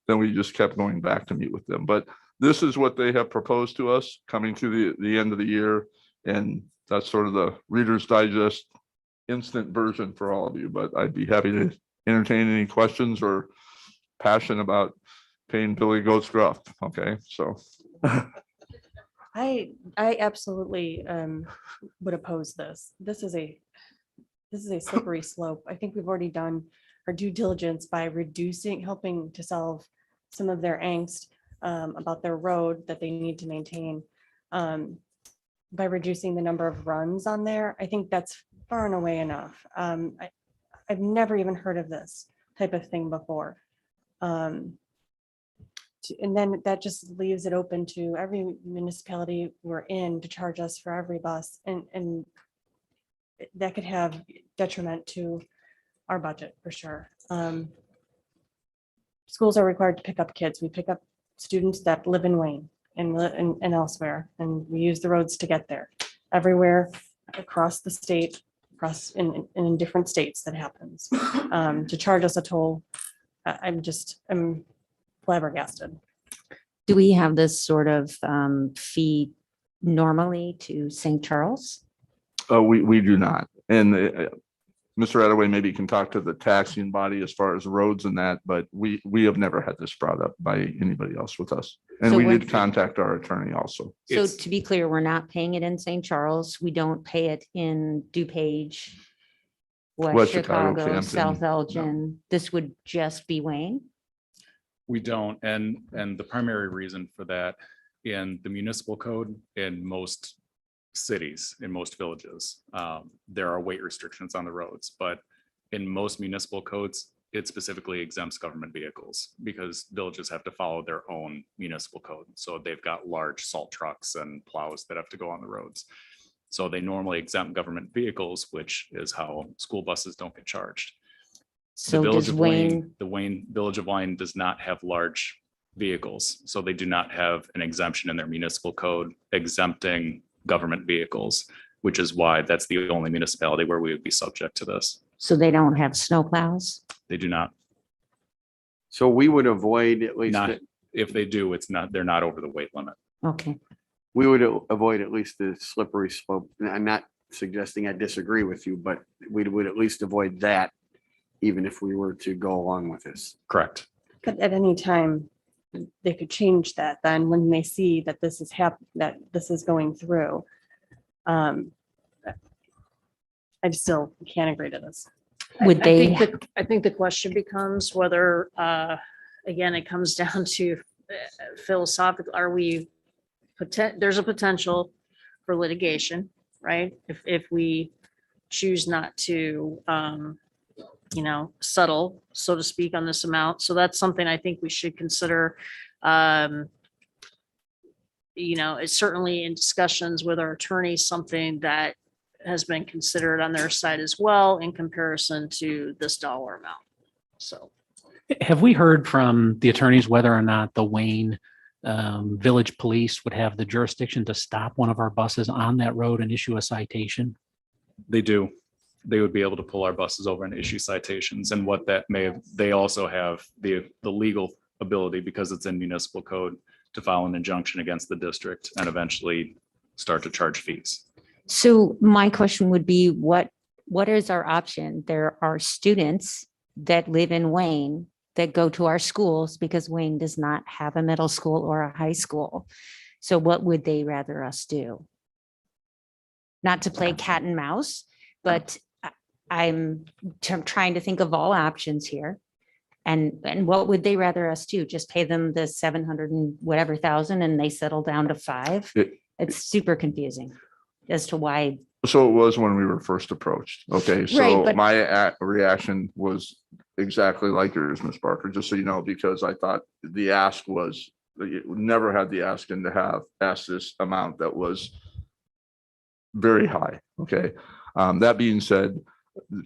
then we just kept going back to meet with them. But this is what they have proposed to us coming to the end of the year. And that's sort of the Reader's Digest instant version for all of you, but I'd be happy to entertain any questions or passion about paying Billy Goat's gruff. Okay, so. I absolutely would oppose this. This is a slippery slope. I think we've already done our due diligence by helping to solve some of their angst about their road that they need to maintain by reducing the number of runs on there. I think that's far and away enough. I've never even heard of this type of thing before. And then that just leaves it open to every municipality we're in to charge us for every bus, and that could have detriment to our budget for sure. Schools are required to pick up kids. We pick up students that live in Wayne and elsewhere, and we use the roads to get there. Everywhere across the state, in different states that happens. To charge us a toll, I'm flabbergasted. Do we have this sort of fee normally to St. Charles? We do not. And Mr. Attaway maybe can talk to the taxing body as far as roads and that, but we have never had this brought up by anybody else with us. And So we when- did contact our attorney also. So to be clear, we're not paying it in St. Charles. We don't pay it in DuPage, West Chicago, Canton, South no. Elgin. This would just be Wayne? We don't, and the primary reason for that in the municipal code in most cities, in most villages, there are weight restrictions on the roads, but in most municipal codes, it specifically exempts government vehicles because villages have to follow their own municipal code. So they've got large salt trucks and plows that have to go on the roads. So they normally exempt government vehicles, which is how school buses don't get charged. So The village does of Wayne, the Village of Wayne does not have large vehicles, so they do not have an exemption in their municipal code exempting government vehicles, which is why that's the only municipality where we would be subject to this. so they don't have snow plows? They do not. So we would avoid at least, Not, if they do, they're not over the weight limit. Okay. we would avoid at least the slippery slope. And I'm not suggesting I disagree with you, but we would at least avoid that even if we were to go along with this. Correct. But at any time, they could change that then when they see that this is that this is going through. I still can't agree to this. Would they, I think the question becomes whether, again, it comes down to philosophical, there's a potential for litigation, right? If we choose not to, settle, so to speak, on this amount. So that's something I think we should consider. It's certainly in discussions with our attorneys, something that has been considered on their side as well in comparison to this dollar amount. So. Have we heard from the attorneys whether or not the Wayne Village Police would have the jurisdiction to stop one of our buses on that road and issue a citation? They do. They would be able to pull our buses over and issue citations, and what that they also have the legal ability, because it's in municipal code, to file an injunction against the district and eventually start to charge fees. so my question would be, what is our option? There are students that live in Wayne that go to our schools because Wayne does not have a middle school or a high school. So what would they rather us do? Not to play cat and mouse, but I'm trying to think of all options here. And what would they rather us do? Just pay them the 700 and whatever thousand and they settle down to 5? It's super confusing as to why. So it was when we were first approached. Okay, Right, so but- my reaction was exactly like yours, Ms. Barker, just so you know, because I thought the ask was never had the asking to have asked this amount that was very high. Okay. That being said,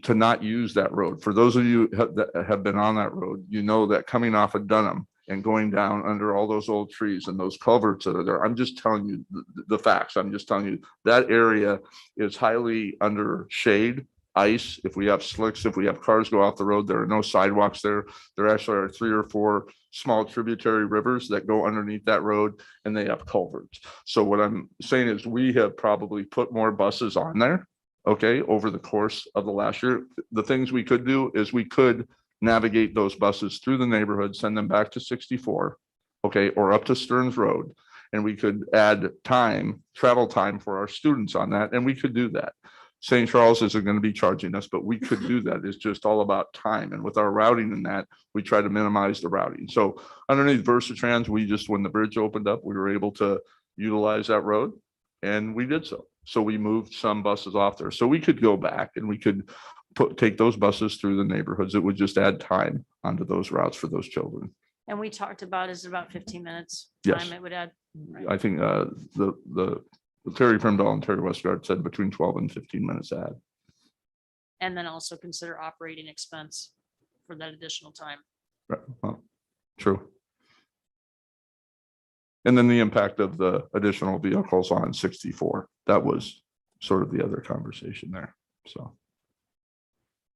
to not use that road, for those of you that have been on that road, you know that coming off of Dunham and going down under all those old trees and those culverts that are there, I'm just telling you the facts. I'm just telling you that area is highly under shade, ice. If we have slicks, if we have cars go off the road, there are no sidewalks there. There actually are 3 or 4 small tributary rivers that go underneath that road, and they have culverts. So what I'm saying is we have probably put more buses on there, okay, over the course of the last year. The things we could do is we could navigate those buses through the neighborhood, send them back to 64, okay, or up to Stearns Road. And we could add time, travel time for our students on that, and we could do that. St. Charles isn't going to be charging us, but we could do that. It's just all about time. And with our routing and that, we try to minimize the routing. So underneath Versatrans, we just, when the bridge opened up, we were able to utilize that road, and we did so. So we moved some buses off there. So we could go back and we could take those buses through the neighborhoods. It would just add time onto those routes for those children. And we talked about, is it about 15 minutes? Yes. Time it would add. Right. I think the Terry Primdahl and Terry Westgard said between 12 and 15 minutes add. And then also consider operating expense for that additional time. Right. Well, true. And then the impact of the additional vehicles on 64. That was sort of the other conversation there. So.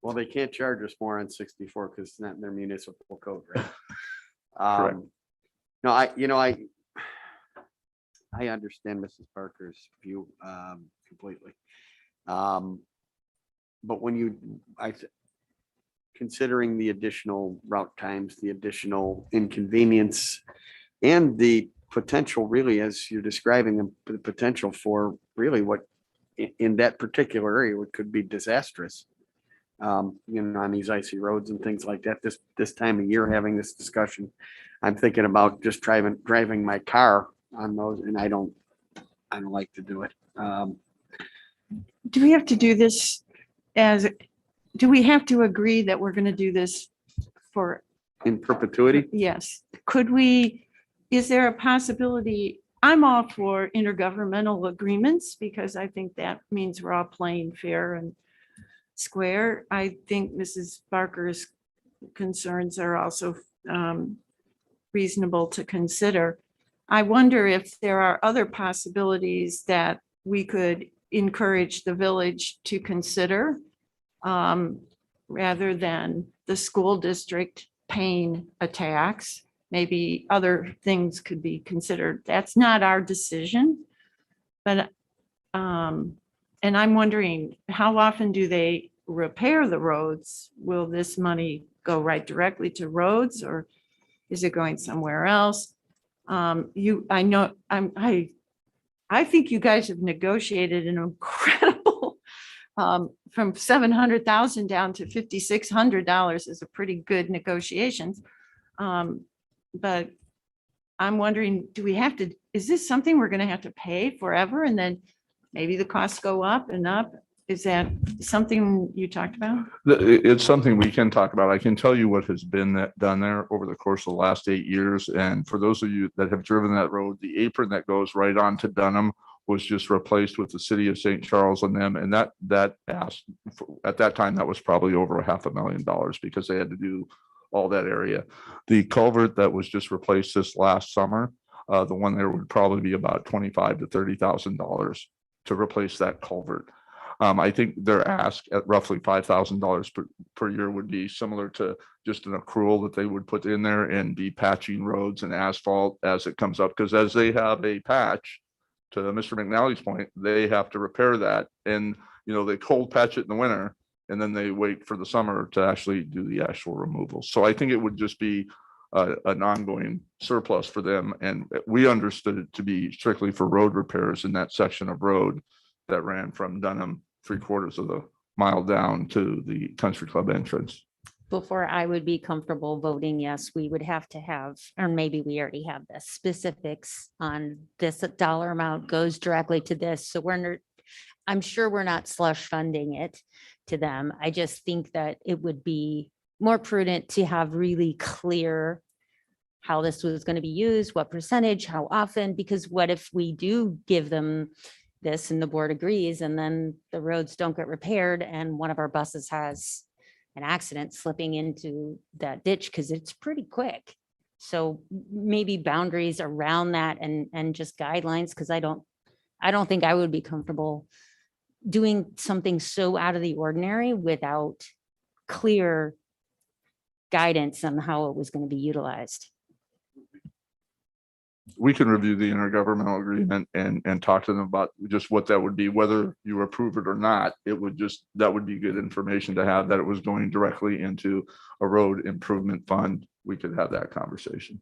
Well, they can't charge us more on 64 because it's not in their municipal code, right? Correct. No, I understand Mrs. Parker's view completely. But when considering the additional route times, the additional inconvenience, and the potential, really, as you're describing them, the potential for really what in that particular area what could be disastrous. On these icy roads and things like that. This time of year, having this discussion, I'm thinking about just driving my car on those, and I don't like to do it. Do we have to do this do we have to agree that we're going to do this for? In perpetuity? Yes. Is there a possibility? I'm all for intergovernmental agreements because I think that means we're all playing fair and square. I think Mrs. Barker's concerns are also reasonable to consider. I wonder if there are other possibilities that we could encourage the village to consider rather than the school district paying a tax. Maybe other things could be considered. That's not our decision, but and I'm wondering, how often do they repair the roads? Will this money go right directly to roads, or is it going somewhere else? I think you guys have negotiated an incredible, from 700,000 down to $5,600 is a pretty good negotiations. But I'm wondering, is this something we're going to have to pay forever? And then maybe the costs go up and up. Is that something you talked about? It's something we can talk about. I can tell you what has been done there over the course of the last 8 years. And for those of you that have driven that road, the apron that goes right onto Dunham was just replaced with the city of St. Charles and them. And that asked at that time, that was probably over $500,000 because they had to do all that area. The culvert that was just replaced this last summer, the one there would probably be about $25,000 to $30,000 to replace that culvert. I think their ask at roughly $5,000 per year would be similar to just an accrual that they would put in there and be patching roads and asphalt as it comes up. Because as they have a patch, to Mr. McNally's point, they have to repair that. And, they cold patch it in the winter and then they wait for the summer to actually do the actual removal. So I think it would just be an ongoing surplus for them. And we understood it to be strictly for road repairs in that section of road that ran from Dunham 3/4 of the mile down to the country club entrance. Before I would be comfortable voting yes, we would have to have, or maybe we already have the specifics on this dollar amount goes directly to this. So I'm sure we're not slush funding it to them. I just think that it would be more prudent to have really clear how this was going to be used, what percentage, how often, because what if we do give them this and the board agrees and then the roads don't get repaired and one of our buses has an accident slipping into that ditch because it's pretty quick. So maybe boundaries around that and just guidelines, because I don't think I would be comfortable doing something so out of the ordinary without clear guidance on how it was going to be utilized. We can review the intergovernmental agreement and talk to them about just what that would be, whether you approve it or not. That would be good information to have, that it was going directly into a road improvement fund. We could have that conversation.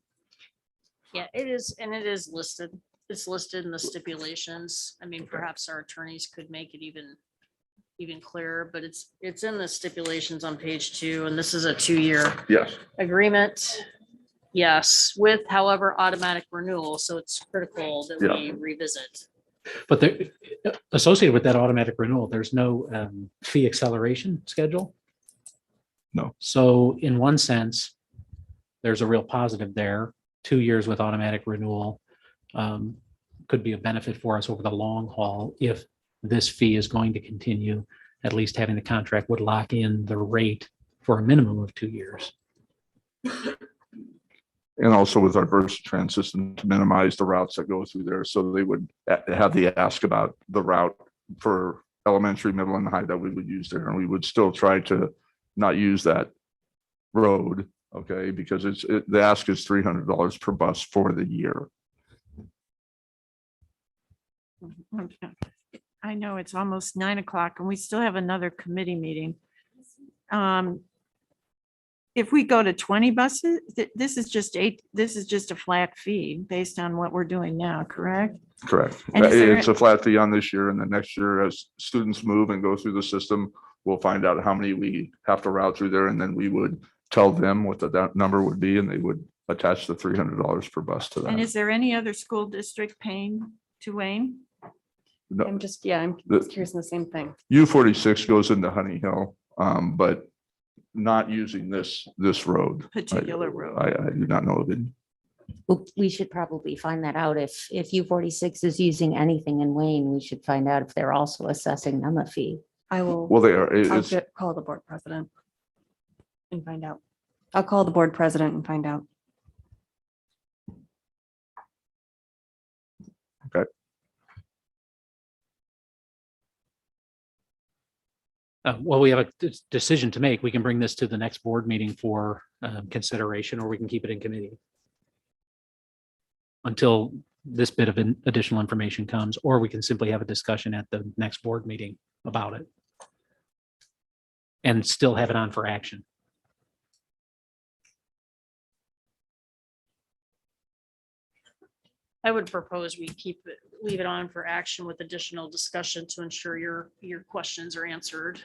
Yeah, it is, and it is listed. It's listed in the stipulations. I mean, perhaps our attorneys could make it even clearer, but it's in the stipulations on page 2, and this is a 2-year Yes. agreement. Yes, with however automatic renewal. So it's critical that we revisit. But associated with that automatic renewal, there's no fee acceleration schedule. No. So in one sense, there's a real positive there. 2 years with automatic renewal could be a benefit for us over the long haul if this fee is going to continue. At least having the contract would lock in the rate for a minimum of 2 years. And also with our Versatrans system to minimize the routes that go through there. So they would have the ask about the route for elementary, middle and high that we would use there. And we would still try to not use that road. Okay, because the ask is $300 per bus for the year. I know it's almost 9 o'clock and we still have another committee meeting. If we go to 20 buses, this is just a flat fee based on what we're doing now, correct? Correct. And is there- It's a flat fee on this year, and the next year, as students move and go through the system, we'll find out how many we have to route through there, and then we would tell them what that number would be, and they would attach the $300 per bus to And that. is there any other school district paying to Wayne? No, I'm just curious in the same thing. U-46 goes into Honey Hill, but not using this road. Particular road. I do not know of it. Well, we should probably find that out. If U46 is using anything in Wayne, we should find out if they're also assessing them a fee. I will. Well, they are. I'll call the board president and find out. I'll call the board president and find out. Okay. Well, we have a decision to make. We can bring this to the next board meeting for consideration, or we can keep it in committee until this bit of additional information comes, or we can simply have a discussion at the next board meeting about it and still have it on for action. I would propose we leave it on for action with additional discussion to ensure your questions are answered.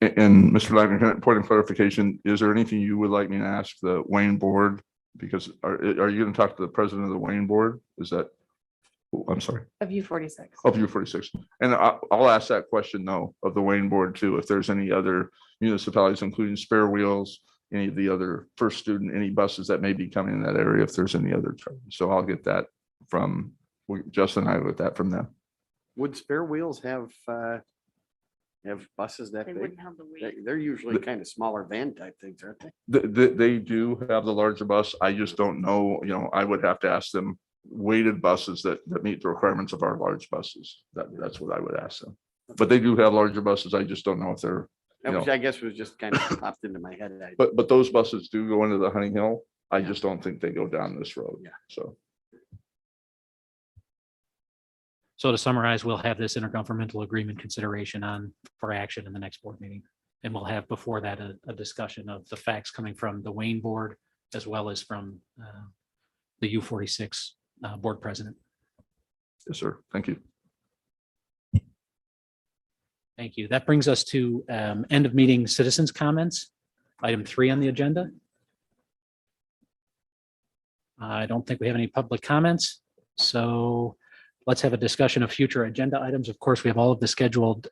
And Mr. Wagner, point of clarification, is there anything you would like me to ask the Wayne board? Because are you going to talk to the president of the Wayne board? Is that, I'm sorry, Of U46. of U46? And I'll ask that question though, of the Wayne board too, if there's any other municipalities, including Spare Wheels, any of the other first student, any buses that may be coming in that area, if there's any other. So I'll get that from Justin and I will get that from them. Would Spare Wheels have buses that They big? wouldn't have the weight. They're usually kind of smaller van type things, aren't they? They do have the larger bus. I just don't know, I would have to ask them weighted buses that meet the requirements of our large buses. That's what I would ask them. But they do have larger buses. I just don't know if they're, Which I guess was just kind of popped into my head. but those buses do go into the Honey Hill. I just don't think they go down this road. Yeah. So to summarize, we'll have this intergovernmental agreement consideration on for action in the next board meeting. And we'll have before that a discussion of the facts coming from the Wayne board as well as from the U46 board president. Yes, sir. Thank you. Thank you. That brings us to end of meeting citizens comments. Item 3 on the agenda. I don't think we have any public comments. So let's have a discussion of future agenda items. Of course, we have all of the scheduled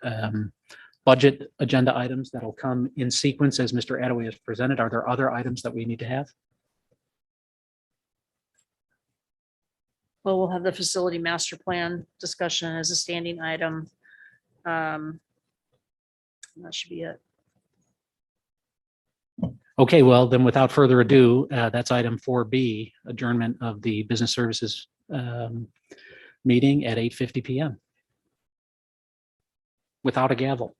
budget agenda items that'll come in sequence as Mr. Attaway has presented. Are there other items that we need to have? Well, we'll have the facility master plan discussion as a standing item. That should be it. Okay, well, then without further ado, that's item 4B, adjournment of the business services meeting at 8:50 PM. Without a gavel.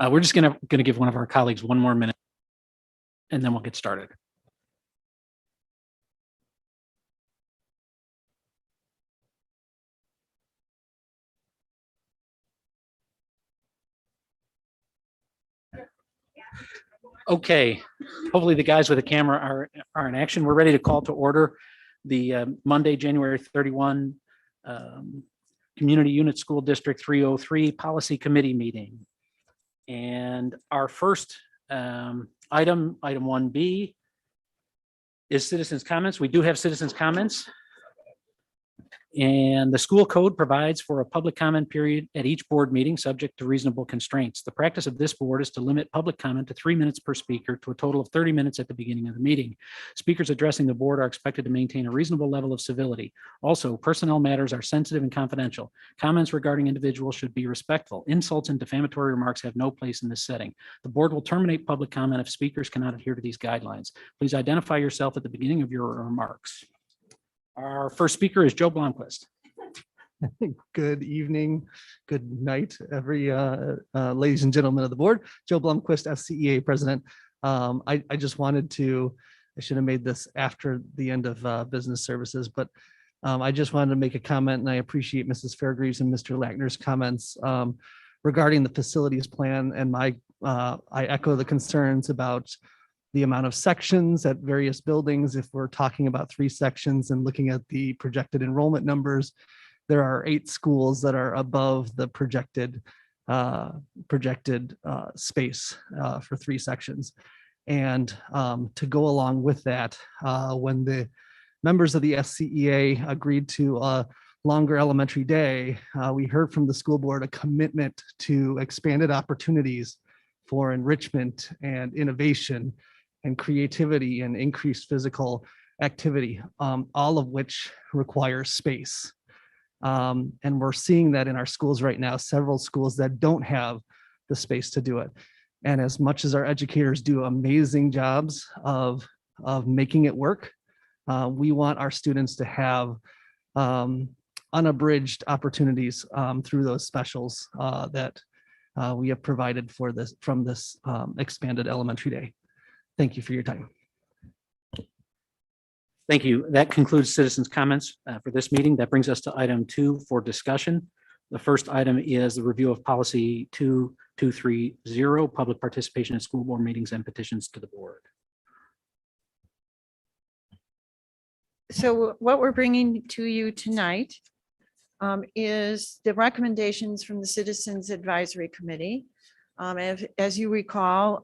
We're just gonna give one of our colleagues one more minute, and then we'll get started. Okay, hopefully the guys with the camera are in action. We're ready to call to order the Monday, January 31 Community Unit School District 303 Policy Committee meeting. And our first item 1B, is citizens' comments. We do have citizens' comments. And the school code provides for a public comment period at each board meeting, subject to reasonable constraints. The practice of this board is to limit public comment to 3 minutes per speaker to a total of 30 minutes at the beginning of the meeting. Speakers addressing the board are expected to maintain a reasonable level of civility. Also, personnel matters are sensitive and confidential. Comments regarding individuals should be respectful. Insults and defamatory remarks have no place in this setting. The board will terminate public comment if speakers cannot adhere to these guidelines. Please identify yourself at the beginning of your remarks. Our first speaker is Joe Blomquist. Good evening, good night, ladies and gentlemen of the board. Joe Blomquist, FCEA president. I just wanted to, I should have made this after the end of business services, but I just wanted to make a comment, and I appreciate Mrs. Fairgreaves and Mr. Lackner's comments regarding the facilities plan. And I echo the concerns about the amount of sections at various buildings. If we're talking about 3 sections and looking at the projected enrollment numbers, there are 8 schools that are above the projected space for 3 sections. And to go along with that, when the members of the SCEA agreed to a longer elementary day, we heard from the school board a commitment to expanded opportunities for enrichment and innovation and creativity and increased physical activity, all of which requires space. And we're seeing that in our schools right now, several schools that don't have the space to do it. And as much as our educators do amazing jobs of making it work, we want our students to have unabridged opportunities through those specials that we have provided for this from this expanded elementary day. Thank you for your time. Thank you. That concludes citizens' comments for this meeting. That brings us to item 2 for discussion. The first item is the review of policy 2230, public participation in school board meetings and petitions to the board. So what we're bringing to you tonight is the recommendations from the Citizens Advisory Committee. As you recall,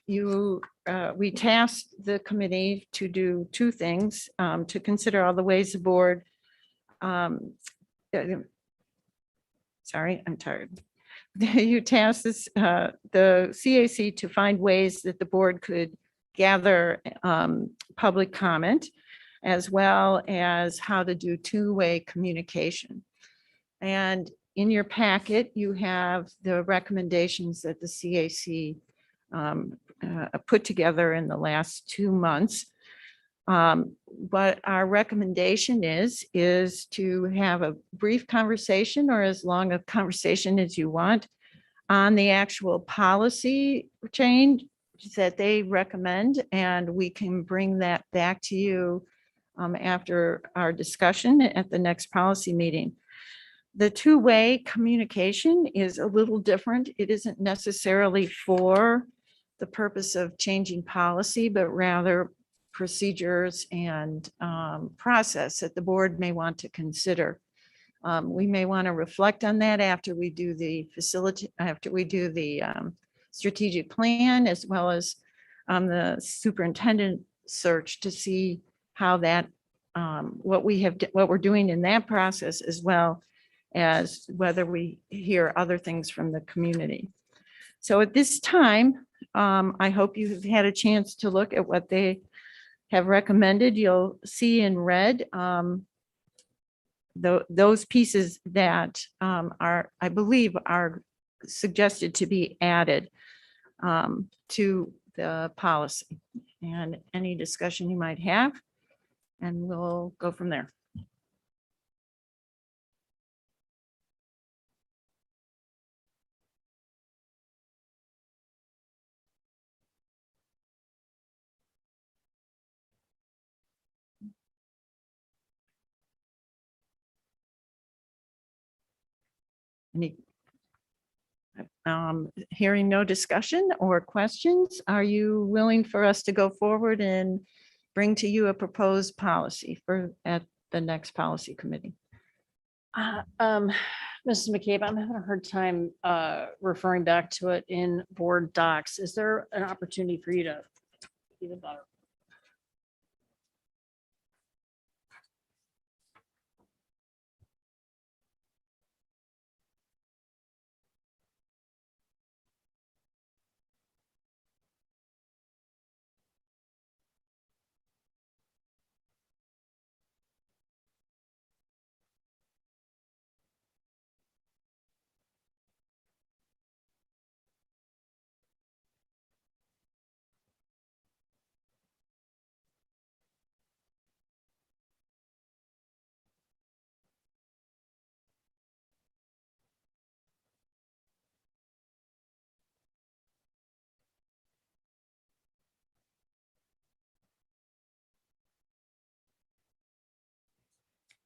we tasked the committee to do 2 things, to consider all the ways the board, sorry, I'm tired. You tasked this, the CAC to find ways that the board could gather public comment, as well as how to do 2-way communication. And in your packet, you have the recommendations that the CAC put together in the last 2 months. What our recommendation is to have a brief conversation, or as long a conversation as you want, on the actual policy change that they recommend, and we can bring that back to you after our discussion at the next policy meeting. The 2-way communication is a little different. It isn't necessarily for the purpose of changing policy, but rather procedures and process that the board may want to consider. We may want to reflect on that after we do the strategic plan, as well as the superintendent search, to see how that what we're doing in that process, as well as whether we hear other things from the community. So at this time, I hope you have had a chance to look at what they have recommended. You'll see in red those pieces that I believe are suggested to be added to the policy, and any discussion you might have, and we'll go from there. Any hearing no discussion or questions, are you willing for us to go forward and bring to you a proposed policy for at the next policy committee? Mrs. McCabe, I'm having a hard time referring back to it in board docs. Is there an opportunity for you to give about it?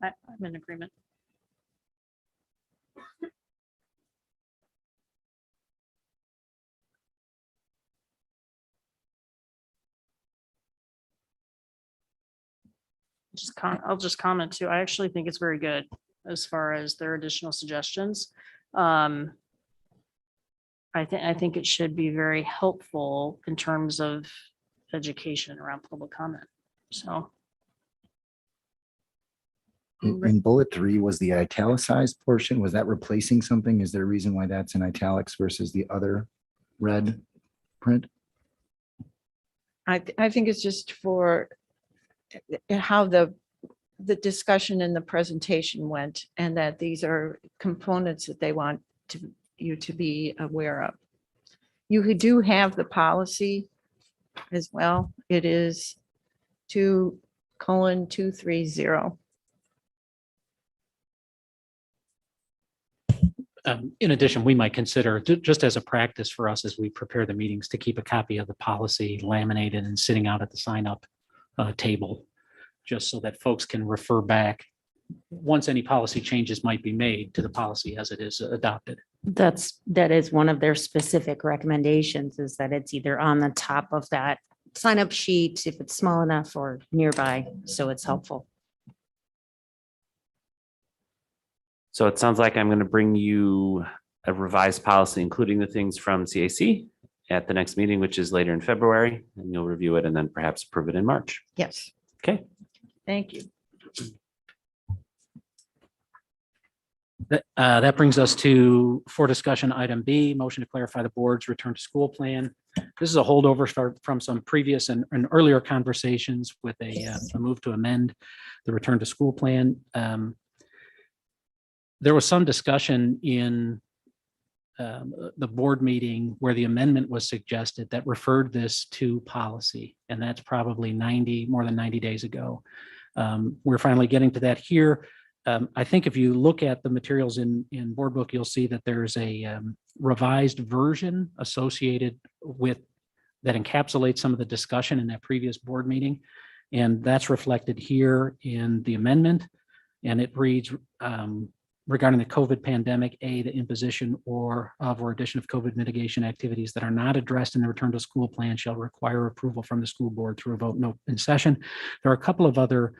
I'm in agreement. I'll just comment too. I actually think it's very good as far as their additional suggestions. I think it should be very helpful in terms of education around public comment. So In bullet 3 was the italicized portion. Was that replacing something? Is there a reason why that's in italics versus the other red print? I think it's just for how the discussion and the presentation went, and that these are components that they want you to be aware of. You do have the policy as well. It is 2:230. In addition, we might consider, just as a practice for us as we prepare the meetings, to keep a copy of the policy laminated and sitting out at the sign up table, just so that folks can refer back once any policy changes might be made to the policy as it is adopted. That is one of their specific recommendations, is that it's either on the top of that sign up sheet if it's small enough or nearby, so it's helpful. So it sounds like I'm going to bring you a revised policy, including the things from CAC at the next meeting, which is later in February, and you'll review it and then perhaps approve it in March. Yes. Okay. Thank you. That brings us to, for discussion, item B, motion to clarify the board's return to school plan. This is a holdover from some previous and earlier conversations with a move to amend the return to school plan. There was some discussion in the board meeting where the amendment was suggested that referred this to policy, and that's probably more than 90 days ago. We're finally getting to that here. I think if you look at the materials in board book, you'll see that there's a revised version associated with that encapsulates some of the discussion in that previous board meeting. And that's reflected here in the amendment. And it reads, regarding the COVID pandemic, the imposition or addition of COVID mitigation activities that are not addressed in the return to school plan shall require approval from the school board through a vote in session. There are a couple of other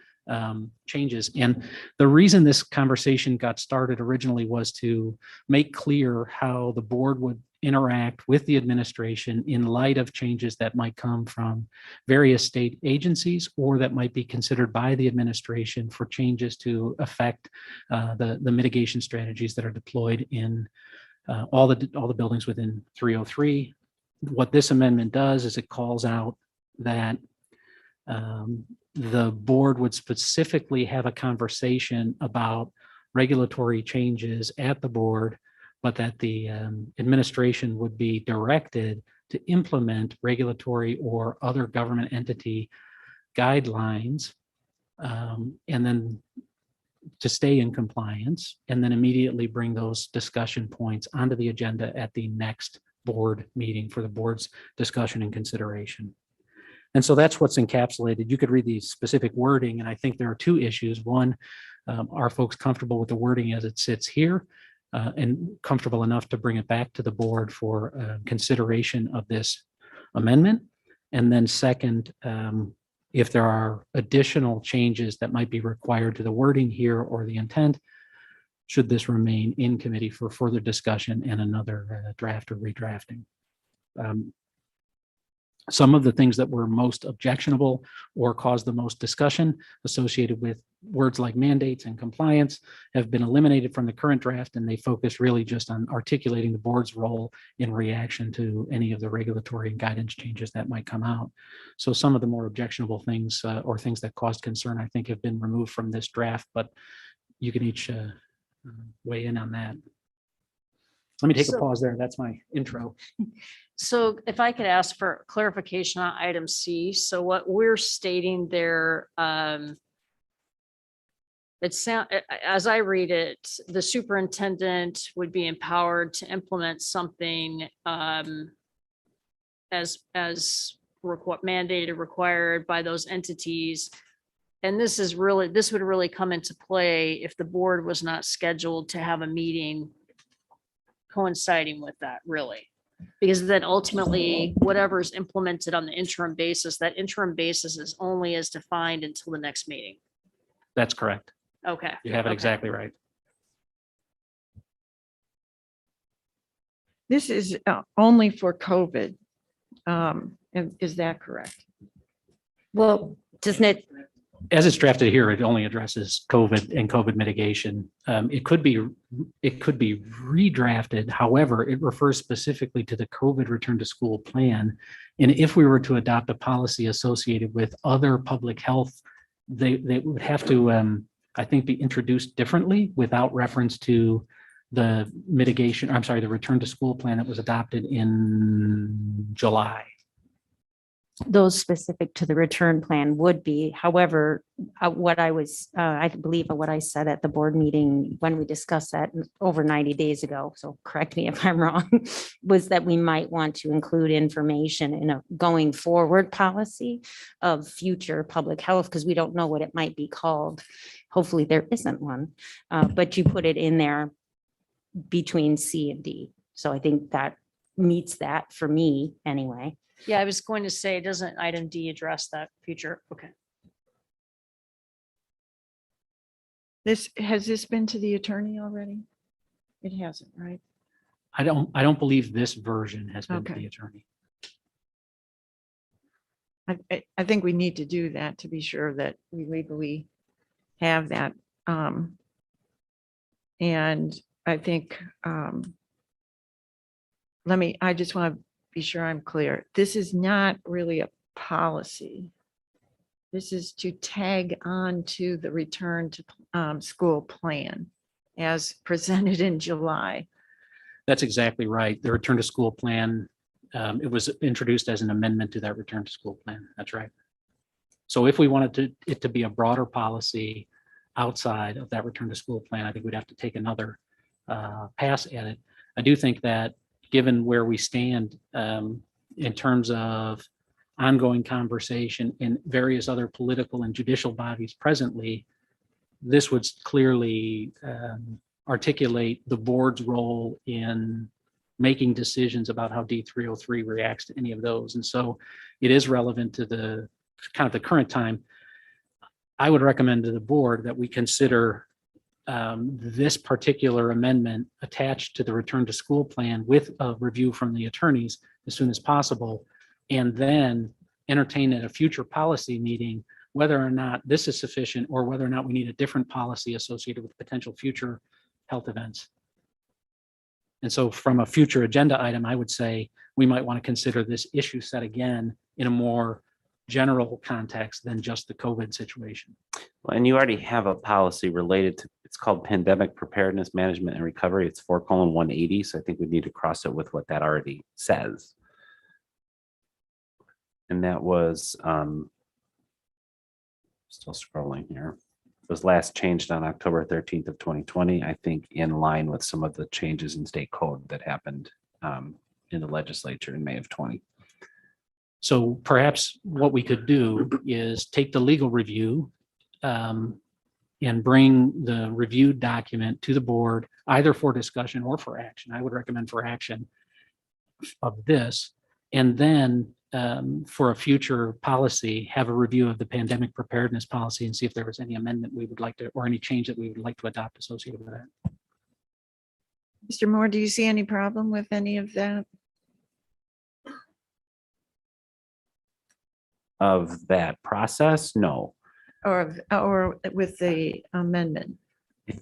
changes. And the reason this conversation got started originally was to make clear how the board would interact with the administration in light of changes that might come from various state agencies or that might be considered by the administration for changes to affect the mitigation strategies that are deployed in all the buildings within 303. What this amendment does is it calls out that the board would specifically have a conversation about regulatory changes at the board, but that the administration would be directed to implement regulatory or other government entity guidelines, and then to stay in compliance, and then immediately bring those discussion points onto the agenda at the next board meeting for the board's discussion and consideration. And so that's what's encapsulated. You could read the specific wording, and I think there are two issues. One, are folks comfortable with the wording as it sits here? and comfortable enough to bring it back to the board for consideration of this amendment. And then second, if there are additional changes that might be required to the wording here or the intent, should this remain in committee for further discussion and another draft or redrafting. Some of the things that were most objectionable or caused the most discussion associated with words like mandates and compliance have been eliminated from the current draft, and they focus really just on articulating the board's role in reaction to any of the regulatory and guidance changes that might come out. So some of the more objectionable things or things that caused concern, I think, have been removed from this draft, but you can each weigh in on that. Let me take a So- pause there. That's my intro. So if I could ask for clarification on item C, so what we're stating there, as I read it, the superintendent would be empowered to implement something as mandated, required by those entities. And this would really come into play if the board was not scheduled to have a meeting coinciding with that, really. Because then ultimately, whatever is implemented on the interim basis, that interim basis is only as defined until the next meeting. That's correct. Okay. You have it Okay. exactly right. This is only for COVID. Is that correct? Well, doesn't it, As it's drafted here, it only addresses COVID and COVID mitigation. It could be redrafted. However, it refers specifically to the COVID return to school plan. And if we were to adopt a policy associated with other public health, they would have to, I think, be introduced differently without reference to the mitigation, I'm sorry, the return to school plan that was adopted in July. those specific to the return plan would be, however, what I was, I believe what I said at the board meeting when we discussed that over 90 days ago, so correct me if I'm wrong, was that we might want to include information in a going forward policy of future public health, because we don't know what it might be called. Hopefully there isn't one, but you put it in there between C and D. So I think that meets that for me anyway. Yeah, I was going to say, doesn't item D address that future? Okay. Has this been to the attorney already? It hasn't, right? I don't believe this version has been to Okay. the attorney. I think we need to do that to be sure that we legally have that. And I think, I just want to be sure I'm clear. This is not really a policy. This is to tag on to the return to school plan as presented in July. That's exactly right. The return to school plan, it was introduced as an amendment to that return to school plan. That's right. So if we wanted it to be a broader policy outside of that return to school plan, I think we'd have to take another pass at it. I do think that given where we stand in terms of ongoing conversation in various other political and judicial bodies presently, this would clearly articulate the board's role in making decisions about how D303 reacts to any of those. And so it is relevant to the kind of the current time. I would recommend to the board that we consider this particular amendment attached to the return to school plan with a review from the attorneys as soon as possible, and then entertain at a future policy meeting whether or not this is sufficient or whether or not we need a different policy associated with potential future health events. And so from a future agenda item, I would say we might want to consider this issue set again in a more general context than just the COVID situation. Well, and you already have a policy related to, it's called Pandemic Preparedness, Management and Recovery. It's 4:180. So I think we need to cross it with what that already says. And that was, still scrolling here, was last changed on October 13th of 2020, I think in line with some of the changes in state code that happened in the legislature in May of 20. So perhaps what we could do is take the legal review in and bring the reviewed document to the board, either for discussion or for action. I would recommend for action of this. And then for a future policy, have a review of the pandemic preparedness policy and see if there was any amendment we would like to, or any change that we would like to adopt associated with that. Mr. Moore, do you see any problem with any of that? Of that process, no. Or with the amendment? I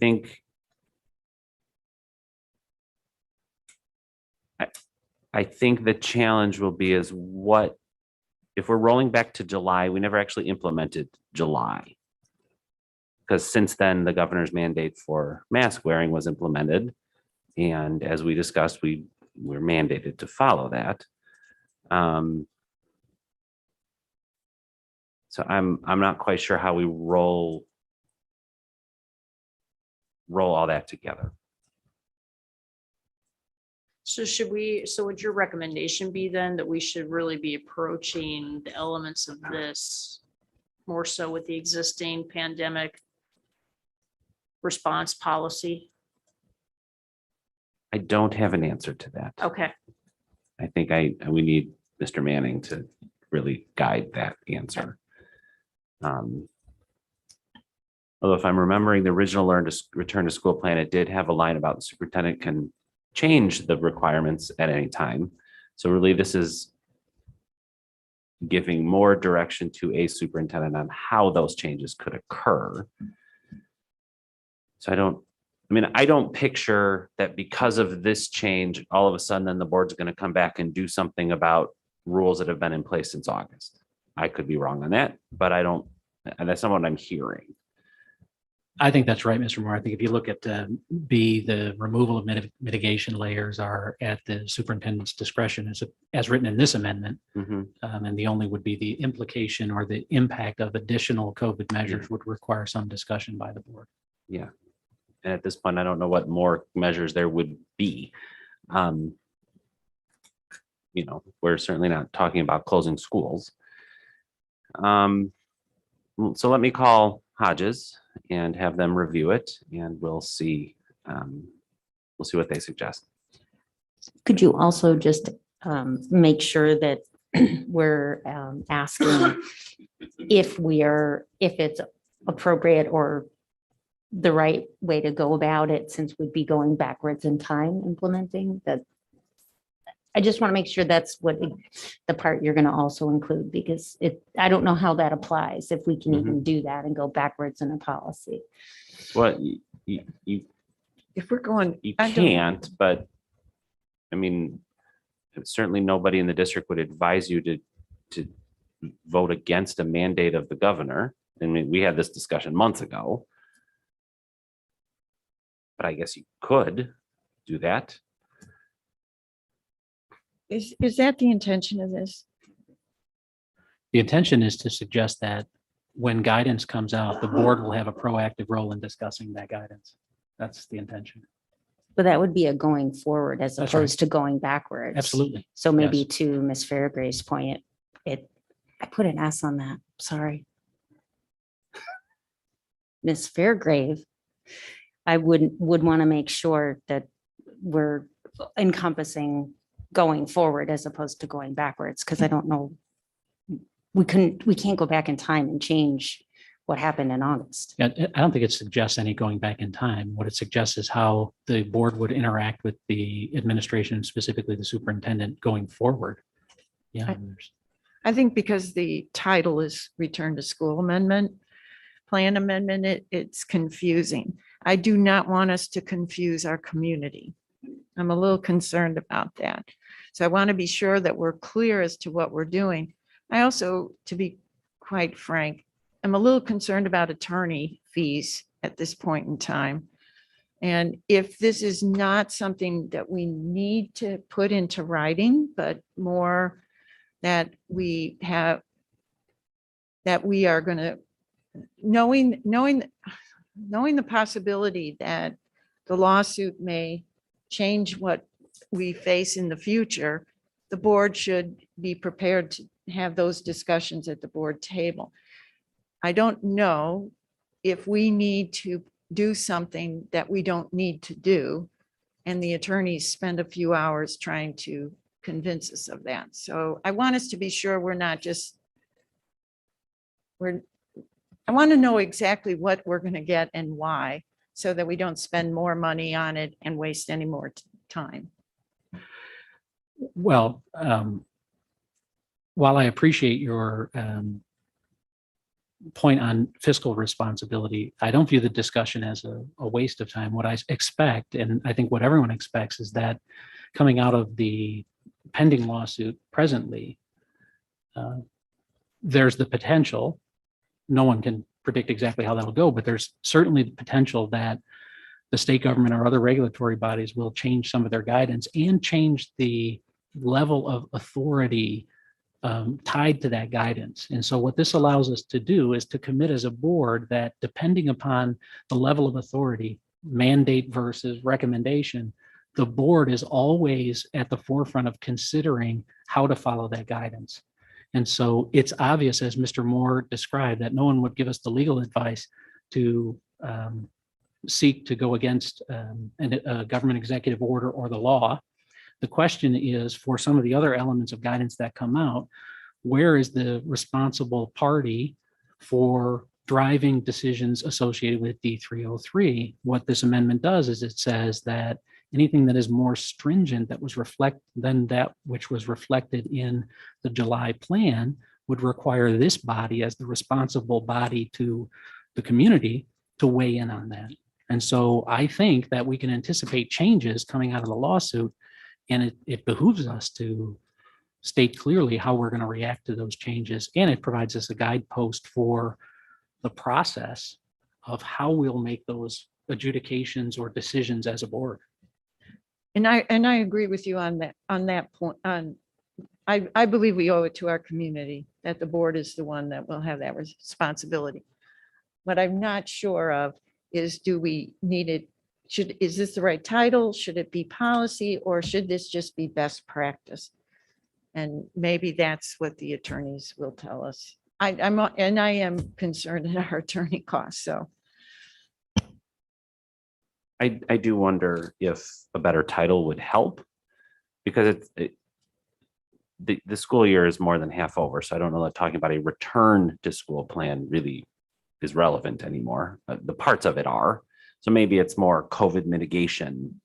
think the challenge will be is what, if we're rolling back to July, we never actually implemented July. Because since then, the governor's mandate for mask wearing was implemented. And as we discussed, we're mandated to follow that. So I'm not quite sure how we roll all that together. So would your recommendation be then that we should really be approaching the elements of this more so with the existing pandemic response policy? I don't have an answer to that. Okay. I think we need Mr. Manning to really guide that answer. Although if I'm remembering the original return to school plan, it did have a line about the superintendent can change the requirements at any time. So really this is giving more direction to a superintendent on how those changes could occur. So I don't picture that because of this change, all of a sudden then the board's going to come back and do something about rules that have been in place since August. I could be wrong on that, but and that's not what I'm hearing. I think that's right, Mr. Moore. I think if you look at the removal of mitigation layers are at the superintendent's discretion as written in this amendment. And the only would be the implication or the impact of additional COVID measures would require some discussion by the board. Yeah. And at this point, I don't know what more measures there would be. We're certainly not talking about closing schools. So let me call Hodges and have them review it, and we'll see what they suggest. Could you also just make sure that we're asking if it's appropriate or the right way to go about it, since we'd be going backwards in time implementing that? I just want to make sure that's what the part you're going to also include, because I don't know how that applies, if we can even do that and go backwards in a policy. Well, If we're going. you can't, but I mean, certainly nobody in the district would advise you to vote against a mandate of the governor. I mean, we had this discussion months ago. But I guess you could do that. Is that the intention of this? The intention is to suggest that when guidance comes out, the board will have a proactive role in discussing that guidance. That's the intention. But that would be a going forward as That's right. opposed to going backwards. Absolutely. So maybe Yes. to Ms. Fairgrave's point, I put an S on that, sorry. Ms. Fairgrave, I would want to make sure that we're encompassing going forward as opposed to going backwards, because I don't know. We can't go back in time and change what happened in August. Yeah, I don't think it suggests any going back in time. What it suggests is how the board would interact with the administration, specifically the superintendent, going forward. Yeah. I think because the title is Return to School Amendment, Plan Amendment, it's confusing. I do not want us to confuse our community. I'm a little concerned about that. So I want to be sure that we're clear as to what we're doing. I also, to be quite frank, I'm a little concerned about attorney fees at this point in time. And if this is not something that we need to put into writing, but more that we have, that we are going to, knowing the possibility that the lawsuit may change what we face in the future, the board should be prepared to have those discussions at the board table. I don't know if we need to do something that we don't need to do. And the attorneys spend a few hours trying to convince us of that. So I want us to be sure we're not just, I want to know exactly what we're going to get and why, so that we don't spend more money on it and waste any more time. Well, while I appreciate your point on fiscal responsibility, I don't view the discussion as a waste of time. What I expect, and I think what everyone expects, is that coming out of the pending lawsuit presently, there's the potential, no one can predict exactly how that'll go, but there's certainly the potential that the state government or other regulatory bodies will change some of their guidance and change the level of authority tied to that guidance. And so what this allows us to do is to commit as a board that, depending upon the level of authority, mandate versus recommendation, the board is always at the forefront of considering how to follow that guidance. And so it's obvious, as Mr. Moore described, that no one would give us the legal advice to seek to go against a government executive order or the law. The question is, for some of the other elements of guidance that come out, where is the responsible party for driving decisions associated with D303? What this amendment does is it says that anything that is more stringent that was than that which was reflected in the July plan would require this body, as the responsible body to the community, to weigh in on that. And so I think that we can anticipate changes coming out of the lawsuit, and it behooves us to state clearly how we're going to react to those changes. And it provides us a guidepost for the process of how we'll make those adjudications or decisions as a board. And I agree with you on that point. I believe we owe it to our community that the board is the one that will have that responsibility. What I'm not sure of is, do we need it? Is this the right title? Should it be policy, or should this just be best practice? And maybe that's what the attorneys will tell us. I am concerned at our attorney costs, so. I do wonder if a better title would help, because the school year is more than half over. So I don't know that talking about a return to school plan really is relevant anymore. The parts of it are. So maybe it's more COVID mitigation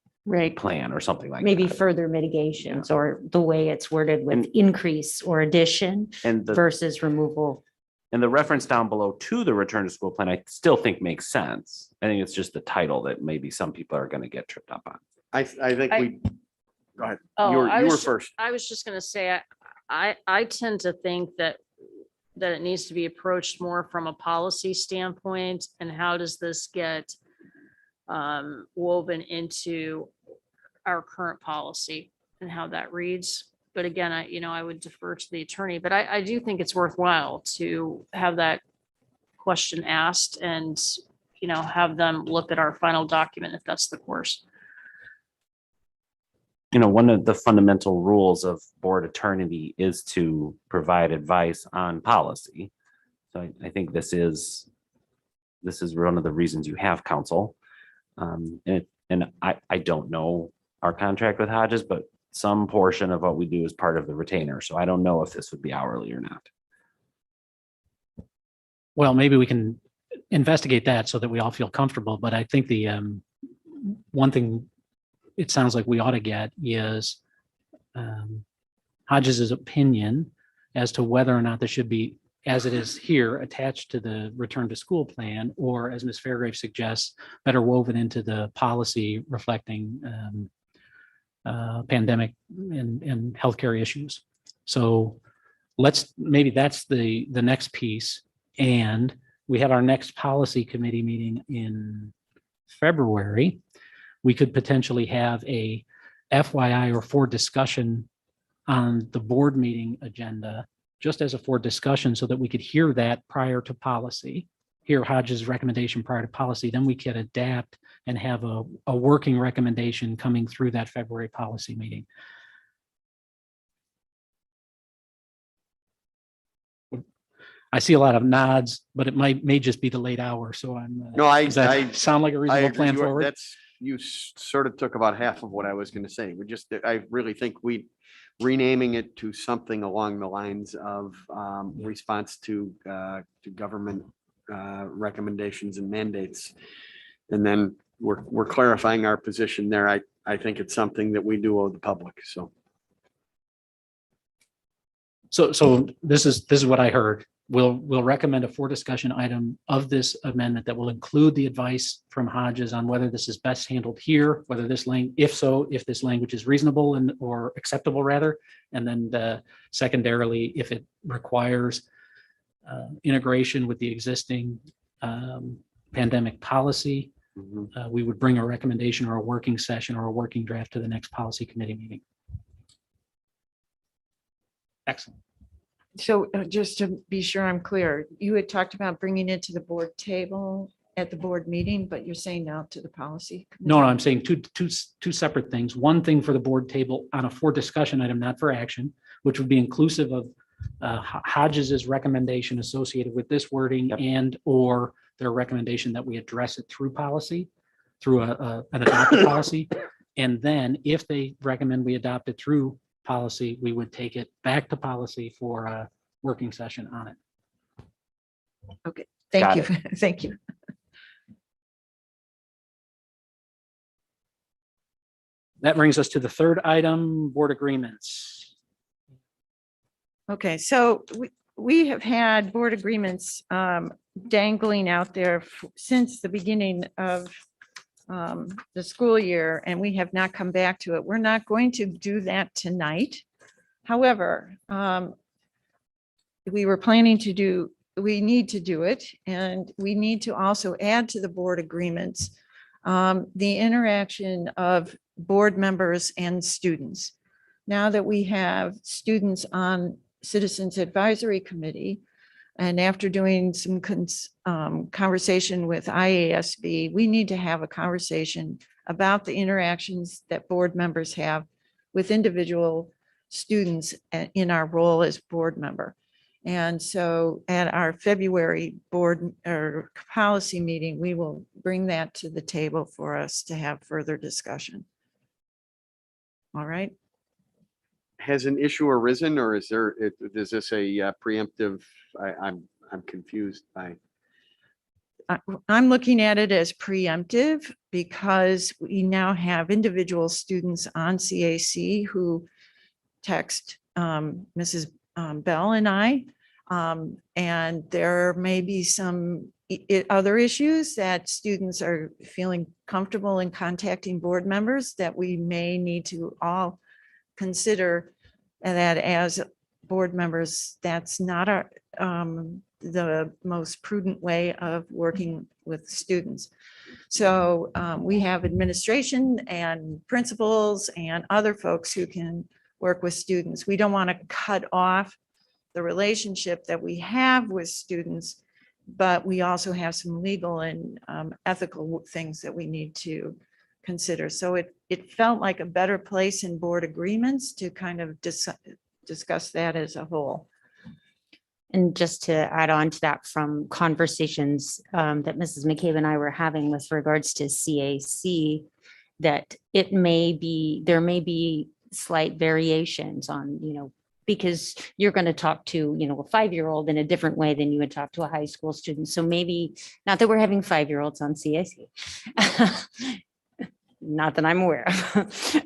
plan or something like Maybe that. further mitigations, or the way it's worded with increase or addition And versus removal. And the reference down below to the return to school plan, I still think makes sense. I think it's just the title that maybe some people are going to get tripped up on. I think we, go ahead. Oh, You I were was- first. I was just gonna say, I tend to think that it needs to be approached more from a policy standpoint, and how does this get woven into our current policy and how that reads. But again, I would defer to the attorney, but I do think it's worthwhile to have that question asked and, have them look at our final document if that's the course. One of the fundamental rules of board attorney is to provide advice on policy. So I think this is one of the reasons you have counsel. And I don't know our contract with Hodges, but some portion of what we do is part of the retainer. So I don't know if this would be hourly or not. Well, maybe we can investigate that so that we all feel comfortable. But I think the one thing it sounds like we ought to get is Hodges's opinion as to whether or not there should be, as it is here, attached to the return to school plan, or, as Ms. Fairgrave suggests, better woven into the policy reflecting pandemic and healthcare issues. So maybe that's the next piece. And we have our next policy committee meeting in February. We could potentially have a FYI or for discussion on the board meeting agenda, just as a for discussion, so that we could hear that prior to policy, hear Hodges' recommendation prior to policy. Then we could adapt and have a working recommendation coming through that February policy meeting. I see a lot of nods, but it may just be the late hour. So I'm. No, does that sound like a I reasonable agree. plan forward? That's, sort of took about half of what I was gonna say. I really think renaming it to something along the lines of response to government recommendations and mandates. And then we're clarifying our position there. I think it's something that we do owe the public, so. So this is what I heard. We'll recommend a for discussion item of this amendment that will include the advice from Hodges on whether this is best handled here, whether this if this language is reasonable or acceptable rather. And then secondarily, if it requires integration with the existing pandemic policy, we would bring a recommendation or a working session or a working draft to the next policy committee meeting. Excellent. So just to be sure I'm clear, you had talked about bringing it to the board table at the board meeting, but you're saying now to the policy? No, I'm saying two separate things. One thing for the board table on a for discussion item, not for action, which would be inclusive of Hodges's recommendation associated with this wording and or their recommendation that we address it through policy, through an adopted policy. And then if they recommend we adopt it through policy, we would take it back to policy for a working session on it. Okay, thank Got you. it. Thank you. That brings us to the third item, board agreements. Okay, so we have had board agreements dangling out there since the beginning of the school year, and we have not come back to it. We're not going to do that tonight. However, we were planning to do, we need to do it, and we need to also add to the board agreements the interaction of board members and students. Now that we have students on Citizens Advisory Committee, and after doing some conversation with IASB, we need to have a conversation about the interactions that board members have with individual students in our role as board member. And so at our February board or policy meeting, we will bring that to the table for us to have further discussion. All right. Has an issue arisen, or is this a preemptive? I'm confused by. I'm looking at it as preemptive because we now have individual students on CAC who text Mrs. Bell and I, and there may be some other issues that students are feeling comfortable in contacting board members that we may need to all consider, and that as board members, that's not our the most prudent way of working with students. So we have administration and principals and other folks who can work with students. We don't want to cut off the relationship that we have with students, but we also have some legal and ethical things that we need to consider. So it felt like a better place in board agreements to kind of discuss that as a whole. And just to add on to that, from conversations that Mrs. McCabe and I were having with regards to CAC, that there may be slight variations on, because you're going to talk to, a 5-year-old in a different way than you would talk to a high school student. So maybe, not that we're having 5-year-olds on CAC. Not that I'm aware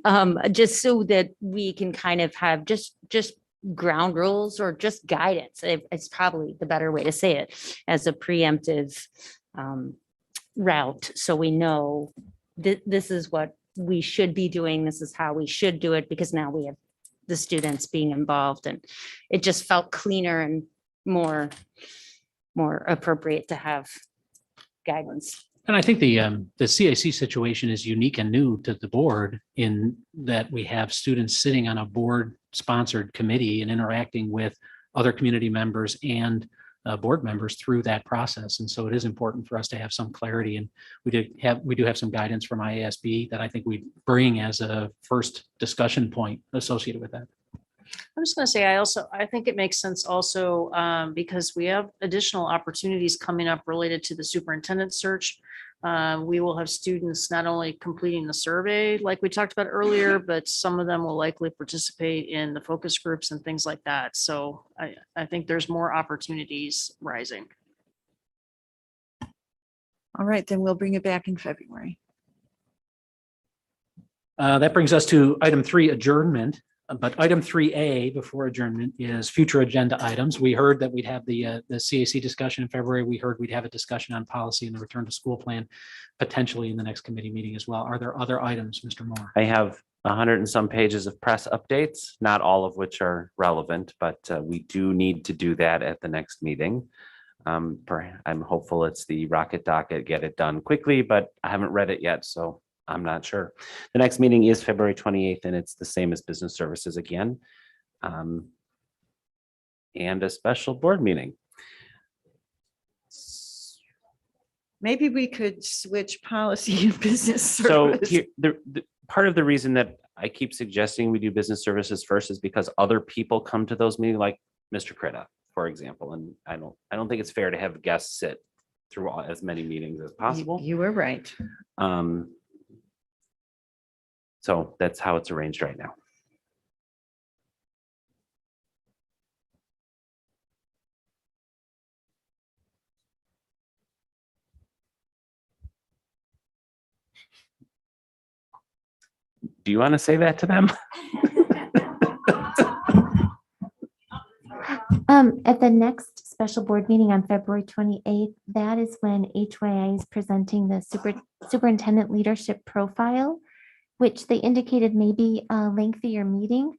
of, just so that we can kind of have just ground rules or just guidance. It's probably the better way to say it, as a preemptive route. So we know that this is what we should be doing. This is how we should do it, because now we have the students being involved, and it just felt cleaner and more appropriate to have guidance. And I think the CAC situation is unique and new to the board in that we have students sitting on a board sponsored committee and interacting with other community members and board members through that process. And so it is important for us to have some clarity. And we do have some guidance from IASB that I think we bring as a first discussion point associated with that. I'm just going to say, I think it makes sense also because we have additional opportunities coming up related to the superintendent search. We will have students not only completing the survey like we talked about earlier, but some of them will likely participate in the focus groups and things like that. So I think there's more opportunities rising. All right, then we'll bring it back in February. That brings us to item 3, adjournment. But item 3A before adjournment is future agenda items. We heard that we'd have the CAC discussion in February. We heard we'd have a discussion on policy and the return to school plan potentially in the next committee meeting as well. Are there other items, Mr. Moore? I have 100 and some pages of press updates, not all of which are relevant, but we do need to do that at the next meeting. I'm hopeful it's the rocket docket, get it done quickly, but I haven't read it yet, so I'm not sure. The next meeting is February 28th, and it's the same as business services again. And a special board meeting. Maybe we could switch policy and business So service. here, the part of the reason that I keep suggesting we do business services first is because other people come to those meetings, like Mr. Critta, for example. And I don't think it's fair to have guests sit through as many meetings as possible. You were right. So that's how it's arranged right now. Do you want to say that to them? At the next special board meeting on February 28th, that is when HYI is presenting the superintendent leadership profile, which they indicated may be a lengthier meeting.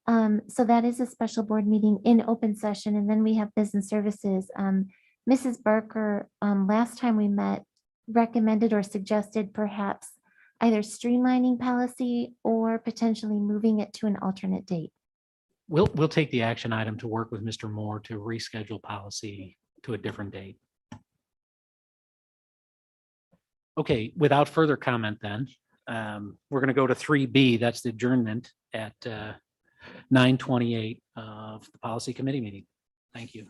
So that is a special board meeting in open session. And then we have business services. Mrs. Barker, last time we met, recommended or suggested perhaps either streamlining policy or potentially moving it to an alternate date. We'll take the action item to work with Mr. Moore to reschedule policy to a different date. Okay, without further comment then, we're going to go to 3B. That's the adjournment at 9:28 of the policy committee meeting. Thank you.